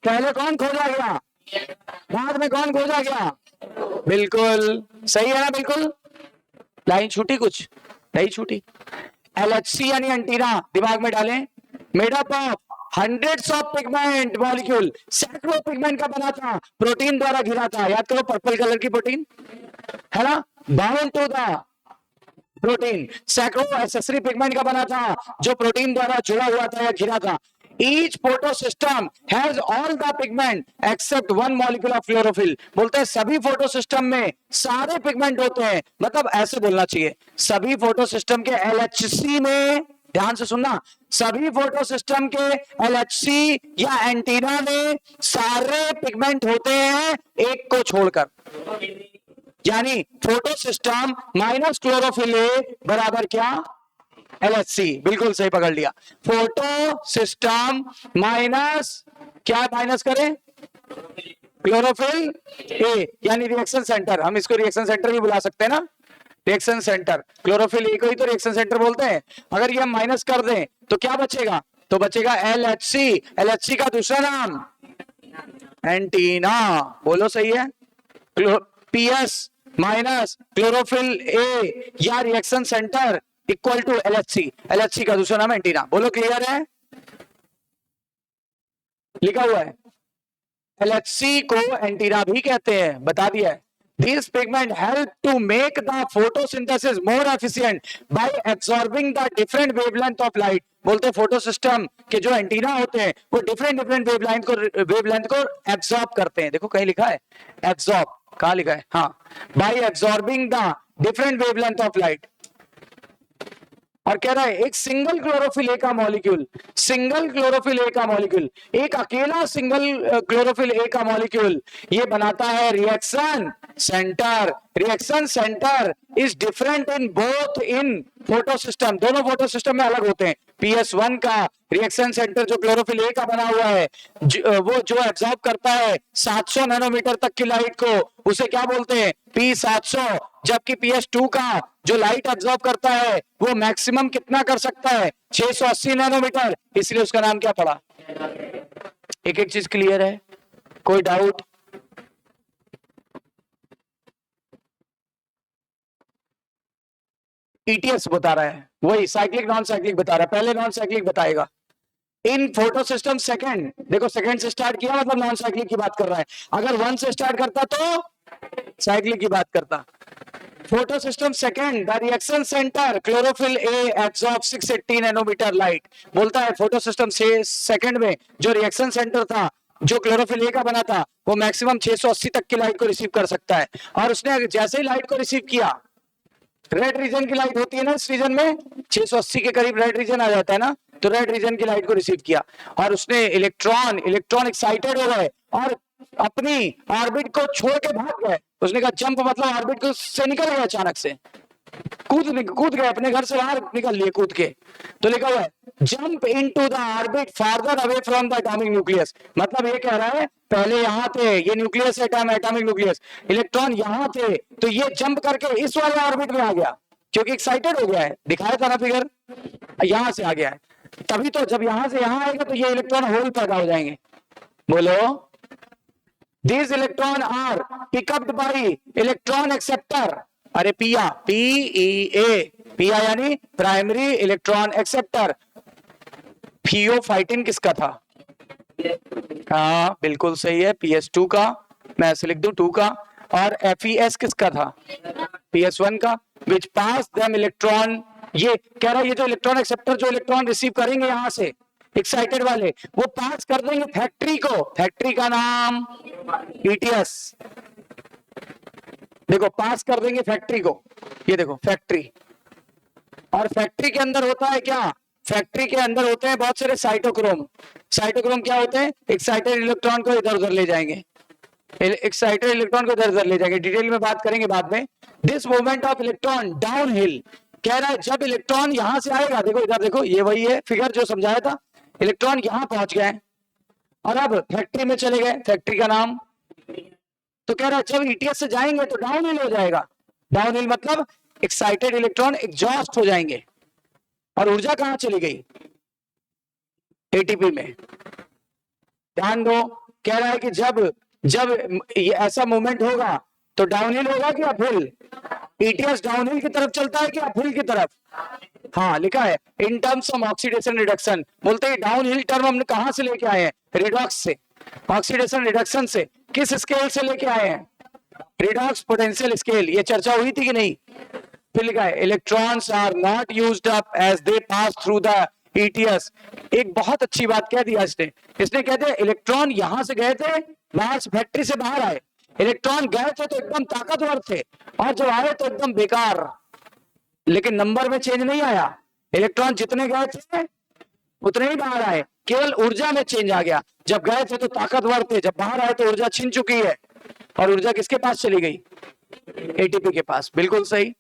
पहले कौन खोजा गया, बाद में कौन खोजा गया? बिल्कुल सही है ना, बिल्कुल। लाइन छूटी? कुछ नहीं छूटी। LHC यानी एंटीना, दिमाग में डालें, made up of hundreds of pigment molecule. सैकड़ों पिगमेंट का बना था, प्रोटीन द्वारा घिरा था। याद करो, पर्पल कलर की प्रोटीन है ना, बाउंड टू द प्रोटीन। सैकड़ों एक्सेसरी पिगमेंट का बना था जो प्रोटीन द्वारा जुड़ा हुआ था या घिरा था। Each photosystem has all the pigment except one molecule of chlorophyll। बोलते हैं सभी फोटोसिस्टम में सारे पिगमेंट होते हैं, मतलब ऐसे बोलना चाहिए, सभी फोटोसिस्टम के LHC में, ध्यान से सुनना, सभी फोटोसिस्टम के LHC या एंटीना में सारे पिगमेंट होते हैं, एक को छोड़कर। यानी फोटोसिस्टम माइनस क्लोरोफिल ए बराबर क्या? LHC। बिल्कुल सही पकड़ लिया। फोटो सिस्टम माइनस क्या माइनस करें? क्लोरोफिल ए, यानी रिएक्शन सेंटर। हम इसको रिएक्शन सेंटर भी बुला सकते हैं ना, रिएक्शन सेंटर। क्लोरोफिल ए को ही तो रिएक्शन सेंटर बोलते हैं। अगर ये हम माइनस कर दें तो क्या बचेगा? तो बचेगा LHC। LHC का दूसरा नाम एंटीना। बोलो सही है। PS माइनस क्लोरोफिल ए या reaction centre equal to LHC. LHC का दूसरा नाम एंटीना। बोलो क्लियर है? लिखा हुआ है। एलएचसी को एंटीना भी कहते हैं, बता दिया है। These pigments help to make the photosynthesis more efficient by absorbing the different wavelength of light। बोलते हैं फोटो सिस्टम के जो एंटीना होते हैं वो डिफरेंट वेवलेंथ को एब्सॉर्ब करते हैं। देखो कहीं लिखा है एब्सॉर्ब, कहाँ लिखा है? हाँ, by absorbing the different wavelength of light। और कह रहा है एक सिंगल क्लोरोफिल ए का मॉलिक्यूल, एक अकेला सिंगल क्लोरोफिल ए का मॉलिक्यूल ये बनाता है reaction centre. Reaction centre is different in both in photo system, दोनों फोटो सिस्टम में अलग होते हैं। PS1 का रिएक्शन सेंटर जो क्लोरोफिल ए का बना हुआ है वो जो एब्जॉर्ब करता है 700 नैनोमीटर तक की लाइट को, उसे क्या बोलते हैं? P700। जबकि PS2 का जो लाइट एब्जॉर्ब करता है वो मैक्सिमम कितना कर सकता है? 680 नैनोमीटर, इसलिए उसका नाम क्या पड़ा? एक एक चीज क्लियर है? कोई डाउट? ETS बता रहा है, वही साइक्लिक नॉन साइक्लिक बता रहा है। पहले नॉन साइक्लिक बताएगा। इन फोटो सिस्टम सेकंड, देखो सेकंड से स्टार्ट किया मतलब नॉन साइक्लिक की बात कर रहा है। अगर 1 से स्टार्ट करता तो साइक्लिक की बात करता। Photo system second, the reaction centre chlorophyll a absorb 680 nanometre light. बोलता है फोटो सिस्टम से सेकंड में जो रिएक्शन सेंटर था जो क्लोरोफिल ए का बना था वो मैक्सिमम 680 तक की लाइट को रिसीव कर सकता है। और उसने जैसे ही लाइट को रिसीव किया, रेड रीजन की लाइट होती है ना इस रीजन में, 680 के करीब रेड रीजन आ जाता है ना, तो रेड रीजन की लाइट को रिसीव किया और उसने इलेक्ट्रॉन एक्साइटेड हो गए और अपनी ऑर्बिट को छोड़ के भाग गए। उसने कहा जंप मतलब ऑर्बिट को से निकल गया, अचानक से कूद गए, अपने घर से बाहर निकल लिए कूद के। तो लिखा हुआ है jump into the orbit farther away from the atomic nucleus. मतलब ये कह रहा है पहले यहां थे, ये न्यूक्लियस एटॉमिक न्यूक्लियस, इलेक्ट्रॉन यहां थे, तो ये जंप करके इस वाले ऑर्बिट में आ गया क्योंकि एक्साइटेड हो गया है। दिखाया था ना फिगर, यहां से आ गया है। तभी तो जब यहां से यहां आएगा तो ये इलेक्ट्रॉन होल पैदा हो जाएंगे। बोलो These electron are picked up by electron acceptor। अरे PEA यानी प्राइमरी इलेक्ट्रॉन एक्सेप्टर। फियोफाइटिन किसका था? हाँ बिल्कुल सही है, PS2 का। मैं ऐसे लिख दूं 2 का। और FES किसका था? PS1 का। विच पास देम इलेक्ट्रॉन, ये कह रहा है ये जो इलेक्ट्रॉन एक्सेप्टर जो इलेक्ट्रॉन रिसीव करेंगे यहां से एक्साइटेड वाले, वो पास कर देंगे फैक्ट्री को। फैक्ट्री का नाम ETS। देखो पास कर देंगे फैक्ट्री को, ये देखो फैक्ट्री। और फैक्ट्री के अंदर होता है क्या? फैक्ट्री के अंदर होते हैं बहुत सारे साइटोक्रोम। साइटोक्रोम क्या होते हैं? एक्साइटेड इलेक्ट्रॉन को इधर उधर ले जाएंगे, एक्साइटेड इलेक्ट्रॉन को इधर उधर ले जाएंगे। डिटेल में बात करेंगे बाद में। This movement of electron down hill, कह रहा है जब इलेक्ट्रॉन यहां से आएगा, देखो इधर देखो, ये वही है फिगर जो समझाया था। इलेक्ट्रॉन यहां पहुंच गए और अब फैक्ट्री में चले गए, फैक्ट्री का नाम। तो कह रहा है जब ETS से जाएंगे तो डाउन हिल हो जाएगा। डाउन हिल मतलब एक्साइटेड इलेक्ट्रॉन एग्जॉस्ट हो जाएंगे और ऊर्जा कहां चली गई? ATP में। ध्यान दो, कह रहा है कि जब ये ऐसा मूवमेंट होगा तो डाउनहिल होगा कि अपहिल? ETS डाउनहिल की तरफ चलता है कि अपहिल की तरफ? हाँ लिखा है in terms of oxidation reduction. बोलते हैं डाउनहिल टर्म हमने कहां से लेके आए हैं? रिडॉक्स से, ऑक्सीडेशन रिडक्शन से। किस स्केल से लेके आए हैं? Redox potential scale. ये चर्चा हुई थी कि नहीं? फिर लिखा है electrons are not used up as they pass through the ETS। एक बहुत अच्छी बात कह दी इसने कह दिया इलेक्ट्रॉन यहां से गए थे, वहां से फैक्ट्री से बाहर आए, इलेक्ट्रॉन गए थे तो एकदम ताकतवर थे और जब आए तो एकदम बेकार, लेकिन नंबर में चेंज नहीं आया। इलेक्ट्रॉन जितने गए थे उतने ही बाहर आए, केवल ऊर्जा में चेंज आ गया। जब गए थे तो ताकतवर थे, जब बाहर आए तो ऊर्जा छिन चुकी है। और ऊर्जा किसके पास चली गई? ATP के पास। बिल्कुल सही।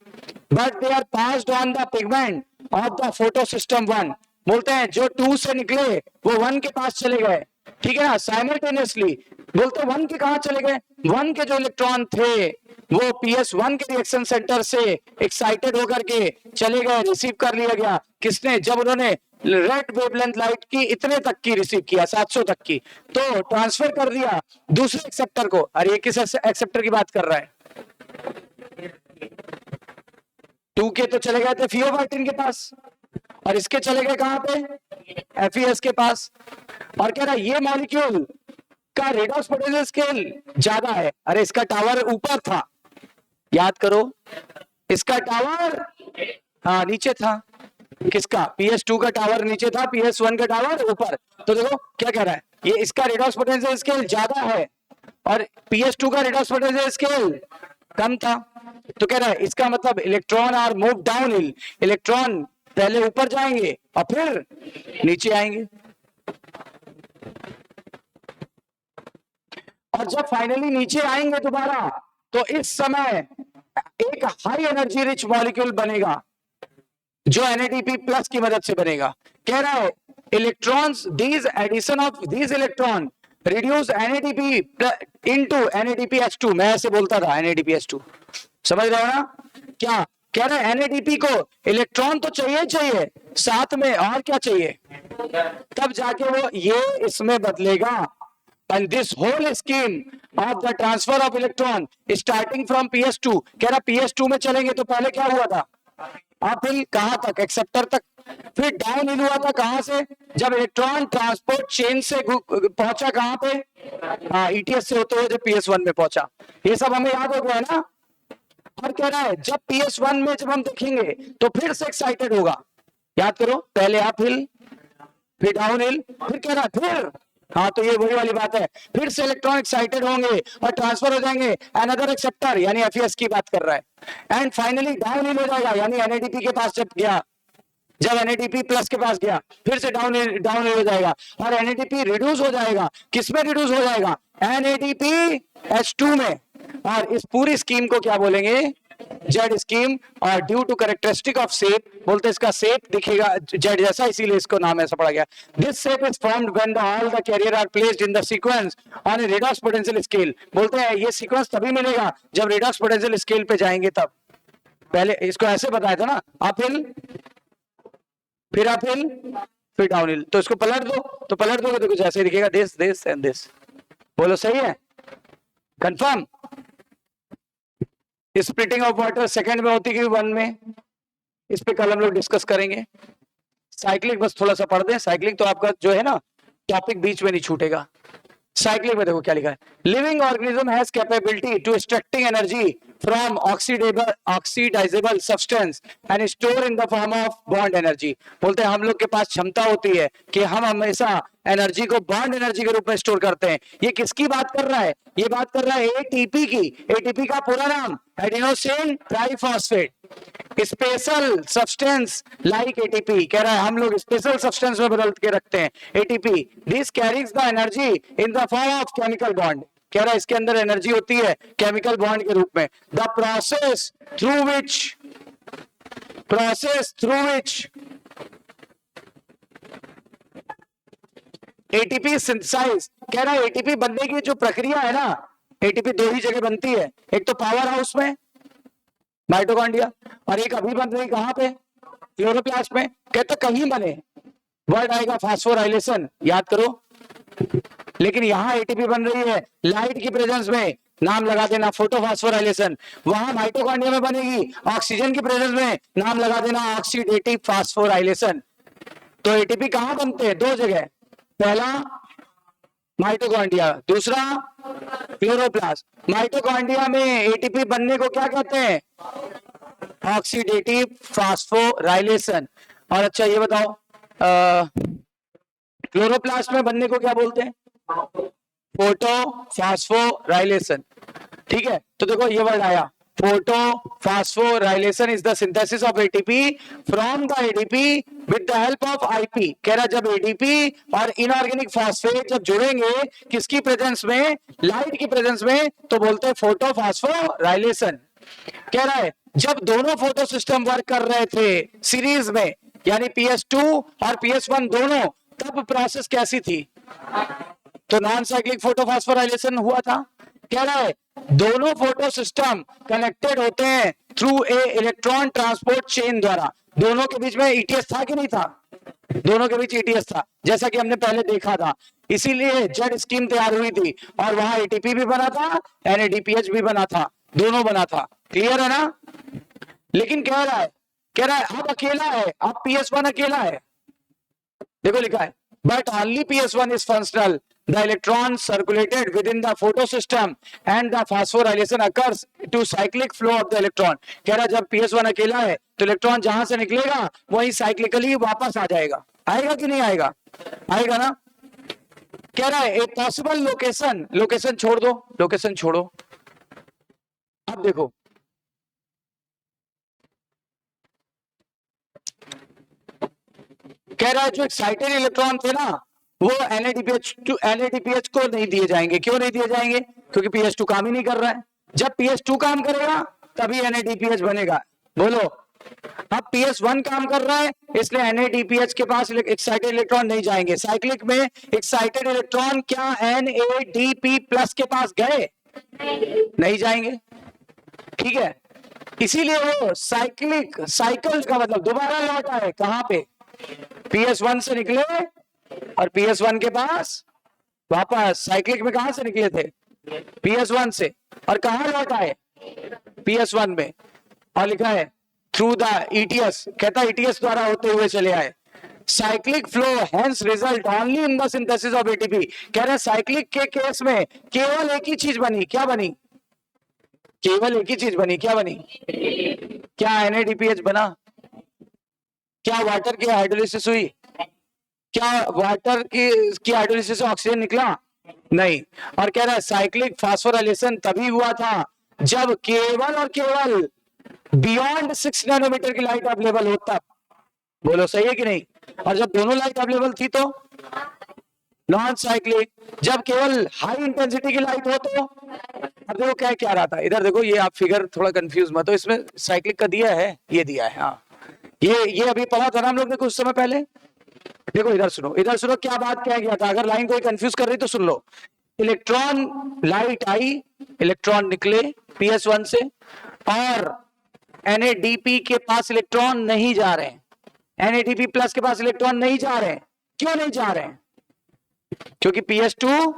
But they are passed on the pigment of the photo system 1। बोलते हैं जो 2 से निकले वो 1 के पास चले गए, ठीक है ना, साइमल्टेनियसली। बोलते 1 के कहां चले गए? 1 के जो इलेक्ट्रॉन थे वो PS1 के रिएक्शन सेंटर से एक्साइटेड होकर के चले गए, रिसीव कर लिया गया। किसने? जब उन्होंने रेड वेवलेंथ लाइट की इतने तक की रिसीव किया, 700 तक की, तो ट्रांसफर कर दिया दूसरे एक्सेप्टर को। अरे ये किस एक्सेप्टर की बात कर रहा है? 2 के तो चले गए थे फियोफाइटिन के पास, और इसके चले गए कहां पे, FES के पास। और कह रहा है ये मॉलिक्यूल का रेडॉक्स पोटेंशियल स्केल ज्यादा है। अरे इसका टावर ऊपर था, याद करो, इसका टावर हाँ नीचे था। किसका, PS2 का टावर नीचे था, PS1 का टावर ऊपर। तो देखो क्या कह रहा है, ये इसका रेडॉक्स पोटेंशियल स्केल ज्यादा है और PS2 का रेडॉक्स पोटेंशियल स्केल कम था। तो कह रहा है इसका मतलब electron are move down hill, electron पहले ऊपर जाएंगे और फिर नीचे आएंगे। और जब फाइनली नीचे आएंगे दोबारा, तो इस समय एक हाई एनर्जी रिच मॉलिक्यूल बनेगा जो NADP प्लस की मदद से बनेगा। कह रहा है electrons, these addition of these electron reduce NADP into NADPH2। मैं ऐसे बोलता था NADPH2, समझ रहे हो ना क्या कह रहा है। NADP को इलेक्ट्रॉन तो चाहिए चाहिए, साथ में और क्या चाहिए, तब जाके वो ये इसमें बदलेगा। And this whole scheme of the transfer of electron starting from PS2, कह रहा PS2 में चलेंगे तो पहले क्या हुआ था, आप फिर कहां तक, एक्सेप्टर तक, फिर डाउन हिल हुआ था कहां से, जब इलेक्ट्रॉन ट्रांसपोर्ट चेन से पहुंचा कहां पे, हाँ ETS से होते हुए जब PS1 में पहुंचा। ये सब हमें याद हो गया है ना। और कह रहा है जब PS1 में जब हम देखेंगे तो फिर से एक्साइटेड होगा, याद करो, पहले अप हिल फिर डाउन हिल, फिर कह रहा है फिर, हाँ तो ये वही वाली बात है, फिर से इलेक्ट्रॉन एक्साइटेड होंगे और ट्रांसफर हो जाएंगे अनदर एक्सेप्टर, यानी FES की बात कर रहा है। एंड फाइनली डाउन हिल हो जाएगा, यानी NADP के पास जब गया, जब NADP प्लस के पास गया फिर से डाउन हिल हो जाएगा और NADP रिड्यूस हो जाएगा। किसमें रिड्यूस हो जाएगा, NADPH2 में। और इस पूरी स्कीम को क्या बोलेंगे, जेड स्कीम। और due to characteristic of shape, बोलते हैं इसका शेप दिखेगा जेड जैसा, इसीलिए इसको नाम ऐसा पड़ा गया। This shape is formed when the all the carrier are placed in the sequence on a redox potential scale. बोलते हैं ये सीक्वेंस तभी मिलेगा जब रेडॉक्स पोटेंशियल स्केल पे जाएंगे तब। पहले इसको ऐसे बताया था ना, अप हिल फिर अप हिल फिर डाउन हिल, तो इसको पलट दो, तो पलट दोगे तो कुछ ऐसे दिखेगा, दिस दिस एंड दिस। बोलो सही है, confirm. Splitting of water second में होती है कि 1 में, इस पे कल हम लोग डिस्कस करेंगे। साइक्लिक बस थोड़ा सा पढ़ दें, साइक्लिक तो आपका जो है ना टॉपिक बीच में नहीं छूटेगा। साइक्लिक में देखो क्या लिखा है, living organism has capability to extracting energy from oxidisable substance and store in the form of bond energy. बोलते हैं हम लोग के पास क्षमता होती है कि हम हमेशा एनर्जी को बॉन्ड एनर्जी के रूप में स्टोर करते हैं। ये किसकी बात कर रहा है, ये बात कर रहा है ATP की। ATP का पूरा नाम adenosine triphosphate, special substance like ATP। कह रहा है हम लोग स्पेशल सब्सटेंस में बदल के रखते हैं ATP। This carries the energy in the form of chemical bond. कह रहा है इसके अंदर एनर्जी होती है केमिकल बॉन्ड के रूप में। The process through which ATP synthesise, कह रहा है ATP बनने की जो प्रक्रिया है ना, ATP 2 ही जगह बनती है, एक तो पावर हाउस में माइटोकॉन्ड्रिया, और एक अभी बन रही कहां पे, क्लोरोप्लास्ट में। कहते कहीं बने, वर्ड आएगा फास्फोराइलेशन, याद करो। लेकिन यहां ATP बन रही है लाइट की प्रेजेंस में, नाम लगा देना फोटोफास्फोराइलेशन। वहां माइटोकॉन्ड्रिया में बनेगी ऑक्सीजन की प्रेजेंस में, नाम लगा देना ऑक्सीडेटिव फास्फोराइलेशन। तो ATP कहां बनते हैं, 2 जगह, पहला माइटोकॉन्ड्रिया, दूसरा क्लोरोप्लास्ट। माइटोकॉन्ड्रिया में ATP बनने को क्या कहते हैं, ऑक्सीडेटिव फास्फोराइलेशन। और अच्छा ये बताओ क्लोरोप्लास्ट में बनने को क्या बोलते हैं, फोटोफास्फोराइलेशन। ठीक है, तो देखो ये वर्ड आया photophosphorylation is the synthesis of ATP from the ADP with the help of IP। कह रहा जब ADP और इनऑर्गेनिक फॉस्फेट जब जुड़ेंगे किसकी प्रेजेंस में, लाइट की प्रेजेंस में, तो बोलते हैं फोटोफास्फोराइलेशन। कह रहा है जब दोनों फोटो सिस्टम वर्क कर रहे थे सीरीज में, यानी PS2 और PS1 दोनों, तब प्रोसेस कैसी थी, तो नॉन साइक्लिक फोटोफास्फोराइलेशन हुआ था। कह रहा है दोनों फोटो सिस्टम कनेक्टेड होते हैं through a electron transport chain द्वारा। दोनों के बीच में ETS था कि नहीं था, दोनों के बीच ETS था, जैसा कि हमने पहले देखा था। इसीलिए जेड स्कीम तैयार हुई थी और वहां ATP भी बना था, NADPH भी बना था, दोनों बना था। क्लियर है ना। लेकिन कह रहा है अब अकेला है, अब PS1 अकेला है। देखो लिखा है but only PS1 is functional, the electron circulated within the photosystem and the phosphorylation occurs to cyclic flow of the electron। कह रहा है जब PS1 अकेला है तो इलेक्ट्रॉन जहां से निकलेगा वही साइक्लिकली वापस आ जाएगा। आएगा कि नहीं आएगा? आएगा ना। कह रहा है ए पॉसिबल लोकेशन, लोकेशन छोड़ दो, लोकेशन छोड़ो। अब देखो कह रहा है जो एक्साइटेड इलेक्ट्रॉन थे ना वो NADPH को नहीं दिए जाएंगे। क्यों नहीं दिए जाएंगे? क्योंकि PS2 काम ही नहीं कर रहा है। जब PS2 काम करेगा तभी NADPH बनेगा। बोलो, अब PS1 काम कर रहा है इसलिए NADPH के पास एक्साइटेड इलेक्ट्रॉन नहीं जाएंगे। साइक्लिक में एक्साइटेड इलेक्ट्रॉन क्या NADP+ के पास गए? नहीं जाएंगे। ठीक है, इसीलिए वो साइकिल का मतलब दोबारा लौट आए। कहां पे? PS1 से निकले और PS1 के पास वापस। साइक्लिक में कहां से निकले थे? PS1 से। और कहां लौट आए? PS1 में। और लिखा है थ्रू द ETS, कहता ETS द्वारा होते हुए चले आए। Cyclic flow hence result only in the synthesis of ATP। कह रहे हैं साइक्लिक के केस में केवल एक ही चीज बनी। क्या बनी? केवल एक ही चीज बनी। क्या बनी? क्या NADPH बना? क्या वाटर की हाइड्रोलिसिस हुई? क्या वाटर की हाइड्रोलिसिस से ऑक्सीजन निकला? नहीं। और कह रहा है साइक्लिक फास्फोराइलेशन तभी हुआ था जब केवल और केवल बियॉन्ड 6 नैनोमीटर की लाइट अवेलेबल हो तब। बोलो सही है कि नहीं? और जब दोनों लाइट अवेलेबल थी तो नॉन साइक्लिक। जब केवल हाई इंटेंसिटी की लाइट हो तो। अब देखो क्या रहा था इधर। देखो ये आप फिगर थोड़ा कंफ्यूज मत हो, इसमें साइक्लिक का दिया है, ये दिया है। हाँ ये अभी पढ़ा था ना हम लोग ने कुछ समय पहले। देखो इधर सुनो क्या बात क्या गया था। अगर लाइन कोई कंफ्यूज कर रही तो सुन लो। इलेक्ट्रॉन लाइट आई, इलेक्ट्रॉन निकले PS1 से और NADP के पास इलेक्ट्रॉन नहीं जा रहे हैं। NADP+ के पास इलेक्ट्रॉन नहीं जा रहे हैं। क्यों नहीं जा रहे हैं? क्योंकि PS2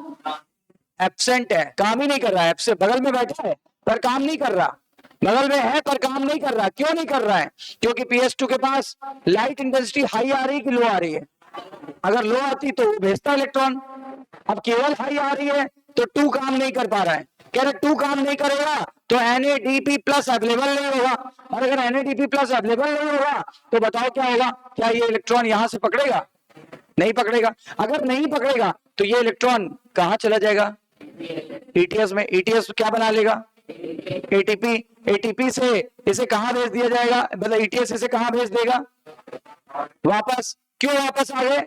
एब्सेंट है, काम ही नहीं कर रहा है। से बगल में बैठा है पर काम नहीं कर रहा, बगल में है पर काम नहीं कर रहा। क्यों नहीं कर रहा है? क्योंकि PS2 के पास लाइट इंटेंसिटी हाई आ रही है कि लो आ रही है? अगर लो आती तो भेजता इलेक्ट्रॉन। अब केवल हाई आ रही है तो 2 काम नहीं कर पा रहा है। कह रहे 2 काम नहीं करेगा तो NADP+ अवेलेबल नहीं होगा। और अगर NADP+ अवेलेबल नहीं होगा तो बताओ क्या होगा? क्या ये इलेक्ट्रॉन यहां से पकड़ेगा? नहीं पकड़ेगा। अगर नहीं पकड़ेगा तो ये इलेक्ट्रॉन कहां चला जाएगा? ETS में। ETS क्या बना लेगा? ATP से इसे कहां भेज दिया जाएगा? मतलब ETS इसे कहां भेज देगा? वापस। क्यों वापस आ गए?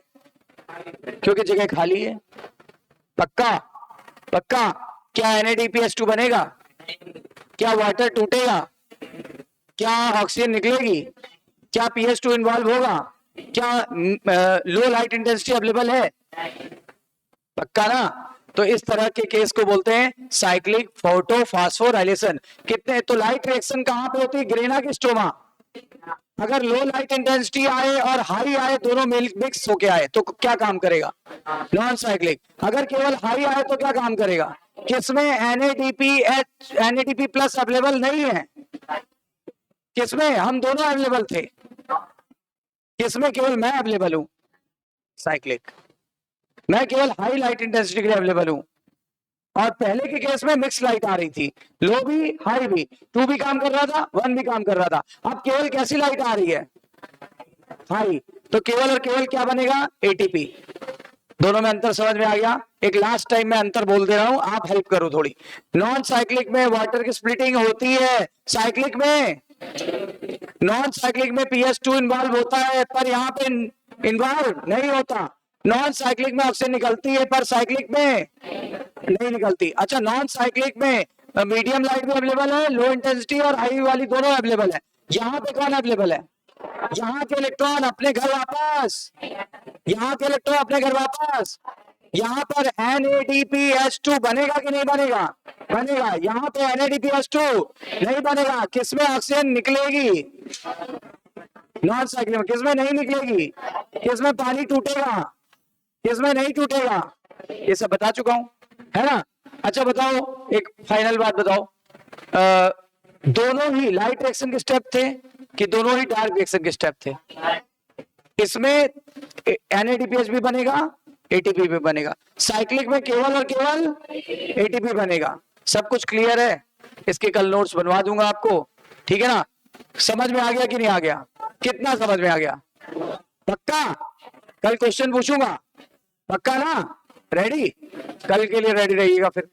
क्योंकि जगह खाली है। पक्का? क्या NADPH2 बनेगा? क्या वाटर टूटेगा? क्या ऑक्सीजन निकलेगी? क्या PS2 इन्वॉल्व होगा? क्या लो लाइट इंटेंसिटी अवेलेबल है? पक्का ना? तो इस तरह के केस को बोलते हैं साइक्लिक फोटोफॉस्फोराइलेशन। कितने तो लाइट रिएक्शन कहां पे होती है? ग्रेना की स्टोमा। अगर लो लाइट इंटेंसिटी आए और हाई आए, दोनों मिक्स होके आए तो क्या काम करेगा? Non cyclic. अगर केवल हाई आए तो क्या काम करेगा? किसमें NADP+ अवेलेबल नहीं है? किसमें? हम दोनों अवेलेबल थे। किसमें केवल मैं अवेलेबल हूं? साइक्लिक। मैं केवल हाई लाइट इंटेंसिटी के लिए अवेलेबल हूं। और पहले के केस में मिक्स लाइट आ रही थी, लो भी हाई भी, 2 भी काम कर रहा था, 1 भी काम कर रहा था। अब केवल कैसी लाइट आ रही है? हाई। तो केवल और केवल क्या बनेगा? ATP। दोनों में अंतर समझ में आ गया? एक लास्ट टाइम में अंतर बोल दे रहा हूं, आप हेल्प करो थोड़ी। नॉन साइक्लिक में वाटर की स्प्लिटिंग होती है, साइक्लिक में नॉन साइक्लिक में PS2 इन्वॉल्व होता है पर यहां पे इन्वॉल्व नहीं होता। नॉन साइक्लिक में ऑक्सीजन निकलती है पर साइक्लिक में नहीं निकलती। अच्छा, नॉन साइक्लिक में मीडियम लाइट भी अवेलेबल है, लो इंटेंसिटी और हाई वाली दोनों अवेलेबल है। यहाँ पे कौन अवेलेबल है? यहाँ के इलेक्ट्रॉन अपने घर वापस। यहाँ के इलेक्ट्रॉन अपने घर वापस। यहाँ पर NADPH2 बनेगा कि नहीं बनेगा? बनेगा। यहाँ पे NADPH2 नहीं बनेगा। किसमें ऑक्सीजन निकलेगी? नॉन साइक्लिक में। किसमें नहीं निकलेगी? किसमें पानी टूटेगा? किसमें नहीं टूटेगा? ये सब बता चुका हूं, है ना? अच्छा बताओ, एक फाइनल बात बताओ। दोनों ही लाइट रिएक्शन के स्टेप थे कि दोनों ही डार्क रिएक्शन के स्टेप थे? इसमें NADPH भी बनेगा, ATP भी बनेगा। साइक्लिक में केवल और केवल ATP बनेगा। सब कुछ क्लियर है? इसके कल नोट्स बनवा दूंगा आपको, ठीक है ना? समझ में आ गया कि नहीं आ गया? कितना समझ में आ गया? पक्का? कल क्वेश्चन पूछूंगा, पक्का ना? रेडी? कल के लिए रेडी रहिएगा फिर।